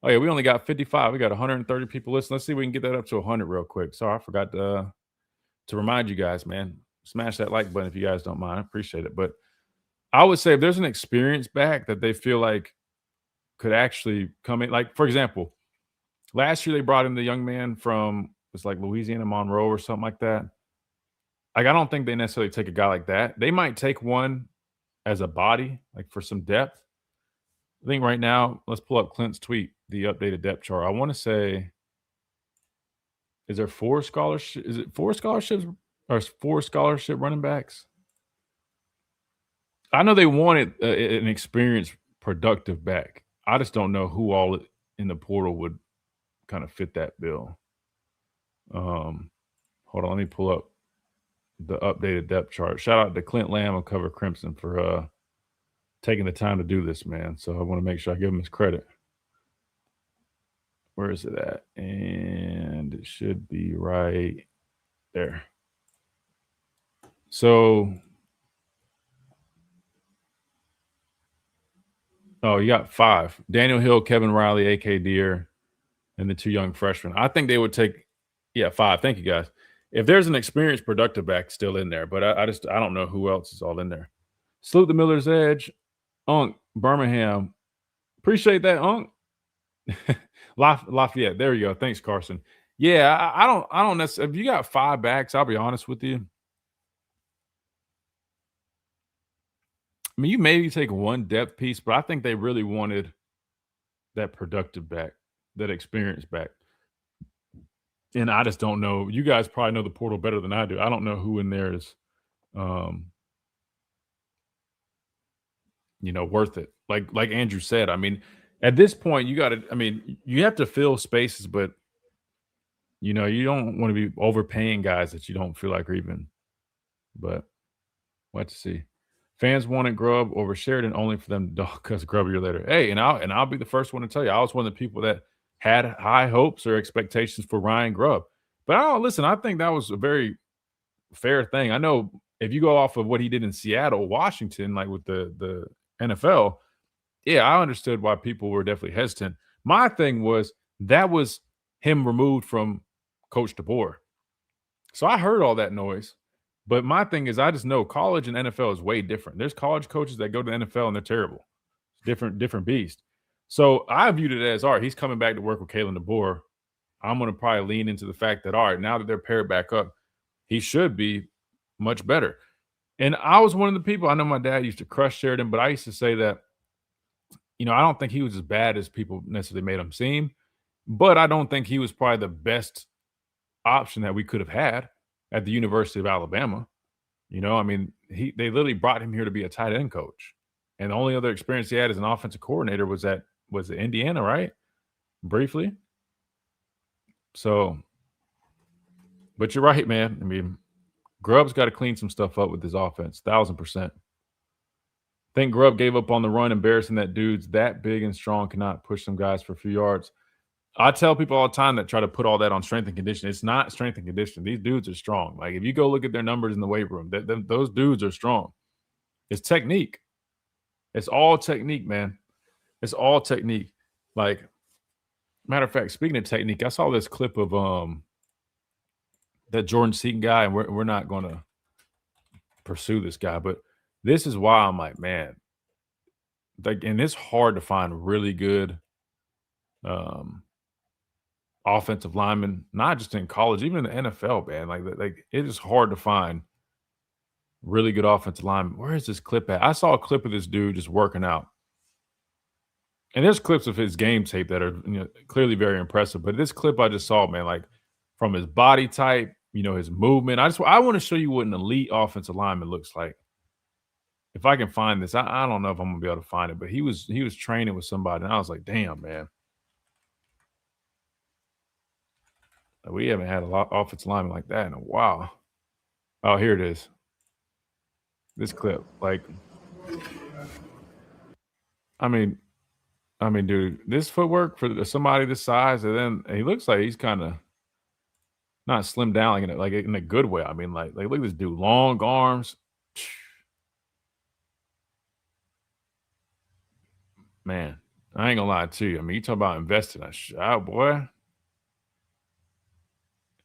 Oh, yeah, we only got 55. We got 130 people listening. Let's see if we can get that up to 100 real quick. Sorry, I forgot to remind you guys, man. Smash that like button if you guys don't mind. I appreciate it. But I would say if there's an experience back that they feel like could actually come in, like, for example, last year they brought in the young man from, it's like Louisiana Monroe or something like that. Like, I don't think they necessarily take a guy like that. They might take one as a body, like for some depth. I think right now, let's pull up Clint's tweet, the updated depth chart. I want to say, is there 4 scholarships? Is it 4 scholarships or 4 scholarship running backs? I know they wanted an experienced, productive back. I just don't know who all in the portal would kind of fit that bill. Hold on, let me pull up the updated depth chart. Shout out to Clint Lamb of Cover Crimson for taking the time to do this, man. So I want to make sure I give him his credit. Where is it at? And it should be right there. So, oh, you got 5. Daniel Hill, Kevin Riley, A.K. Deere, and the 2 young freshmen. I think they would take, 5. Thank you, guys. If there's an experienced, productive back still in there, but I don't know who else is all in there. Salute the Miller's Edge. Unk, Birmingham. Appreciate that, Unk. Lafayette. There you go. Thanks, Carson. Yeah, I don't necessarily. If you got 5 backs, I'll be honest with you. I mean, you maybe take one depth piece, but I think they really wanted that productive back, that experienced back. And I just don't know. You guys probably know the portal better than I do. I don't know who in there is, worth it. Like Andrew said, I mean, at this point, you have to fill spaces, but you don't want to be overpaying guys that you don't feel like are even. But we'll have to see. Fans wanted Grubb over Sheridan only for them to dog cuss Grubb a year later. Hey, and I'll be the first one to tell you, I was one of the people that had high hopes or expectations for Ryan Grubb. But listen, I think that was a very fair thing. I know if you go off of what he did in Seattle, Washington, like with the NFL, yeah, I understood why people were definitely hesitant. My thing was that was him removed from Coach DeBoer. So I heard all that noise. But my thing is, I just know college and NFL is way different. There's college coaches that go to the NFL and they're terrible. Different beast. So I viewed it as, all right, he's coming back to work with Kalen DeBoer. I'm going to probably lean into the fact that, all right, now that they're paired back up, he should be much better. And I was one of the people, I know my dad used to crush Sheridan, but I used to say that, I don't think he was as bad as people necessarily made him seem, but I don't think he was probably the best option that we could have had at the University of Alabama. They literally brought him here to be a tight end coach. And the only other experience he had as an offensive coordinator was at Indiana, right? Briefly. So, but you're right, man. I mean, Grubb's got to clean some stuff up with his offense, 1,000%. Think Grubb gave up on the run, embarrassing that dude's that big and strong, cannot push some guys for a few yards. I tell people all the time that try to put all that on strength and conditioning. It's not strength and conditioning. These dudes are strong. Like, if you go look at their numbers in the weight room, those dudes are strong. It's technique. It's all technique, man. It's all technique. Like, matter of fact, speaking of technique, I saw this clip of that Jordan Seaton guy, and we're not going to pursue this guy, but this is why I'm like, man, like, and it's hard to find really good offensive linemen, not just in college, even in the NFL, man. Like it is hard to find really good offensive linemen. Where is this clip at? I saw a clip of this dude just working out. And there's clips of his game tape that are, you know, clearly very impressive. But this clip I just saw, man, like from his body type, you know, his movement. I want to show you what an elite offensive lineman looks like. If I can find this, I don't know if I'm gonna be able to find it, but he was training with somebody, and I was like, damn, man. We haven't had a lot of offensive lineman like that in a while. Oh, here it is. This clip, like, I mean, dude, this footwork for somebody this size, and then he looks like he's kind of not slimmed down, like in a good way. I mean, like look at this dude, long arms. Man, I ain't gonna lie to you. I mean, you talk about investing a shot, boy.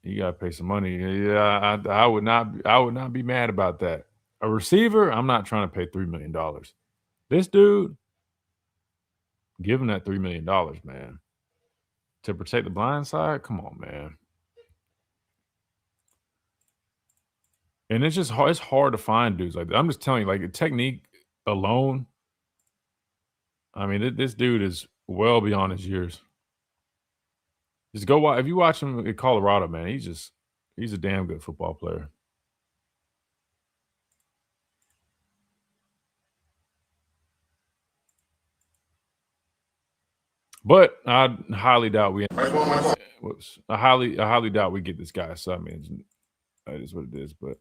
You gotta pay some money. Yeah, I would not be mad about that. A receiver, I'm not trying to pay $3 million. This dude, give him that $3 million, man. To protect the blind side, come on, man. And it's just hard, it's hard to find dudes like that. I'm just telling you, like, the technique alone. I mean, this dude is well beyond his years. Just go watch. If you watch him in Colorado, man, he's a damn good football player. But I highly doubt we. Whoops. I highly doubt we get this guy. So I mean, that is what it is. But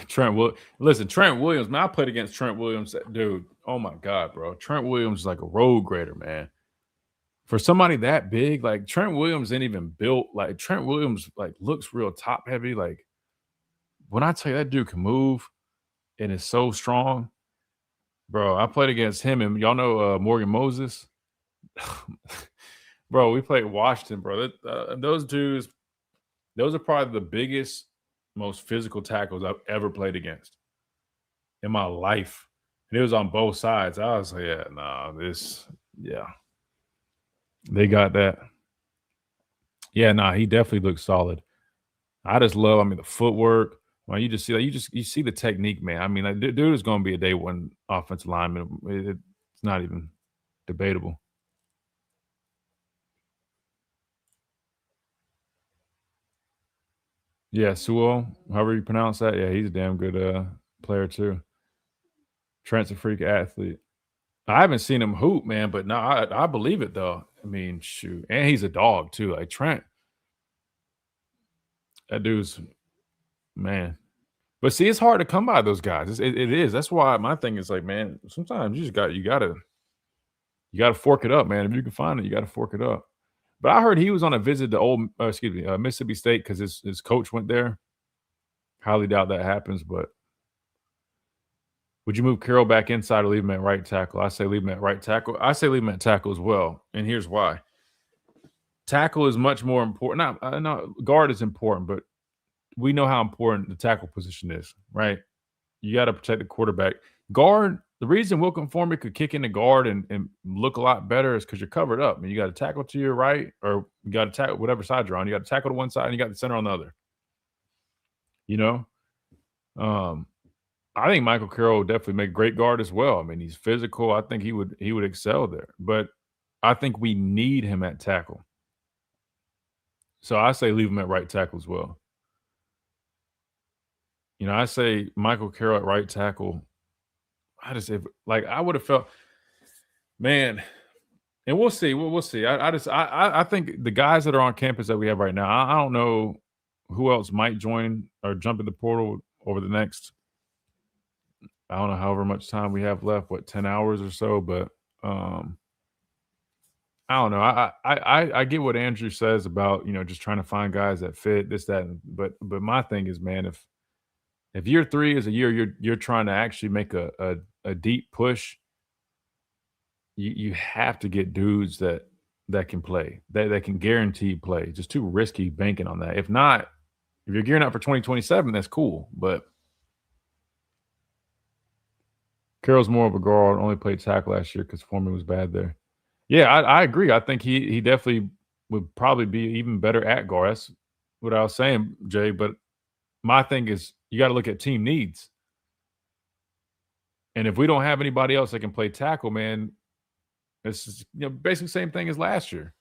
Trent Williams, man, I played against Trent Williams, dude. Oh my God, bro. Trent Williams is like a road grader, man. For somebody that big, like Trent Williams ain't even built. Like Trent Williams, like looks real top heavy. Like when I tell you that dude can move and is so strong, bro. I played against him, and y'all know Morgan Moses, bro. We played Washington, bro. Those dudes, those are probably the biggest, most physical tackles I've ever played against in my life. And it was on both sides. I was like, yeah. They got that. Yeah, he definitely looks solid. I just love, I mean, the footwork. When you just see that, you see the technique, man. I mean, like, dude is going to be a day one offensive lineman. It's not even debatable. Yeah, Sewell, however you pronounce that. Yeah, he's a damn good player too. Trent's a freak athlete. I haven't seen him hoop, man, but no, I believe it though. I mean, shoot, and he's a dog too. Like Trent, that dude's man. But see, it's hard to come by those guys. It is. That's why my thing is like, man, sometimes you gotta fork it up, man. If you can find it, you gotta fork it up. But I heard he was on a visit to Mississippi State because his coach went there. Highly doubt that happens, but would you move Carroll back inside or leave him at right tackle? I say leave him at right tackle. I say leave him at tackle as well, and here's why. Tackle is much more important. Guard is important, but we know how important the tackle position is, right? You got to protect the quarterback. Guard, the reason Wilkin Formy could kick in the guard and look a lot better is because you're covered up. I mean, you got to tackle to your right, or you got to tackle whatever side you're on. You got to tackle to one side, and you got the center on the other. You know? I think Michael Carroll would definitely make great guard as well. I mean, he's physical. I think he would excel there. But I think we need him at tackle. So I say leave him at right tackle as well. You know, I say Michael Carroll at right tackle. I would have felt, man, And we'll see. We'll see. I think the guys that are on campus that we have right now, I don't know who else might join or jump in the portal over the next, I don't know, however much time we have left, 10 hours or so. But I don't know. I get what Andrew says about, just trying to find guys that fit this, that, but my thing is, man, if year 3 is a year you're trying to actually make a deep push, you have to get dudes that can play, that can guarantee play. Just too risky banking on that. If not, if you're gearing up for 2027, that's cool. But Carroll's more of a guard, only played tackle last year because Foreman was bad there. Yeah, I agree. I think he definitely would probably be even better at guard. That's what I was saying, Jay. But my thing is, you got to look at team needs. And if we don't have anybody else that can play tackle, man, it's just, basically the same thing as last year.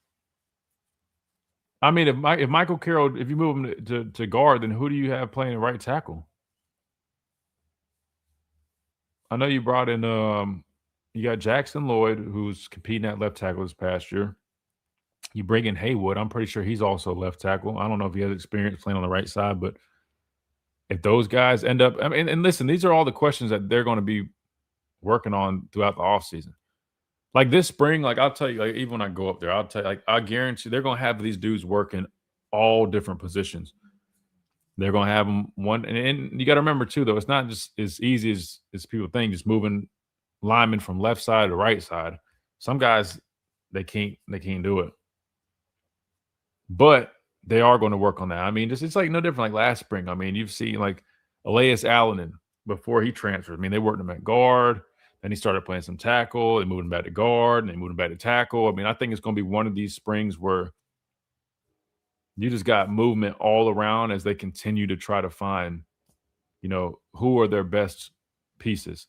I mean, if Michael Carroll, if you move him to guard, then who do you have playing right tackle? I know you brought in you got Jackson Lloyd, who's competing at left tackle this past year. You bring in Haywood. I'm pretty sure he's also left tackle. I don't know if he has experience playing on the right side, but if those guys end up, and listen, these are all the questions that they're going to be working on throughout the offseason. Like this spring, like I'll tell you, like even when I go up there, I'll tell you, like I guarantee they're going to have these dudes working all different positions. They're going to have them one, and you got to remember too, though, it's not just as easy as people think, just moving linemen from left side to right side. Some guys, they can't do it, but they are going to work on that. I mean, it's like no different like last spring. I mean, you've seen like Elias Allen before he transferred. I mean, they worked him at guard. Then he started playing some tackle. They moved him back to guard, and they moved him back to tackle. I mean, I think it's going to be one of these springs where you just got movement all around as they continue to try to find, who are their best pieces.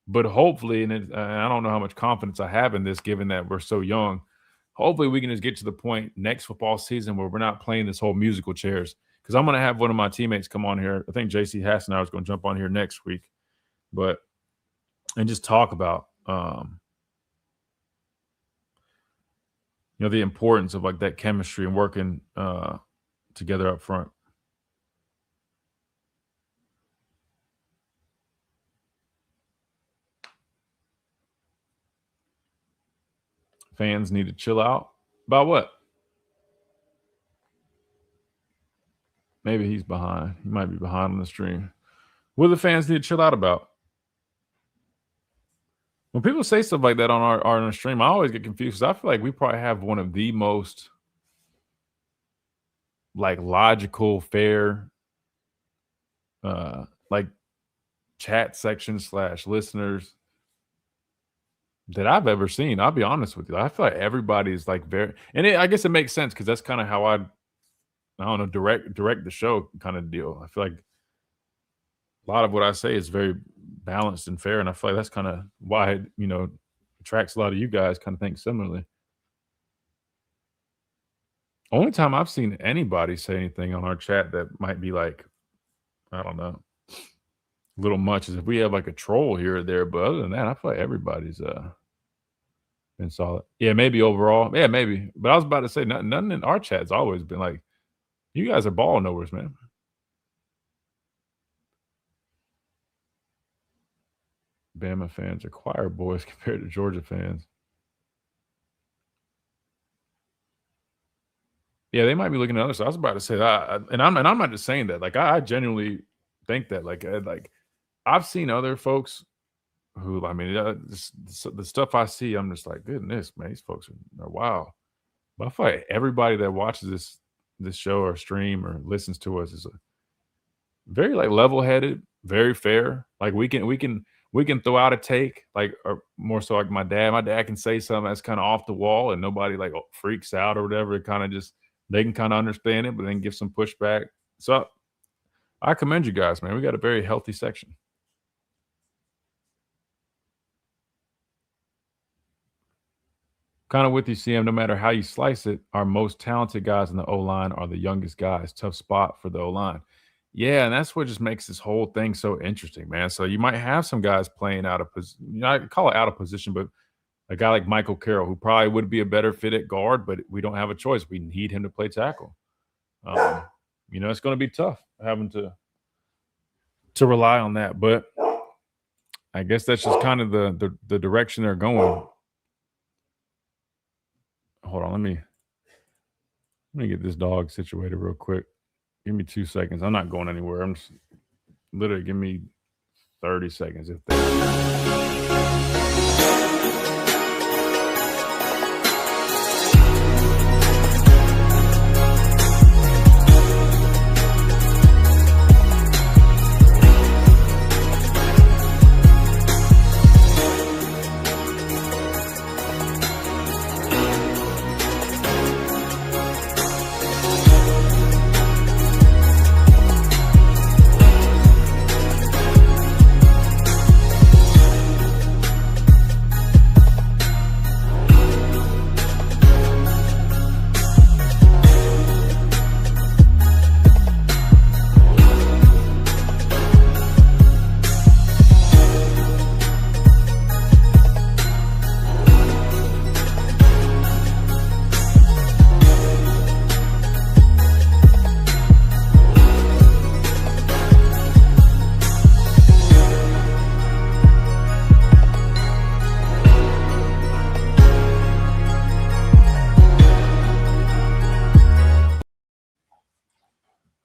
But hopefully, and I don't know how much confidence I have in this, given that we're so young, hopefully we can just get to the point next football season where we're not playing this whole musical chairs. Because I'm going to have one of my teammates come on here. I think JC Hass and I was going to jump on here next week. And just talk about, the importance of like that chemistry and working together up front. Fans need to chill out. About what? Maybe he's behind. He might be behind on the stream. What do the fans need to chill out about? When people say stuff like that on our stream, I always get confused because I feel like we probably have one of the most like logical, fair, like chat section / listeners that I've ever seen. I'll be honest with you. I feel like everybody's like very, and I guess it makes sense because that's kind of how I don't know, direct the show kind of deal. I feel like a lot of what I say is very balanced and fair, and I feel like that's kind of why it, attracts a lot of you guys kind of think similarly. Only time I've seen anybody say anything on our chat that might be like, I don't know, a little much is if we have like a troll here or there, but other than that, I feel like everybody's been solid. Yeah, maybe overall. Yeah, maybe. But I was about to say nothing in our chat's always been like, you guys are ball knowers, man. Bama fans are choir boys compared to Georgia fans. Yeah, they might be looking at other stuff. I was about to say that, and I'm not just saying that. Like I genuinely think that. Like I've seen other folks who, I mean, the stuff I see, I'm just like, goodness, man, these folks are wow. But I feel like everybody that watches this show or stream or listens to us is very like level-headed, very fair. Like we can throw out a take, like, or more so like my dad can say something that's kind of off the wall and nobody like freaks out or whatever. It kind of just, they can kind of understand it, but then give some pushback. So I commend you guys, man. We got a very healthy section. Kind of with you, CM, no matter how you slice it, our most talented guys in the O-line are the youngest guys. Tough spot for the O-line. Yeah, and that's what just makes this whole thing so interesting, man. So you might have some guys playing out of position. I call it out of position, but a guy like Michael Carroll, who probably would be a better fit at guard, but we don't have a choice. We need him to play tackle. It's going to be tough having to rely on that, but I guess that's just kind of the direction they're going. Hold on, let me get this dog situated real quick. Give me 2 seconds. I'm not going anywhere. I'm just literally give me 30 seconds if that.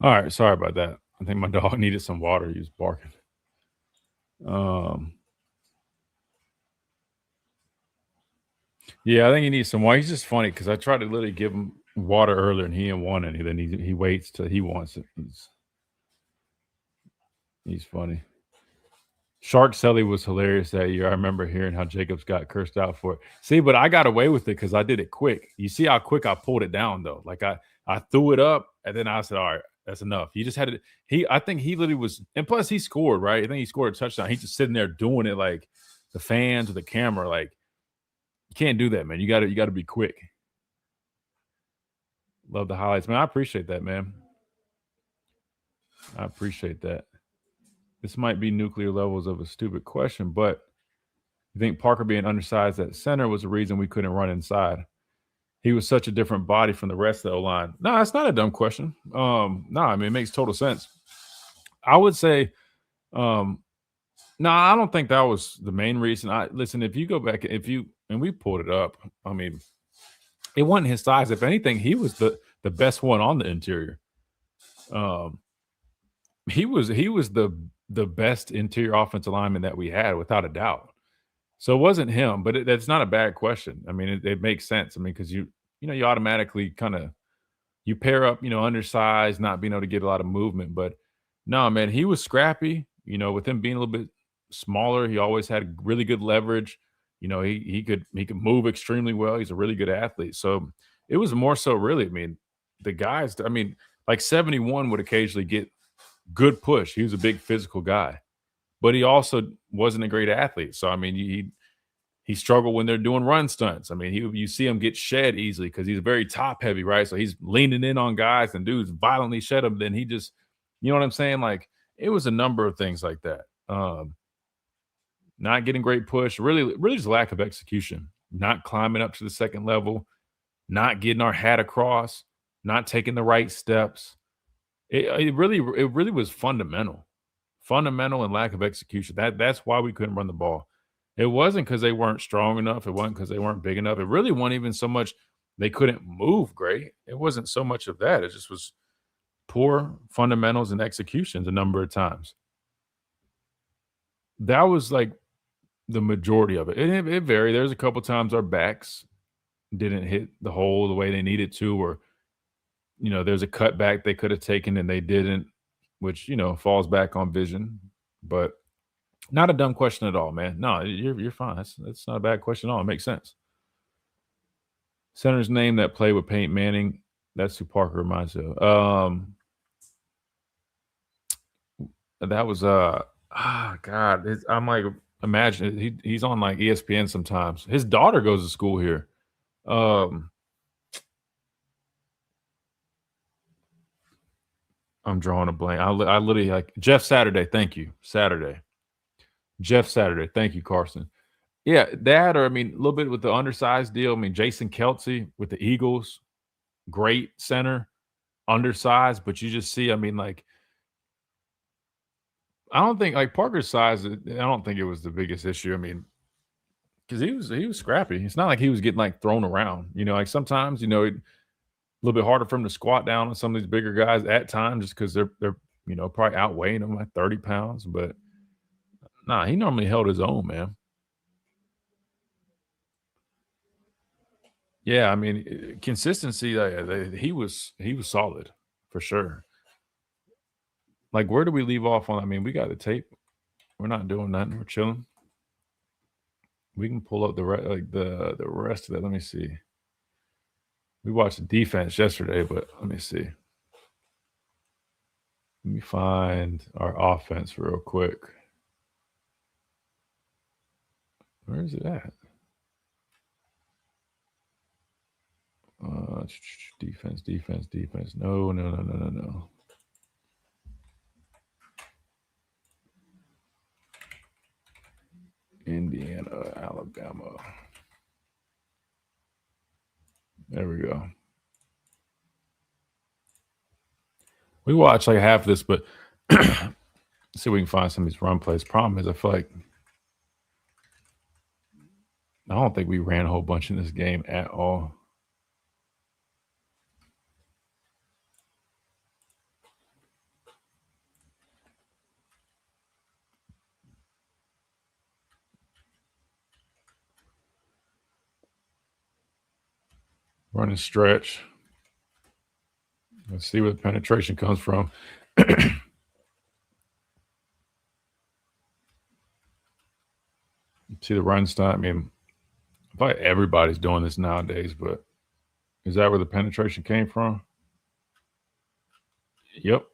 All right, sorry about that. I think my dog needed some water. He was barking. Yeah, I think he needs some water. He's just funny because I tried to literally give him water earlier and he didn't want any. Then he waits till he wants it. He's funny. Shark Selly was hilarious that year. I remember hearing how Jacobs got cursed out for it. See, but I got away with it because I did it quick. You see how quick I pulled it down though. Like I threw it up and then I said, all right, that's enough. He just had it. I think he literally was, and plus he scored, right? I think he scored a touchdown. He's just sitting there doing it like the fans or the camera. Like, you can't do that, man. You gotta be quick. Love the highlights, man. I appreciate that, man. I appreciate that. This might be nuclear levels of a stupid question, but you think Parker being undersized at center was the reason we couldn't run inside? He was such a different body from the rest of the O-line. No, it's not a dumb question. No, I mean, it makes total sense. I would say, no, I don't think that was the main reason. Listen, if you go back, and we pulled it up, I mean, it wasn't his size. If anything, he was the best one on the interior. He was the best interior offensive lineman that we had, without a doubt. So it wasn't him, but that's not a bad question. I mean, it makes sense. I mean, because you automatically kind of you pair up, undersized, not being able to get a lot of movement. But no, man, he was scrappy. With him being a little bit smaller, he always had really good leverage. He could move extremely well. He's a really good athlete. So it was more so really, I mean, the guys, I mean, like 71 would occasionally get good push. He was a big physical guy, but he also wasn't a great athlete. So, I mean, he struggled when they're doing run stunts. I mean, you see him get shed easily because he's very top heavy, right? So he's leaning in on guys and dudes violently shed him. Then he just, you know what I'm saying? Like, it was a number of things like that. Not getting great push, really just lack of execution, not climbing up to the second level, not getting our hat across, not taking the right steps. It really was fundamental and lack of execution. That's why we couldn't run the ball. It wasn't because they weren't strong enough. It wasn't because they weren't big enough. It really wasn't even so much they couldn't move great. It wasn't so much of that. It just was poor fundamentals and executions a number of times. That was like the majority of it. It varied. There's a couple times our backs didn't hit the hole the way they needed to, or there's a cutback they could have taken and they didn't, which falls back on vision. But not a dumb question at all, man. No, you're fine. That's not a bad question at all. It makes sense. Center's name that played with Peyton Manning. That's who Parker reminds me of. That was God. I'm like, imagine he's on like ESPN sometimes. His daughter goes to school here. I'm drawing a blank. I literally like Jeff Saturday. Thank you, Saturday. Jeff Saturday. Thank you, Carson. Yeah, that or I mean, a little bit with the undersized deal. I mean, Jason Kelce with the Eagles, great center, undersized, but you just see, I mean, like, I don't think like Parker's size, I don't think it was the biggest issue. I mean, because he was scrappy. It's not like he was getting like thrown around. Like sometimes, a little bit harder for him to squat down on some of these bigger guys at times just because they're probably outweighing him like 30 pounds. But nah, he normally held his own, man. Yeah, I mean, consistency. He was solid for sure. Like, where do we leave off on? I mean, we got the tape. We're not doing nothing. We're chilling. We can pull up the rest of that. Let me see. We watched the defense yesterday, but let me see. Let me find our offense real quick. Where is it at? Defense. No. Indiana, Alabama. There we go. We watched like half of this, but see if we can find some of these run plays. Problem is, I feel like I don't think we ran a whole bunch in this game at all. Run and stretch. Let's see where the penetration comes from. See the run stunt. I mean, probably everybody's doing this nowadays, but is that where the penetration came from? Yep.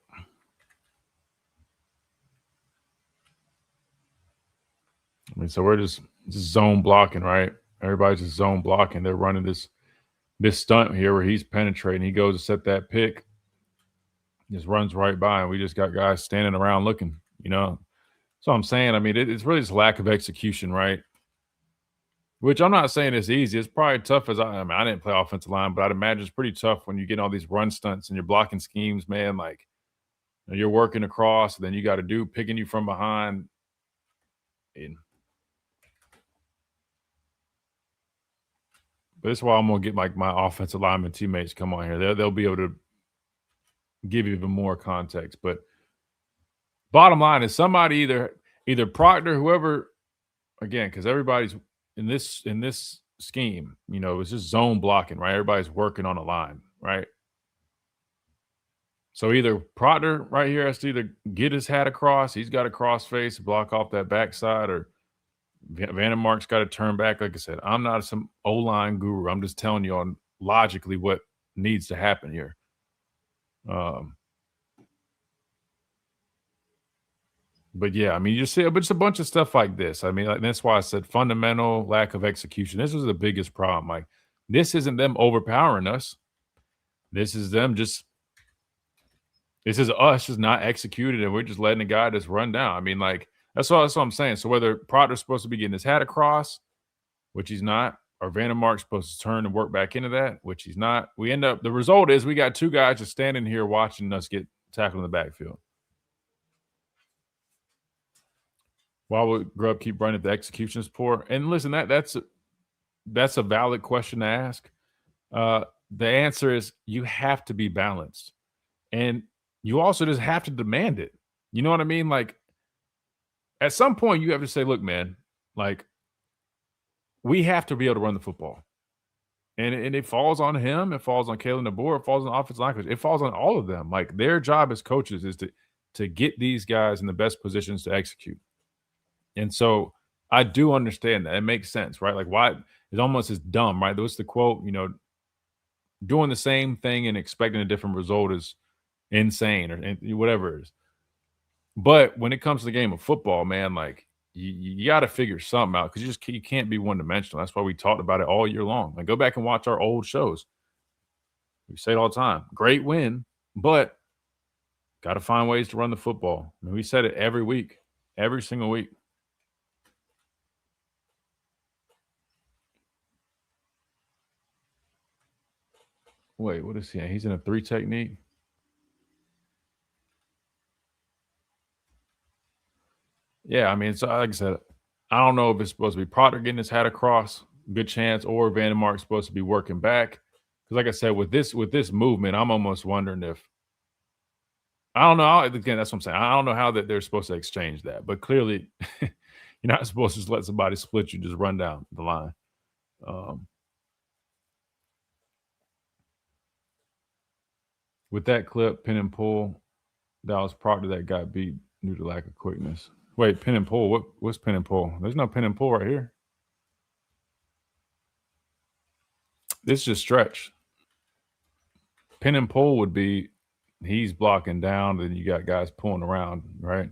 I mean, so we're just zone blocking, right? Everybody's just zone blocking. They're running this stunt here where he's penetrating. He goes to set that pick, just runs right by, and we just got guys standing around looking, So I'm saying, I mean, it's really just lack of execution, right? Which I'm not saying it's easy. It's probably tough I didn't play offensive line, but I'd imagine it's pretty tough when you get all these run stunts and you're blocking schemes, man. Like, you're working across, and then you got a dude picking you from behind. But that's why I'm gonna get like my offensive lineman teammates come on here. They'll be able to give you even more context. But bottom line is somebody either Proctor, whoever, again, because everybody's in this scheme, it's just zone blocking, right? Everybody's working on a line, right? So either Proctor right here has to either get his hat across, he's got a cross face, block off that backside, or Vandermark's got to turn back. Like I said, I'm not some O-line guru. I'm just telling you on logically what needs to happen here. But yeah, I mean, you see, but it's a bunch of stuff like this. I mean, like, that's why I said fundamental lack of execution. This was the biggest problem. Like, this isn't them overpowering us. This is us just not executed, and we're just letting the guy just run down. I mean, like, that's what I'm saying. So whether Proctor's supposed to be getting his hat across, which he's not, or Vandermark's supposed to turn and work back into that, which he's not, the result is we got two guys just standing here watching us get tackled in the backfield. Why would Grubb keep running if the execution is poor? And listen, that's a valid question to ask. The answer is you have to be balanced. And you also just have to demand it. You know what I mean? Like, at some point, you have to say, look, man, like, we have to be able to run the football. And it falls on him. It falls on Kalen DeBoer. It falls on the offensive line coach. It falls on all of them. Like, their job as coaches is to get these guys in the best positions to execute. And so I do understand that. It makes sense, right? Like, why it's almost as dumb, right? What's the quote? Doing the same thing and expecting a different result is insane, or whatever it is. But when it comes to the game of football, man, like, you got to figure something out, because you can't be one-dimensional. That's why we talked about it all year long. Like, go back and watch our old shows. We say it all the time. Great win, but got to find ways to run the football. I mean, we said it every week, every single week. Wait, what is he? He's in a 3 technique. Yeah, I mean, so like I said, I don't know if it's supposed to be Proctor getting his hat across, good chance, or Vandermark's supposed to be working back. Because, like I said, with this movement, I'm almost wondering if I don't know. Again, that's what I'm saying. I don't know how that they're supposed to exchange that, but clearly, you're not supposed to just let somebody split you, just run down the line. With that clip, pin and pull, that was Proctor that got beat due to lack of quickness. Wait, pin and pull. What's pin and pull? There's no pin and pull right here. This is just stretch. Pin and pull would be he's blocking down, then you got guys pulling around, right?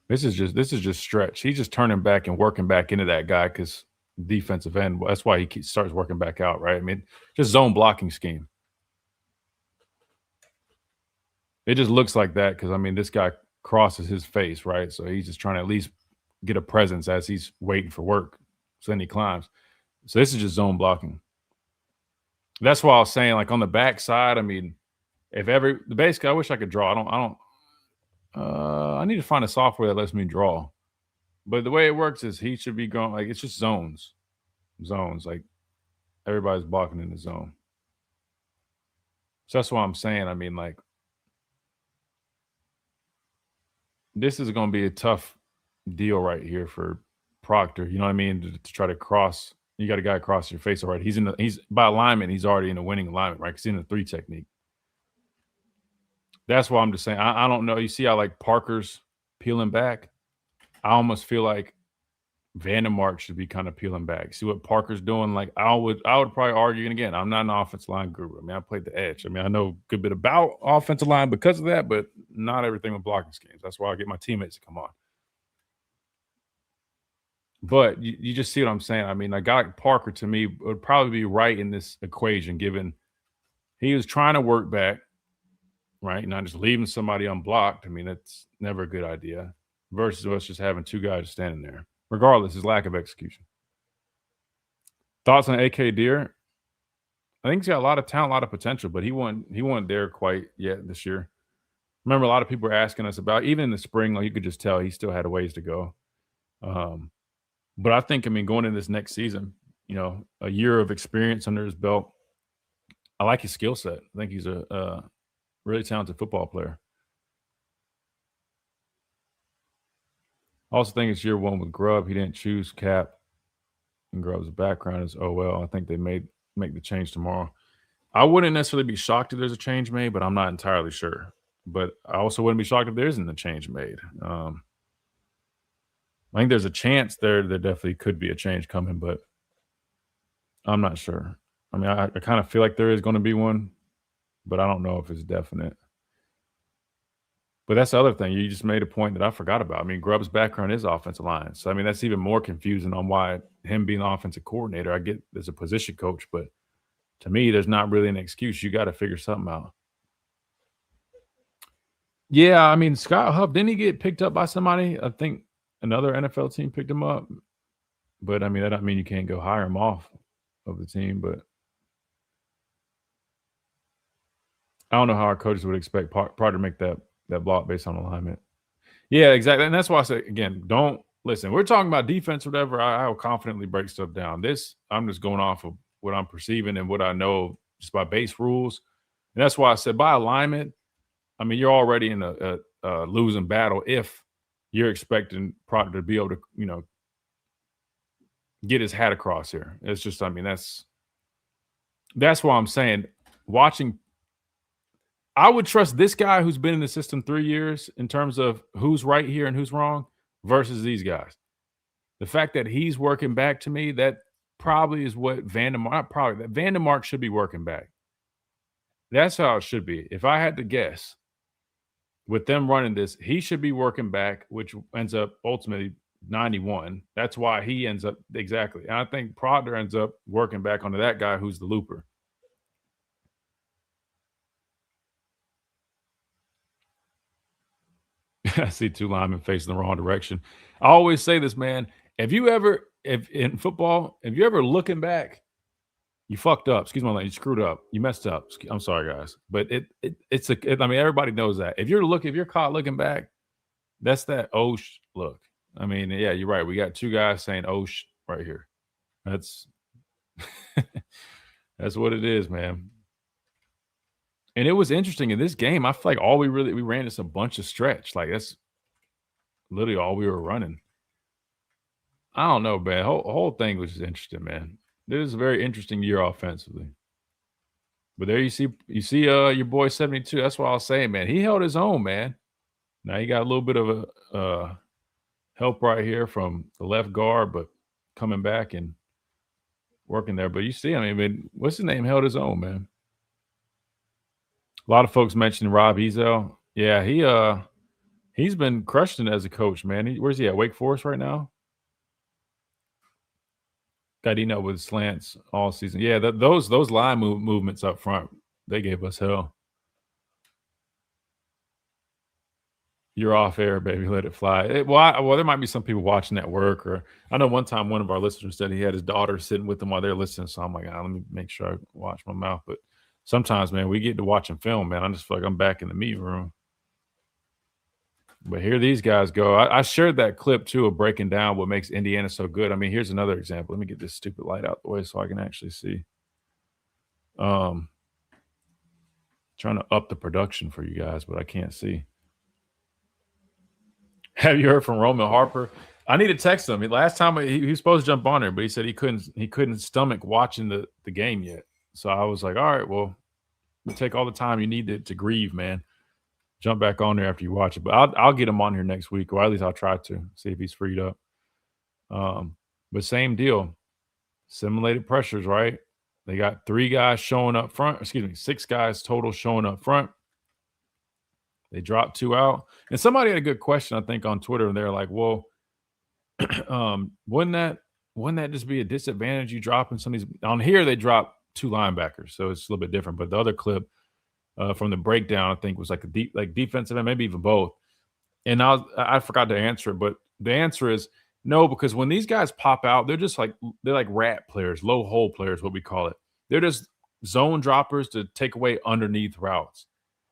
This is just stretch. He's just turning back and working back into that guy because defensive end. That's why he starts working back out, right? I mean, just zone blocking scheme. It just looks like that because, I mean, this guy crosses his face, right? So he's just trying to at least get a presence as he's waiting for work. So then he climbs. So this is just zone blocking. That's why I was saying, like, on the backside, I mean, basically, I wish I could draw. I need to find a software that lets me draw. But the way it works is he should be going, like, it's just zones. Like, everybody's blocking in the zone. So that's what I'm saying. I mean, like, this is going to be a tough deal right here for Proctor. You know what I mean? To try to cross. You got a guy across your face already. He's by alignment. He's already in a winning alignment, right? Because he's in a 3 technique. That's why I'm just saying. I don't know. You see how, like, Parker's peeling back? I almost feel like Vandermark should be kind of peeling back. See what Parker's doing? Like, I would probably argue, and again, I'm not an offensive line guru. I mean, I played the edge. I mean, I know a good bit about offensive line because of that, but not everything with blocking schemes. That's why I get my teammates to come on. But you just see what I'm saying. I mean, a guy like Parker, to me, would probably be right in this equation, given he was trying to work back, right? Not just leaving somebody unblocked. I mean, that's never a good idea. Versus us just having 2 guys standing there, regardless his lack of execution. Thoughts on AK Deer? I think he's got a lot of talent, a lot of potential, but he wasn't there quite yet this year. Remember, a lot of people were asking us about, even in the spring, like, you could just tell he still had a ways to go. But I think, I mean, going into this next season, you know, a year of experience under his belt, I like his skill set. I think he's a really talented football player. I also think it's year 1 with Grubb. He didn't choose Cap, and Grubb's background is OL. I think they make the change tomorrow. I wouldn't necessarily be shocked if there's a change made, but I'm not entirely sure. But I also wouldn't be shocked if there isn't a change made. I think there's a chance there definitely could be a change coming, but I'm not sure. I mean, I kind of feel like there is going to be one, but I don't know if it's definite. But that's the other thing. You just made a point that I forgot about. I mean, Grubb's background is offensive line. So, I mean, that's even more confusing on why him being the offensive coordinator, I get as a position coach, but to me, there's not really an excuse. You got to figure something out. Yeah, I mean, Scott Huff, didn't he get picked up by somebody? I think another NFL team picked him up. But, I mean, that doesn't mean you can't go hire him off of the team. But I don't know how our coaches would expect Proctor to make that block based on alignment. Yeah, exactly. And that's why I say, again, don't listen. We're talking about defense or whatever. I will confidently break stuff down. This, I'm just going off of what I'm perceiving and what I know just by base rules. And that's why I said by alignment, I mean, you're already in a losing battle if you're expecting Proctor to be able to, you know, get his hat across here. It's just, I mean, that's why I'm saying watching. I would trust this guy who's been in the system 3 years in terms of who's right here and who's wrong versus these guys. The fact that he's working back, to me, that probably is what Vandermark should be working back. That's how it should be. If I had to guess, with them running this, he should be working back, which ends up ultimately 91. That's why he ends up exactly. And I think Proctor ends up working back onto that guy who's the looper. I see 2 linemen facing the wrong direction. I always say this, man. If in football, if you're ever looking back You fucked up. Excuse my language. You screwed up. You messed up. I'm sorry, guys. But I mean, everybody knows that. If you're caught looking back, that's that look. I mean, yeah, you're right. We got two guys saying right here. That's that's what it is, man. And it was interesting in this game. I feel like we ran just a bunch of stretch. Like that's literally all we were running. I don't know, man. Whole thing was just interesting, man. This is a very interesting year offensively. But there you see your boy 72. That's what I was saying, man. He held his own, man. Now he got a little bit of a help right here from the left guard, but coming back and working there. But you see, I mean, what's his name? Held his own, man. A lot of folks mentioned Rob Ezel. Yeah, he's been crushing it as a coach, man. Where's he at? Wake Forest right now? Got with slants all season. Yeah, those line movements up front, they gave us hell. You're off air, baby. Let it fly. Well, there might be some people watching at work, or I know one time one of our listeners said he had his daughter sitting with him while they're listening. So I'm like, let me make sure I watch my mouth. But sometimes, man, we get to watching film, man. I just feel like I'm back in the meeting room. But here these guys go. I shared that clip, too, of breaking down what makes Indiana so good. I mean, here's another example. Let me get this stupid light out the way so I can actually see. Trying to up the production for you guys, but I can't see. Have you heard from Roman Harper? I need to text him. Last time he was supposed to jump on there, but he said he couldn't stomach watching the game yet. So I was like, all right, well, take all the time you need to grieve, man. Jump back on there after you watch it. But I'll get him on here next week, or at least I'll try to see if he's freed up. But same deal. Simulated pressures, right? They got 3 guys showing up front. 6 guys total showing up front. They dropped 2 out. And somebody had a good question, I think, on Twitter, and they're like, well, wouldn't that just be a disadvantage you dropping some of these? On here, they dropped 2 linebackers, so it's a little bit different. But the other clip from the breakdown, I think, was like defensive end, maybe even both. And I forgot to answer it, but the answer is no, because when these guys pop out, they're like rat players, low hole players, what we call it. They're just zone droppers to take away underneath routes.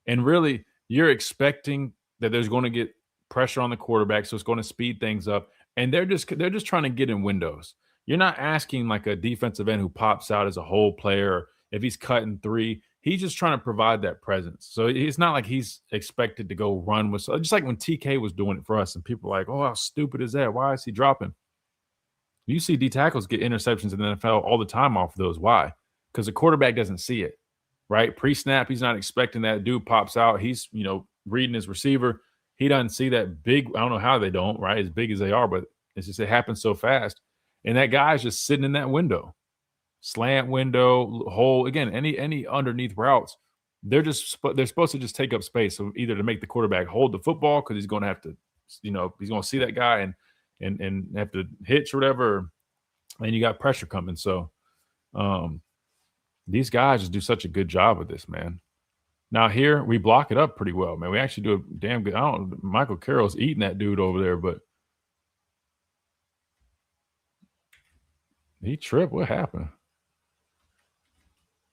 And really, you're expecting that there's going to get pressure on the quarterback, so it's going to speed things up. And they're just trying to get in windows. You're not asking like a defensive end who pops out as a hole player, or if he's cutting 3. He's just trying to provide that presence. So it's not like he's expected to go run with. Just like when TK was doing it for us, and people were like, oh, how stupid is that? Why is he dropping? You see D tackles get interceptions in the NFL all the time off of those. Why? Because the quarterback doesn't see it, right? Pre-snap, he's not expecting that. Dude pops out. He's, reading his receiver. He doesn't see that big. I don't know how they don't, right? As big as they are, but it's just it happens so fast. And that guy's just sitting in that window. Slant window, hole, again, any underneath routes, they're supposed to just take up space. So either to make the quarterback hold the football because he's going to have to, he's going to see that guy and have to hitch or whatever, and you got pressure coming. So these guys just do such a good job with this, man. Now here we block it up pretty well, man. We actually do a damn good. Michael Carroll's eating that dude over there, but he tripped. What happened?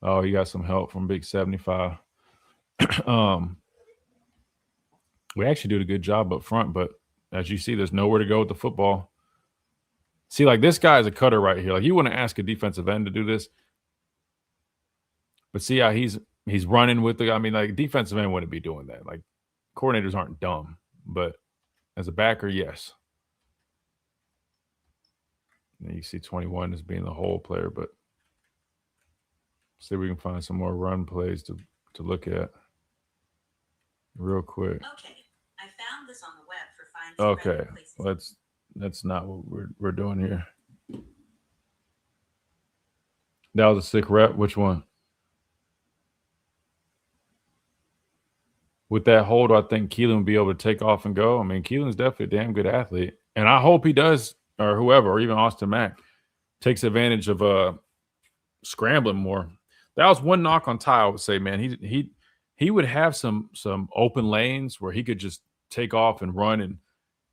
Oh, he got some help from Big 75. We actually did a good job up front, but as you see, there's nowhere to go with the football. See, like this guy is a cutter right here. Like you want to ask a defensive end to do this, but see how he's running with the. I mean, like defensive end wouldn't be doing that. Like coordinators aren't dumb, but as a backer, yes. And you see 21 as being the hole player, but. See if we can find some more run plays to look at real quick. Okay, I found this on the web for finding. Okay, that's not what we're doing here. That was a sick rep. Which one? With that hold, I think Keelan will be able to take off and go. I mean, Keelan's definitely a damn good athlete, and I hope he does, or whoever, or even Austin Mack takes advantage of scrambling more. That was one knock on Ty, I would say, man. He would have some open lanes where he could just take off and run and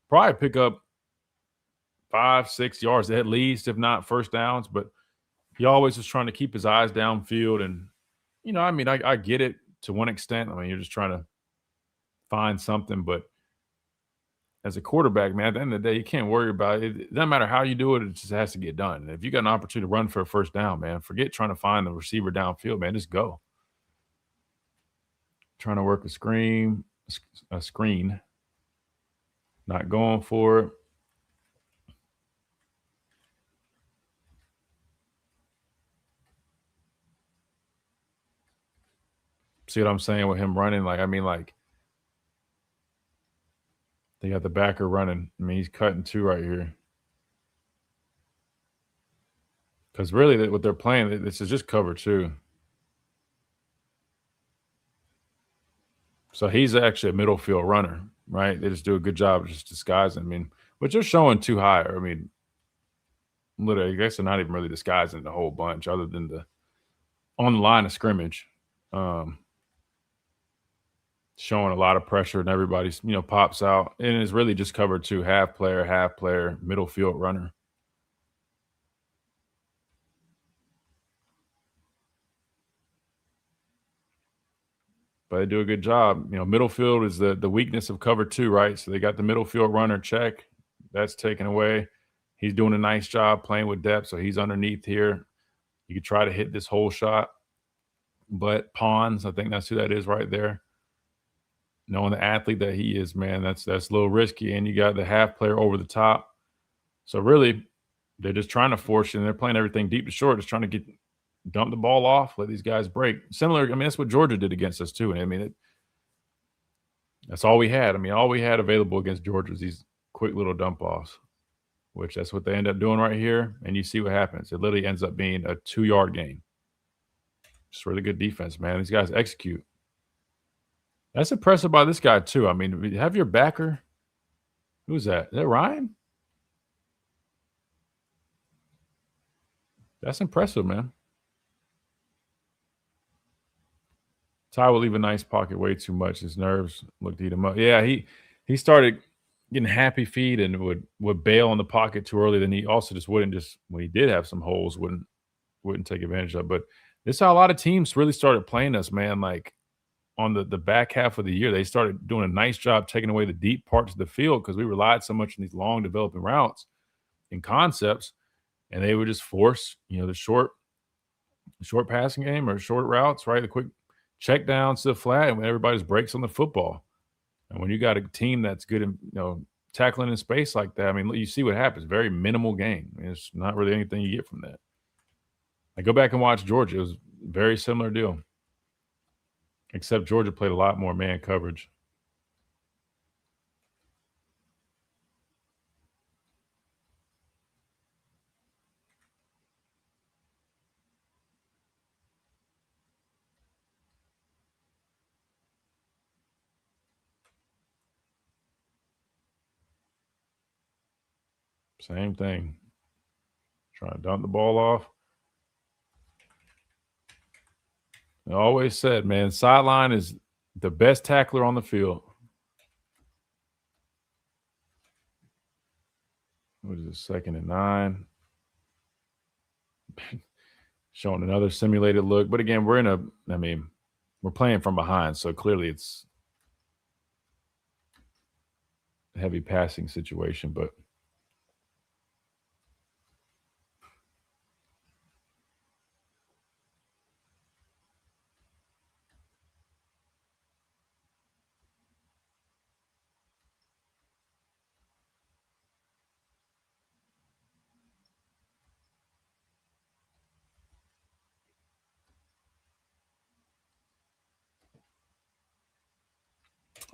probably pick up 5-6 yards at least, if not first downs. But he always was trying to keep his eyes downfield. And, you know, I mean, I get it to one extent. I mean, you're just trying to find something. But as a quarterback, man, at the end of the day, you can't worry about it. It doesn't matter how you do it. It just has to get done. And if you got an opportunity to run for a first down, man, forget trying to find the receiver downfield, man. Just go. Trying to work a screen, not going for it. See what I'm saying with him running? Like, I mean, like, they got the backer running. I mean, he's cutting 2 right here. Because really, what they're playing, this is just cover 2. So he's actually a middle field runner, right? They just do a good job of just disguising. I mean, but you're showing too high. I mean, literally, I guess they're not even really disguising the whole bunch other than on the line of scrimmage. Showing a lot of pressure and everybody's, you know, pops out. And it's really just covered 2, half player, middle field runner. But they do a good job. You know, middle field is the weakness of cover 2, right? So they got the middle field runner check. That's taken away. He's doing a nice job playing with depth, so he's underneath here. You could try to hit this whole shot. But Pons, I think that's who that is right there. Knowing the athlete that he is, man, that's a little risky. And you got the half player over the top. So really, they're just trying to force you, and they're playing everything deep to short, just trying to dump the ball off, let these guys break. Similar, I mean, that's what Georgia did against us too. And I mean, that's all we had. I mean, all we had available against Georgia was these quick little dump offs, which that's what they end up doing right here. And you see what happens. It literally ends up being a 2-yard gain. Just really good defense, man. These guys execute. That's impressive by this guy too. I mean, have your backer. Who's that? Is that Ryan? That's impressive, man. Ty will leave a nice pocket way too much. His nerves looked to eat him up. Yeah, he started getting happy feet and would bail in the pocket too early. Then he also just wouldn't when he did have some holes, wouldn't take advantage of. But this is how a lot of teams really started playing us, man. Like on the back half of the year, they started doing a nice job taking away the deep parts of the field because we relied so much on these long developing routes and concepts, and they would just force, you know, the short passing game or short routes, right? The quick check downs to the flat, and when everybody's breaks on the football. And when you got a team that's good in, you know, tackling in space like that, I mean, you see what happens. Very minimal gain. I mean, it's not really anything you get from that. I go back and watch Georgia. It was a very similar deal, except Georgia played a lot more man coverage. Same thing. Trying to dump the ball off. I always said, man, sideline is the best tackler on the field. What is it, 2nd and 9? Showing another simulated look. But again, we're playing from behind, so clearly it's a heavy passing situation, but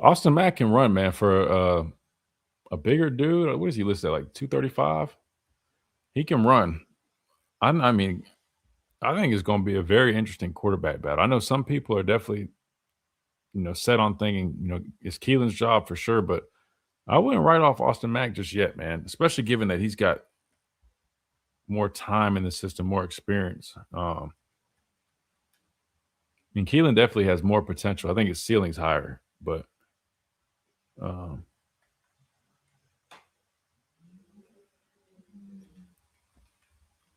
Austin Mack can run, man, for a bigger dude. What is he listed at, like 235? He can run. I mean, I think it's going to be a very interesting quarterback battle. I know some people are definitely, you know, set on thinking, you know, it's Keelan's job for sure, but I wouldn't write off Austin Mack just yet, man, especially given that he's got more time in the system, more experience. I mean, Keelan definitely has more potential. I think his ceiling's higher, but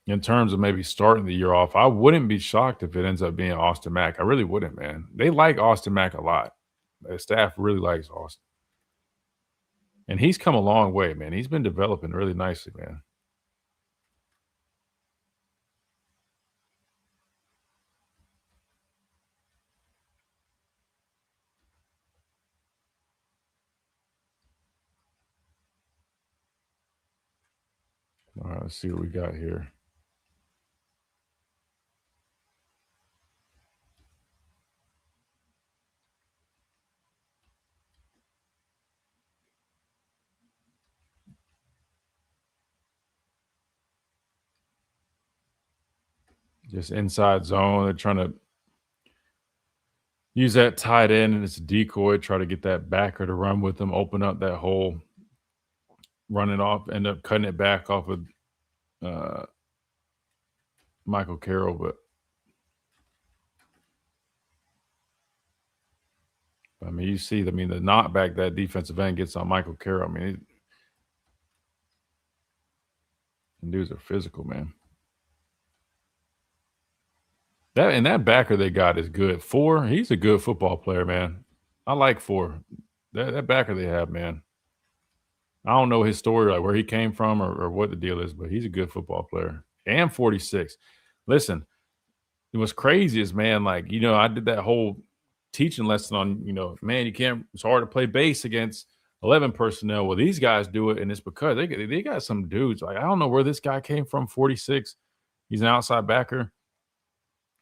in terms of maybe starting the year off, I wouldn't be shocked if it ends up being Austin Mack. I really wouldn't, man. They like Austin Mack a lot. The staff really likes Austin. And he's come a long way, man. He's been developing really nicely, man. All right, let's see what we got here. Just inside zone. They're trying to use that tight end and it's a decoy, try to get that backer to run with them, open up that hole, run it off, end up cutting it back off of Michael Carroll. But I mean, you see, the knockback that defensive end gets on Michael Carroll. I mean, dudes are physical, man. That backer they got is good. Four, he's a good football player, man. I like Four. That backer they have, man. I don't know his story, like where he came from or what the deal is, but he's a good football player. And 46. Listen, what's crazy is, man, like, you know, I did that whole teaching lesson on, you know, man, it's hard to play base against 11 personnel. Well, these guys do it, and it's because they got some dudes. Like, I don't know where this guy came from, 46. He's an outside backer.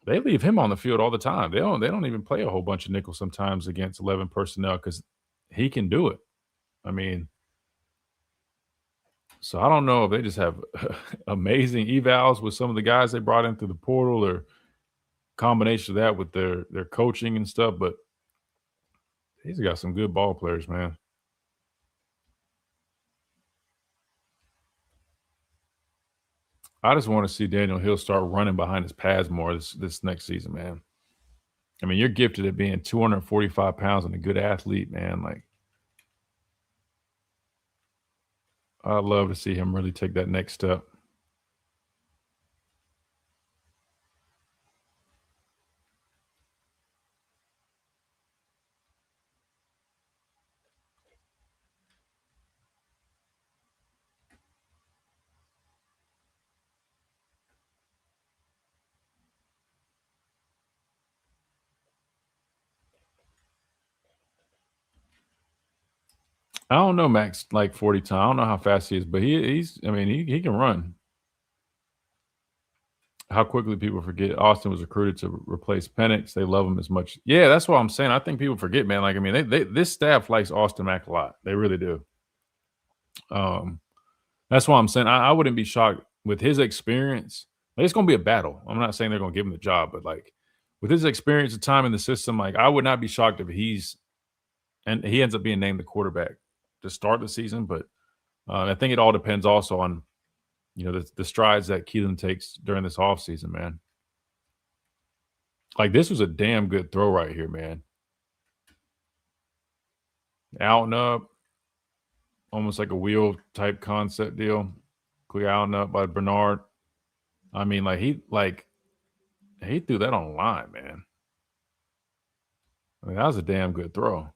They leave him on the field all the time. They don't even play a whole bunch of nickel sometimes against 11 personnel because he can do it. I mean, so I don't know if they just have amazing evals with some of the guys they brought in through the portal or combination of that with their coaching and stuff, but he's got some good ball players, man. I just want to see Daniel Hill start running behind his pads more this next season, man. I mean, you're gifted at being 245 pounds and a good athlete, man. Like, I'd love to see him really take that next step. I don't know Max like 40 times. I don't know how fast he is, but he can run. How quickly people forget Austin was recruited to replace Penix. They love him as much. Yeah, that's what I'm saying. I think people forget, man. Like, I mean, this staff likes Austin Mack a lot. They really do. That's why I'm saying I wouldn't be shocked with his experience. Like, it's going to be a battle. I'm not saying they're going to give him the job, but like with his experience and time in the system, like I would not be shocked if he ends up being named the quarterback to start the season. But I think it all depends also on, you know, the strides that Keelan takes during this offseason, man. Like, this was a damn good throw right here, man. Out and up. Almost like a wheel type concept deal. Quick out and up by Bernard. I mean, like he threw that on the line, man. I mean, that was a damn good throw.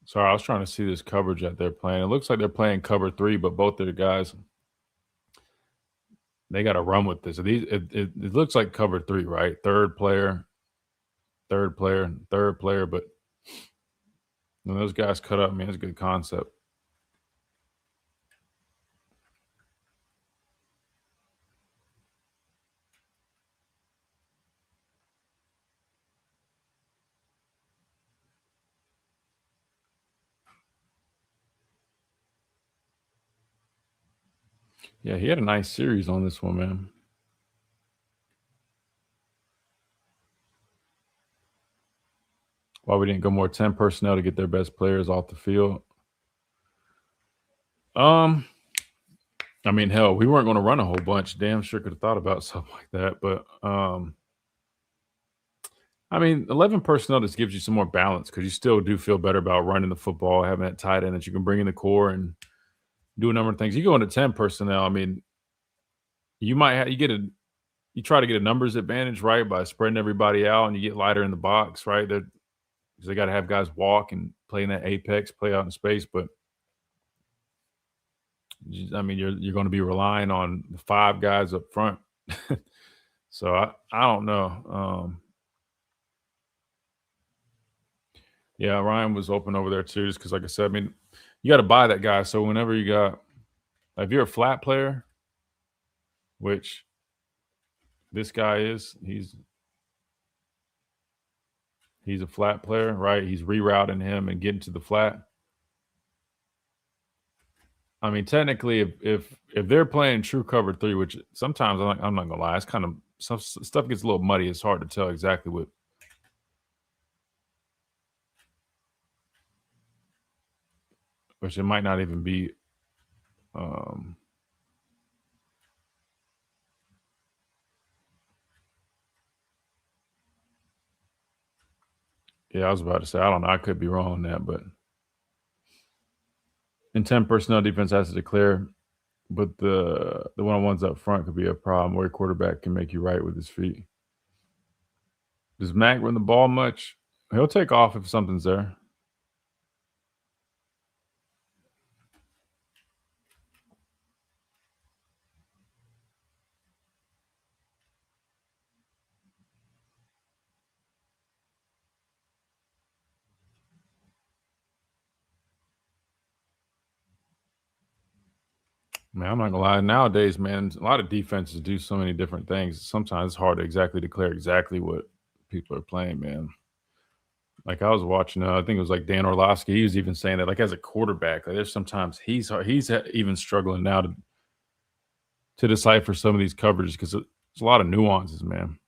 Sorry, I was trying to see this coverage that they're playing. It looks like they're playing cover 3, but both of the guys, they got to run with this. It looks like cover 3, right? Third player. But when those guys cut up, man, it's a good concept. Yeah, he had a nice series on this one, man. Why we didn't go more 10 personnel to get their best players off the field. I mean, hell, we weren't going to run a whole bunch. Damn sure could have thought about something like that. But I mean, 11 personnel just gives you some more balance because you still do feel better about running the football, having that tight end that you can bring in the core and do a number of things. You go into 10 personnel, I mean, you might have you try to get a numbers advantage, right, by spreading everybody out, and you get lighter in the box, right? Because they got to have guys walk and play in that apex, play out in space. But I mean, you're going to be relying on the 5 guys up front. So I don't know. Yeah, Ryan was open over there too, just because, like I said, I mean, you got to buy that guy. So whenever you got, if you're a flat player, which this guy is, he's a flat player, right? He's rerouting him and getting to the flat. I mean, technically, if they're playing true cover 3, which sometimes I'm not gonna lie, it's kind of stuff gets a little muddy. It's hard to tell exactly what. Which it might not even be. Yeah, I was about to say, I don't know. I could be wrong on that, but in 10 personnel, defense has to declare, but the one-on-ones up front could be a problem where a quarterback can make you right with his feet. Does Mac run the ball much? He'll take off if something's there. Man, I'm not gonna lie. Nowadays, man, a lot of defenses do so many different things. Sometimes it's hard to exactly declare exactly what people are playing, man. Like I was watching, I think it was like Dan Orlovsky. He was even saying that, like as a quarterback, like there's sometimes he's even struggling now to decipher some of these coverages because there's a lot of nuances, man.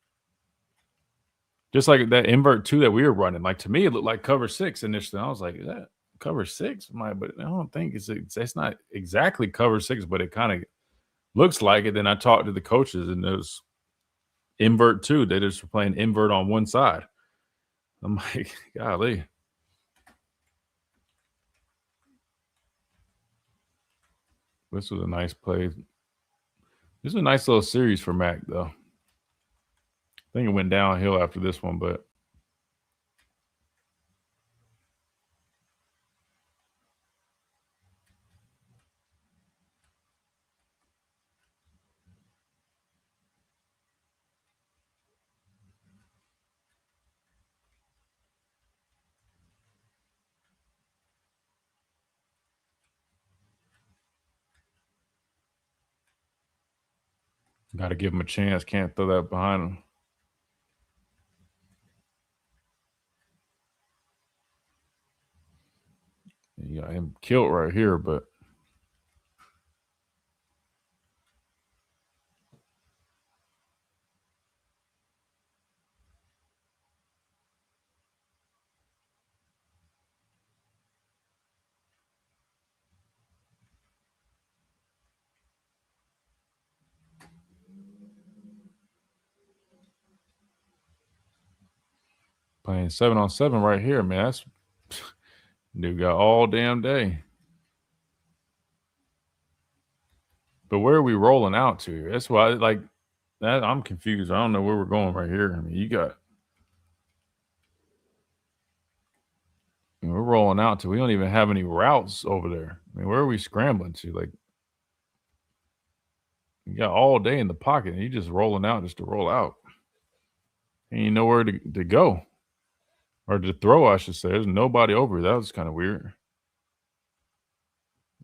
Just like that invert 2 that we were running, like to me it looked like cover 6 initially. I was like, is that cover 6? But I don't think it's not exactly cover 6, but it kind of looks like it. Then I talked to the coaches, and it was invert 2. They just were playing invert on one side. I'm like, golly. This was a nice play. This is a nice little series for Mac, though. I think it went downhill after this one, but got to give him a chance. Can't throw that behind him. You got him killed right here, but playing 7-on-7 right here, man. That's dude got all damn day. But where are we rolling out to? That's why, like, that I'm confused. I don't know where we're going right here. I mean, we're rolling out to. We don't even have any routes over there. I mean, where are we scrambling to? Like, you got all day in the pocket, and you just rolling out just to roll out. And you know where to go. Or to throw, I should say. There's nobody over. That was kind of weird.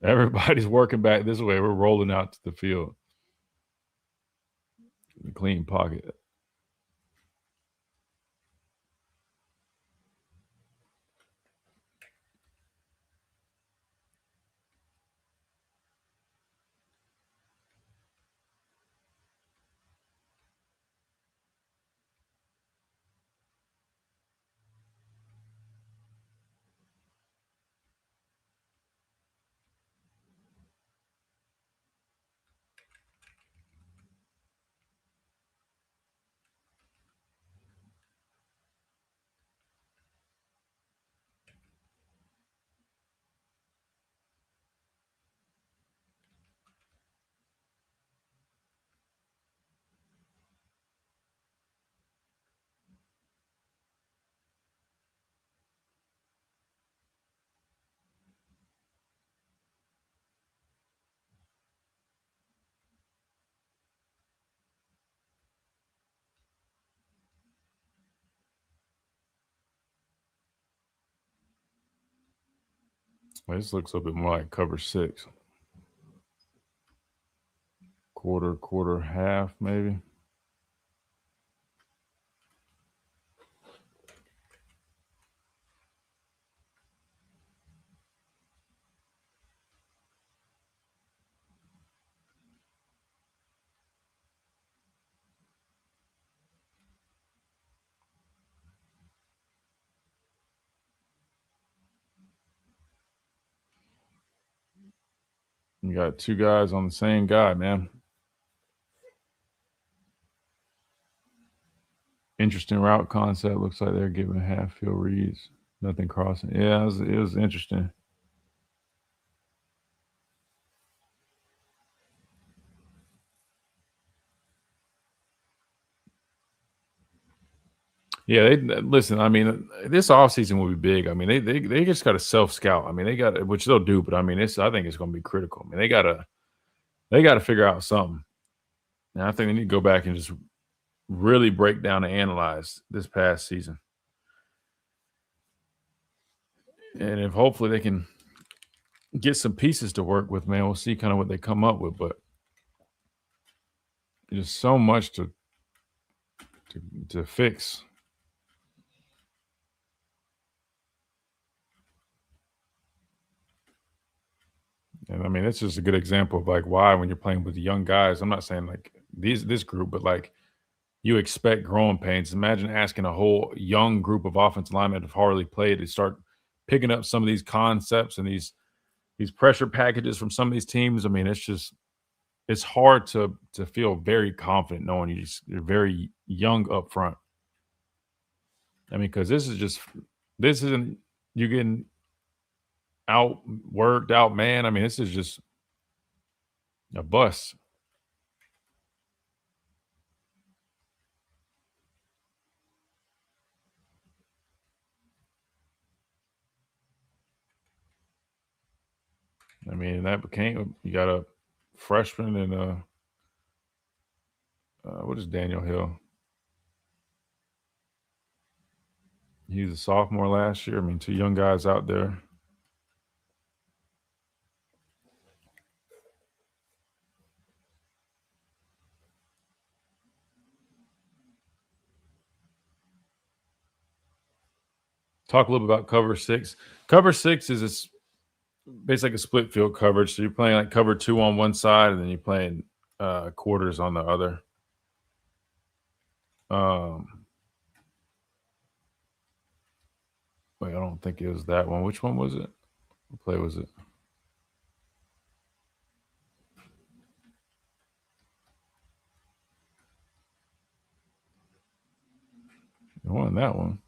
Everybody's working back this way. We're rolling out to the field. The clean pocket. Well, this looks a little bit more like cover 6. Quarter, half, maybe. You got 2 guys on the same guy, man. Interesting route concept. Looks like they're giving half field reads. Nothing crossing. Yeah, it was interesting. Yeah, listen. I mean, this offseason will be big. I mean, they just got to self scout. I mean, they got, which they'll do, but I mean, I think it's going to be critical. I mean, they got to figure out something. And I think they need to go back and just really break down and analyze this past season. And if hopefully they can get some pieces to work with, man, we'll see kind of what they come up with. But there's so much to fix. And I mean, it's just a good example of like why when you're playing with young guys, I'm not saying like this group, but like you expect growing pains. Imagine asking a whole young group of offensive linemen who've hardly played to start picking up some of these concepts and these pressure packages from some of these teams. I mean, it's hard to feel very confident knowing you're very young up front. I mean, because this isn't you getting outworked, out, man. I mean, this is just a bust. I mean, you got a freshman and what is Daniel Hill? He's a sophomore last year. I mean, 2 young guys out there. Talk a little bit about cover 6. Cover 6 is basically a split field coverage. So you're playing like cover 2 on one side, and then you're playing quarters on the other. Wait, I don't think it was that one. Which one was it? What play was it? It wasn't that one.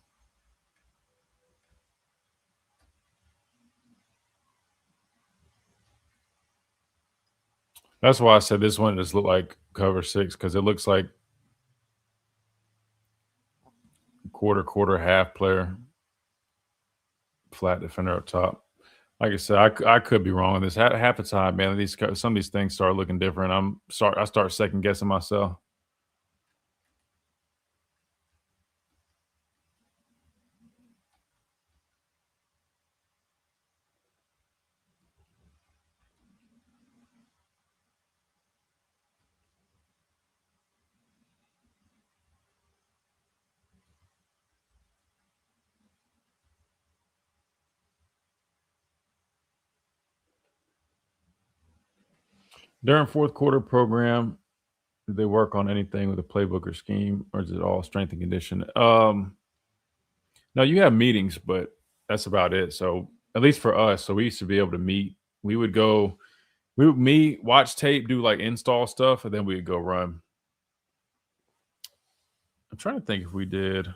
That's why I said this one just looked like cover 6 because it looks like quarter, half player, flat defender up top. Like I said, I could be wrong on this. Half the time, man, some of these things start looking different. I start second guessing myself. During fourth quarter program, did they work on anything with a playbook or scheme, or is it all strength and condition? No, you have meetings, but that's about it. So at least for us, so we used to be able to meet. We would meet, watch tape, do like install stuff, and then we would go run. I'm trying to think if we did.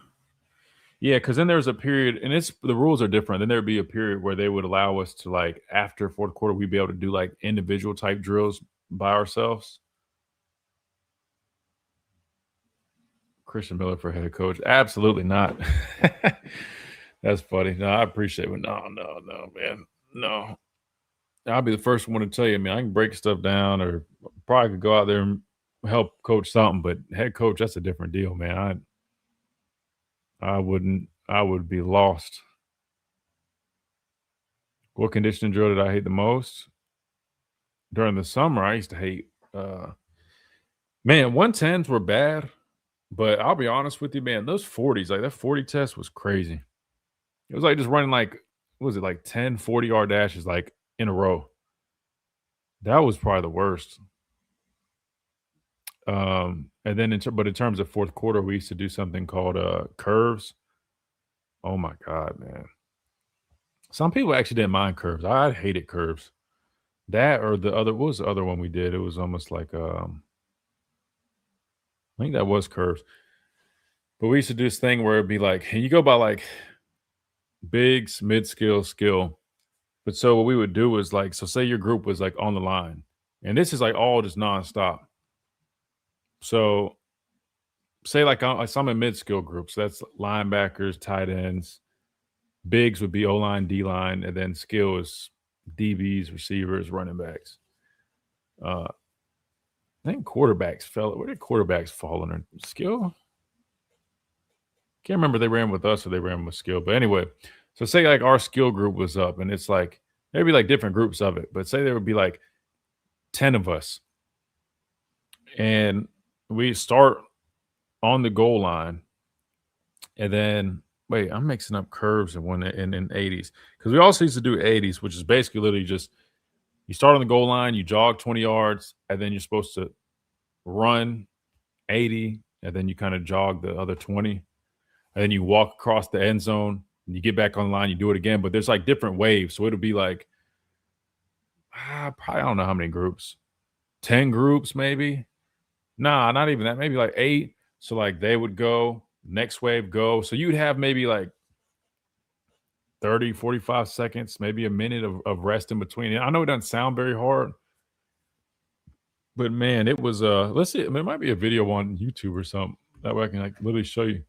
Yeah, because then there was a period, and the rules are different. Then there'd be a period where they would allow us to, like, after fourth quarter, we'd be able to do like individual type drills by ourselves. Christian Miller for head coach? Absolutely not. That's funny. No, I appreciate it. No, man. No. I'll be the first one to tell you, man, I can break stuff down or probably could go out there and help coach something, but head coach, that's a different deal, man. I would be lost. What conditioning drill did I hate the most? During the summer, I used to hate, man, 110s were bad, but I'll be honest with you, man, those 40s, like that 40 test was crazy. It was like just running like, what was it, like 10 40-yard dashes like in a row. That was probably the worst. And then but in terms of fourth quarter, we used to do something called curves. Oh my God, man. Some people actually didn't mind curves. I hated curves. That or the other, what was the other one we did? It was almost like I think that was curves. But we used to do this thing where it'd be like, and you go by like bigs, mid skill, skill. But so what we would do was like, so say your group was like on the line, and this is like all just nonstop. So say like I'm in mid skill groups. So that's linebackers, tight ends. Bigs would be O-line, D-line, and then skill is DBs, receivers, running backs. I think quarterbacks fell. Where did quarterbacks fall under skill? Can't remember if they ran with us or they ran with skill. But anyway, so say like our skill group was up, and it's like maybe like different groups of it. But say there would be like 10 of us, and we start on the goal line, and then wait, I'm mixing up curves and one in 80s because we also used to do 80s, which is basically literally just you start on the goal line, you jog 20 yards, and then you're supposed to run 80, and then you kind of jog the other 20, and then you walk across the end zone, and you get back on the line, you do it again. But there's like different waves, so it'll be like probably I don't know how many groups, 10 groups maybe. Nah, not even that. Maybe like 8. So like they would go, next wave go. So you'd have maybe like 30, 45 seconds, maybe a minute of rest in between. I know it doesn't sound very hard, but man, it was let's see. There might be a video on YouTube or something. That way I can like literally show you.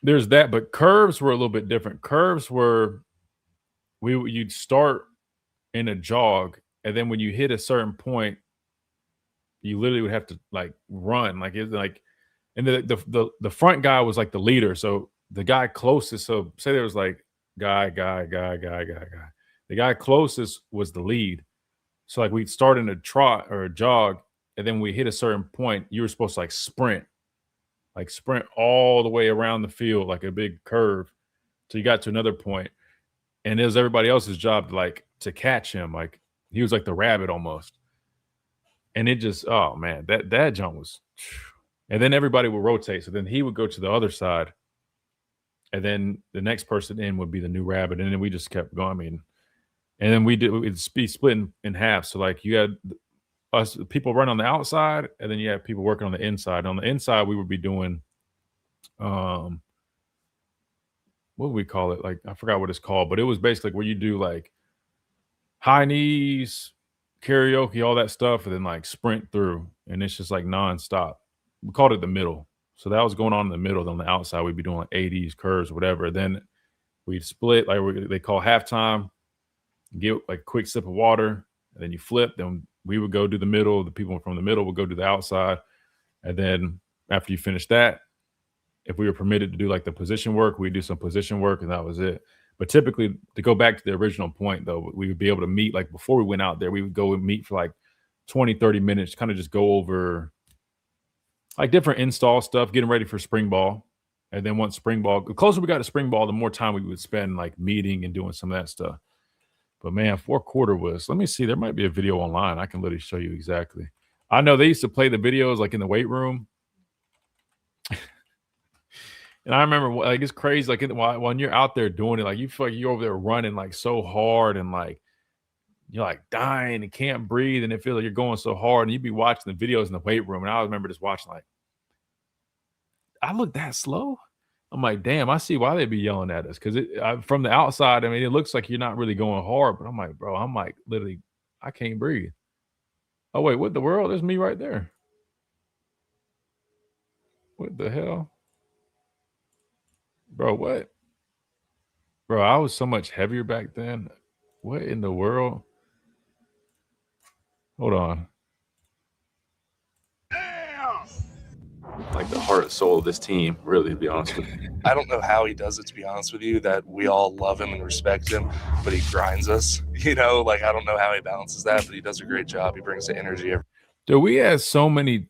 There's that, but curves were a little bit different. Curves were you'd start in a jog, and then when you hit a certain point, you literally would have to like run. Like it's like, and the front guy was like the leader. So the guy closest, so say there was like guy. The guy closest was the lead. So like we'd start in a trot or a jog, and then we hit a certain point, you were supposed to like sprint all the way around the field, like a big curve. So you got to another point, and it was everybody else's job to catch him. Like he was like the rabbit almost. And it just, oh man, that jump was, and then everybody would rotate. So then he would go to the other side, and then the next person in would be the new rabbit. And then we just kept going. I mean, and then it'd be split in half. So like you had us people run on the outside, and then you have people working on the inside. On the inside, we would be doing, what would we call it? Like, I forgot what it's called, but it was basically where you do like high knees, karaoke, all that stuff, and then like sprint through, and it's just like nonstop. We called it the middle. So that was going on in the middle. On the outside, we'd be doing like 80s, curves, whatever. Then we'd split, like they call halftime, get like a quick sip of water, and then you flip. Then we would go do the middle. The people from the middle would go to the outside. And then after you finish that, if we were permitted to do like the position work, we'd do some position work, and that was it. But typically, to go back to the original point, though, we would be able to meet, like before we went out there, we would go and meet for like 20, 30 minutes, kind of just go over like different install stuff, getting ready for spring ball. And then once spring ball, the closer we got to spring ball, the more time we would spend like meeting and doing some of that stuff. But man, fourth quarter was, let me see, there might be a video online. I can literally show you exactly. I know they used to play the videos like in the weight room. And I remember, like, it's crazy. Like when you're out there doing it, like you feel like you're over there running like so hard, and like you're like dying and can't breathe, and it feels like you're going so hard. And you'd be watching the videos in the weight room, and I remember just watching like, I look that slow. I'm like, damn, I see why they'd be yelling at us, because from the outside, I mean, it looks like you're not really going hard, but I'm like, bro, I'm like literally, I can't breathe. Oh wait, what the world? There's me right there. What the hell? Bro, what? Bro, I was so much heavier back then. What in the world? Hold on. Damn! Like like the heart and soul of this team, really, to be honest with you. I don't know how he does it, to be honest with you, that we all love him and respect him, but he grinds us, I don't know how he balances that, but he does a great job. He brings the energy. Dude, we had so many,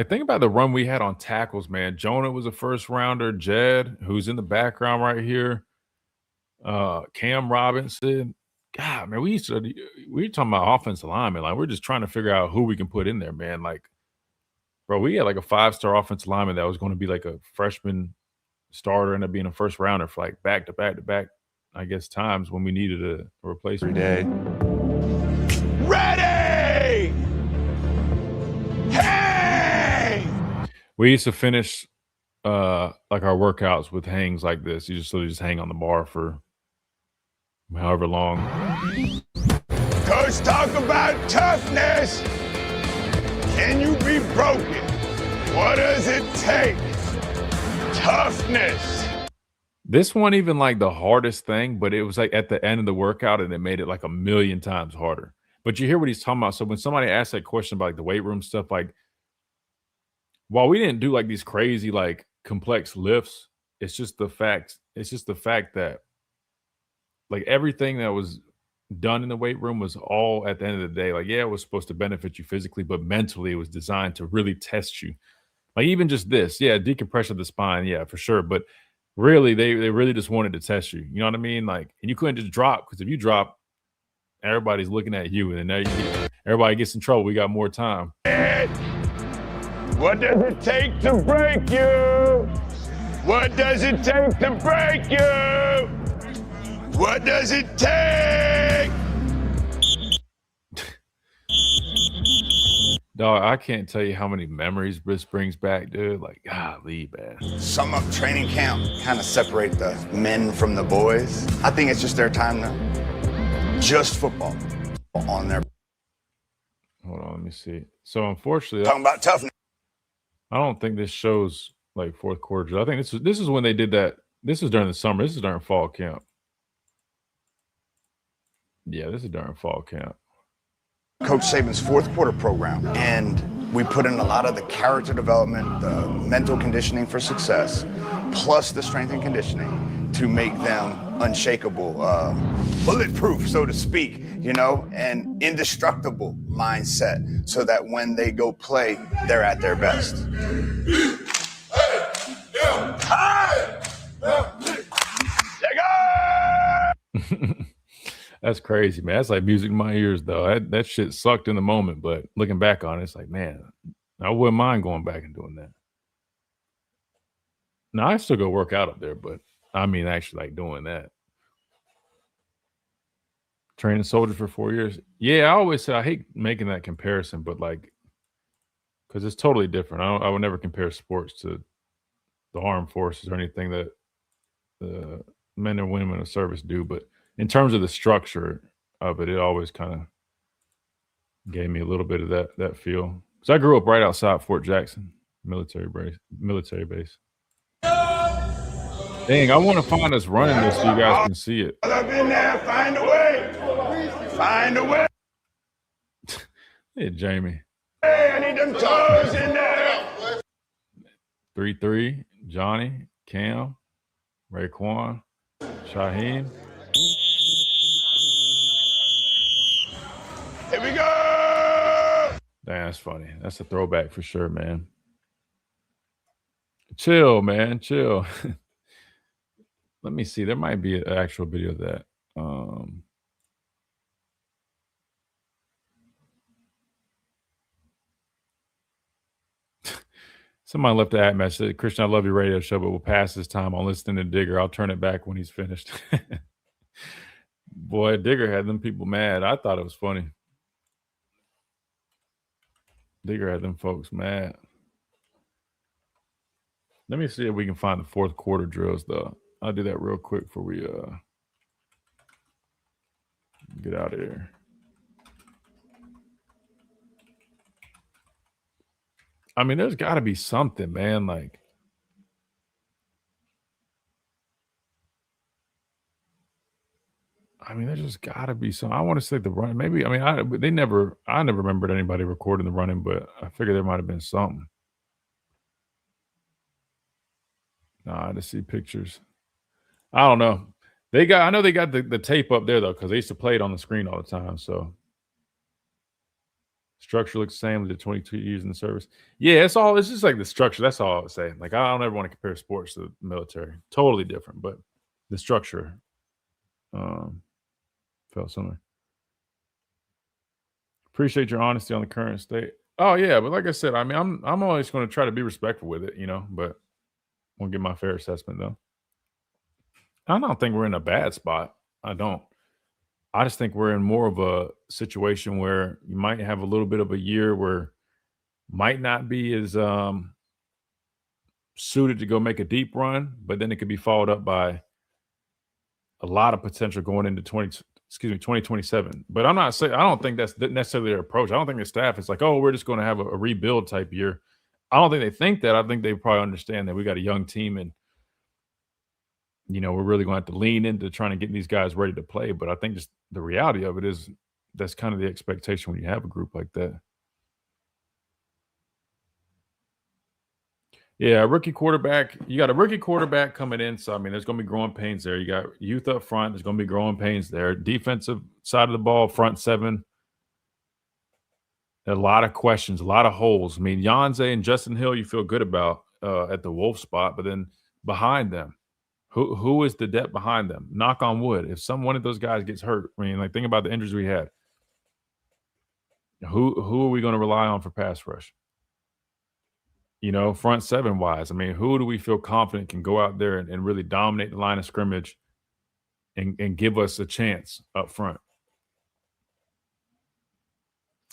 think about the run we had on tackles, man. Jonah was a first rounder, Jed, who's in the background right here, Cam Robinson. God, man, we were talking about offensive linemen. We're just trying to figure out who we can put in there, man. Bro, we had a 5-star offensive lineman that was going to be a freshman starter, end up being a first rounder for back to back, I guess, times when we needed a replacement. Every day. Ready! Hey! We used to finish our workouts with hangs like this. You just literally just hang on the bar for however long. Coach, talk about toughness. Can you be broken? What does it take? Toughness. This one even the hardest thing, but it was at the end of the workout and it made it a million times harder. But you hear what he's talking about. So when somebody asks that question about the weight room stuff, while we didn't do these crazy complex lifts, it's just the fact that everything that was done in the weight room was all at the end of the day. It was supposed to benefit you physically, but mentally it was designed to really test you. Even just this, decompression of the spine, for sure. But really, they really just wanted to test you. You know what I mean? And you couldn't just drop, because if you drop, everybody's looking at you, and then everybody gets in trouble. We got more time. What does it take to break you? What does it take to break you? What does it take? Dog, I can't tell you how many memories this brings back, dude. Golly, man. Some of training camp kind of separate the men from the boys. I think it's just their time to just football on their. Hold on, let me see. So unfortunately, talking about toughness. I don't think this shows fourth quarter. I think this is when they did that. This is during the summer. This is during fall camp. Yeah, this is during fall camp. Coach Saban's fourth quarter program, and we put in a lot of the character development, the mental conditioning for success, plus the strength and conditioning to make them unshakable, bulletproof, so to speak, and indestructible mindset, so that when they go play, they're at their best. That's crazy, man. That's like music in my ears, though. That shit sucked in the moment, but looking back on it, it's man, I wouldn't mind going back and doing that. Now, I still go work out up there, but I mean actually doing that. Training soldiers for 4 years. Yeah, I always say I hate making that comparison, but because it's totally different. I would never compare sports to the armed forces or anything that the men and women of service do, but in terms of the structure of it, it always kind of gave me a little bit of that feel. Because I grew up right outside Fort Jackson, military base. Dang, I want to find us running this so you guys can see it. Up in there, find a way. Find a way. Hey, Jamie. Hey, I need them toes in there. 3-3, Johnny, Cam, Raekwon, Shaheem. Here we go. Damn, that's funny. That's a throwback for sure, man. Chill, man. Chill. Let me see. There might be an actual video of that. Somebody left the ad message. Christian, I love your radio show, but we'll pass this time on listening to Digger. I'll turn it back when he's finished. Boy, Digger had them people mad. I thought it was funny. Digger had them folks mad. Let me see if we can find the fourth quarter drills, though. I'll do that real quick before we get out of here. I mean, there's got to be something, man. I mean, there's just got to be some. I want to say the run. Maybe. I mean, I never remembered anybody recording the running, but I figured there might have been something. Nah, to see pictures. I don't know. I know they got the tape up there though, because they used to play it on the screen all the time. So structure looks the same with the 22 years in the service. Yeah, it's just like the structure. That's all I would say. Like I don't ever want to compare sports to the military. Totally different, but the structure felt similar. Appreciate your honesty on the current state. Oh yeah, but like I said, I mean, I'm always going to try to be respectful with it, but won't give my fair assessment though. I don't think we're in a bad spot. I don't. I just think we're in more of a situation where you might have a little bit of a year where might not be as suited to go make a deep run, but then it could be followed up by a lot of potential going into 2027. But I'm not saying I don't think that's necessarily their approach. I don't think the staff is like, oh, we're just going to have a rebuild type year. I don't think they think that. I think they probably understand that we got a young team and we're really going to have to lean into trying to get these guys ready to play. But I think just the reality of it is that's kind of the expectation when you have a group like that. Yeah, rookie quarterback. You got a rookie quarterback coming in. So, I mean, there's going to be growing pains there. You got youth up front. There's going to be growing pains there. Defensive side of the ball, front seven. A lot of questions, a lot of holes. I mean, Yanze and Justin Hill, you feel good about at the Wolf spot. But then behind them, who is the depth behind them? Knock on wood. If one of those guys gets hurt, I mean, like think about the injuries we had. Who are we going to rely on for pass rush? Front seven wise. I mean, who do we feel confident can go out there and really dominate the line of scrimmage and give us a chance up front?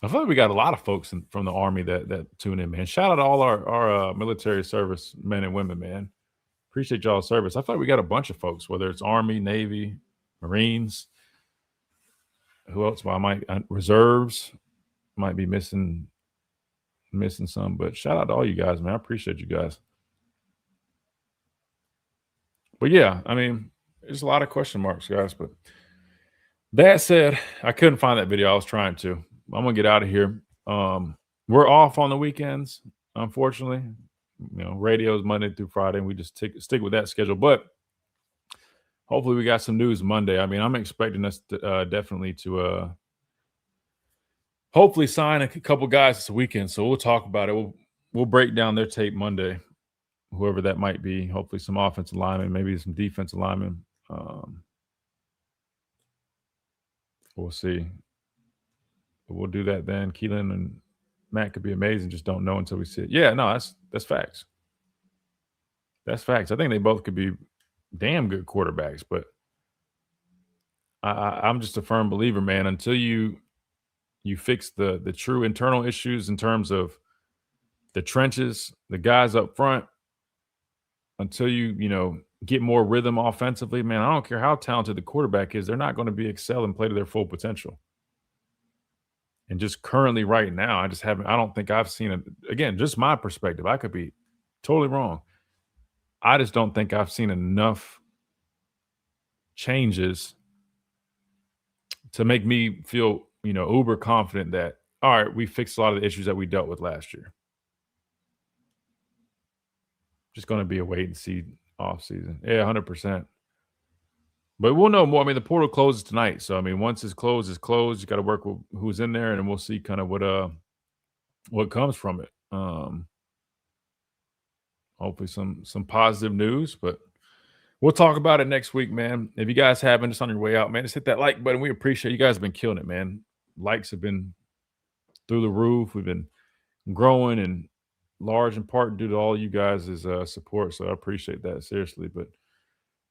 I feel like we got a lot of folks from the Army that tune in, man. Shout out to all our military service men and women, man. Appreciate y'all's service. I feel like we got a bunch of folks, whether it's Army, Navy, Marines. Who else? Reserves might be missing some, but shout out to all you guys, man. I appreciate you guys. But yeah, I mean, there's a lot of question marks, guys. But that said, I couldn't find that video. I was trying to. I'm gonna get out of here. We're off on the weekends, unfortunately. Radio's Monday through Friday, and we just stick with that schedule. But hopefully we got some news Monday. I mean, I'm expecting us to, definitely to hopefully sign a couple guys this weekend. So we'll talk about it. We'll break down their tape Monday, whoever that might be. Hopefully some offensive linemen, maybe some defensive linemen. We'll see. But we'll do that then. Keelan and Matt could be amazing. Just don't know until we see it. Yeah, no, that's facts. That's facts. I think they both could be damn good quarterbacks, but I'm just a firm believer, man. Until you fix the true internal issues in terms of the trenches, the guys up front, until you get more rhythm offensively, man, I don't care how talented the quarterback is, they're not going to be excel and play to their full potential. And just currently right now, I don't think I've seen it. Again, just my perspective. I could be totally wrong. I just don't think I've seen enough changes to make me feel, uber confident that, all right, we fixed a lot of the issues that we dealt with last year. Just going to be a wait and see off season. Yeah, 100%. But we'll know more. I mean, the portal closes tonight. So, I mean, once it's closed, it's closed. You got to work with who's in there, and we'll see kind of what comes from it. Hopefully some positive news, but we'll talk about it next week, man. If you guys haven't, just on your way out, man, just hit that like button. We appreciate you guys have been killing it, man. Likes have been through the roof. We've been growing in large in part due to all you guys' support. So I appreciate that, seriously. But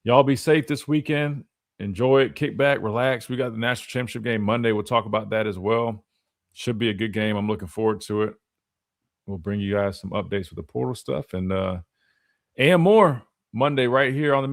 y'all be safe this weekend. Enjoy it. Kick back, relax. We got the national championship game Monday. We'll talk about that as well. Should be a good game. I'm looking forward to it. We'll bring you guys some updates with the portal stuff and more Monday right here on the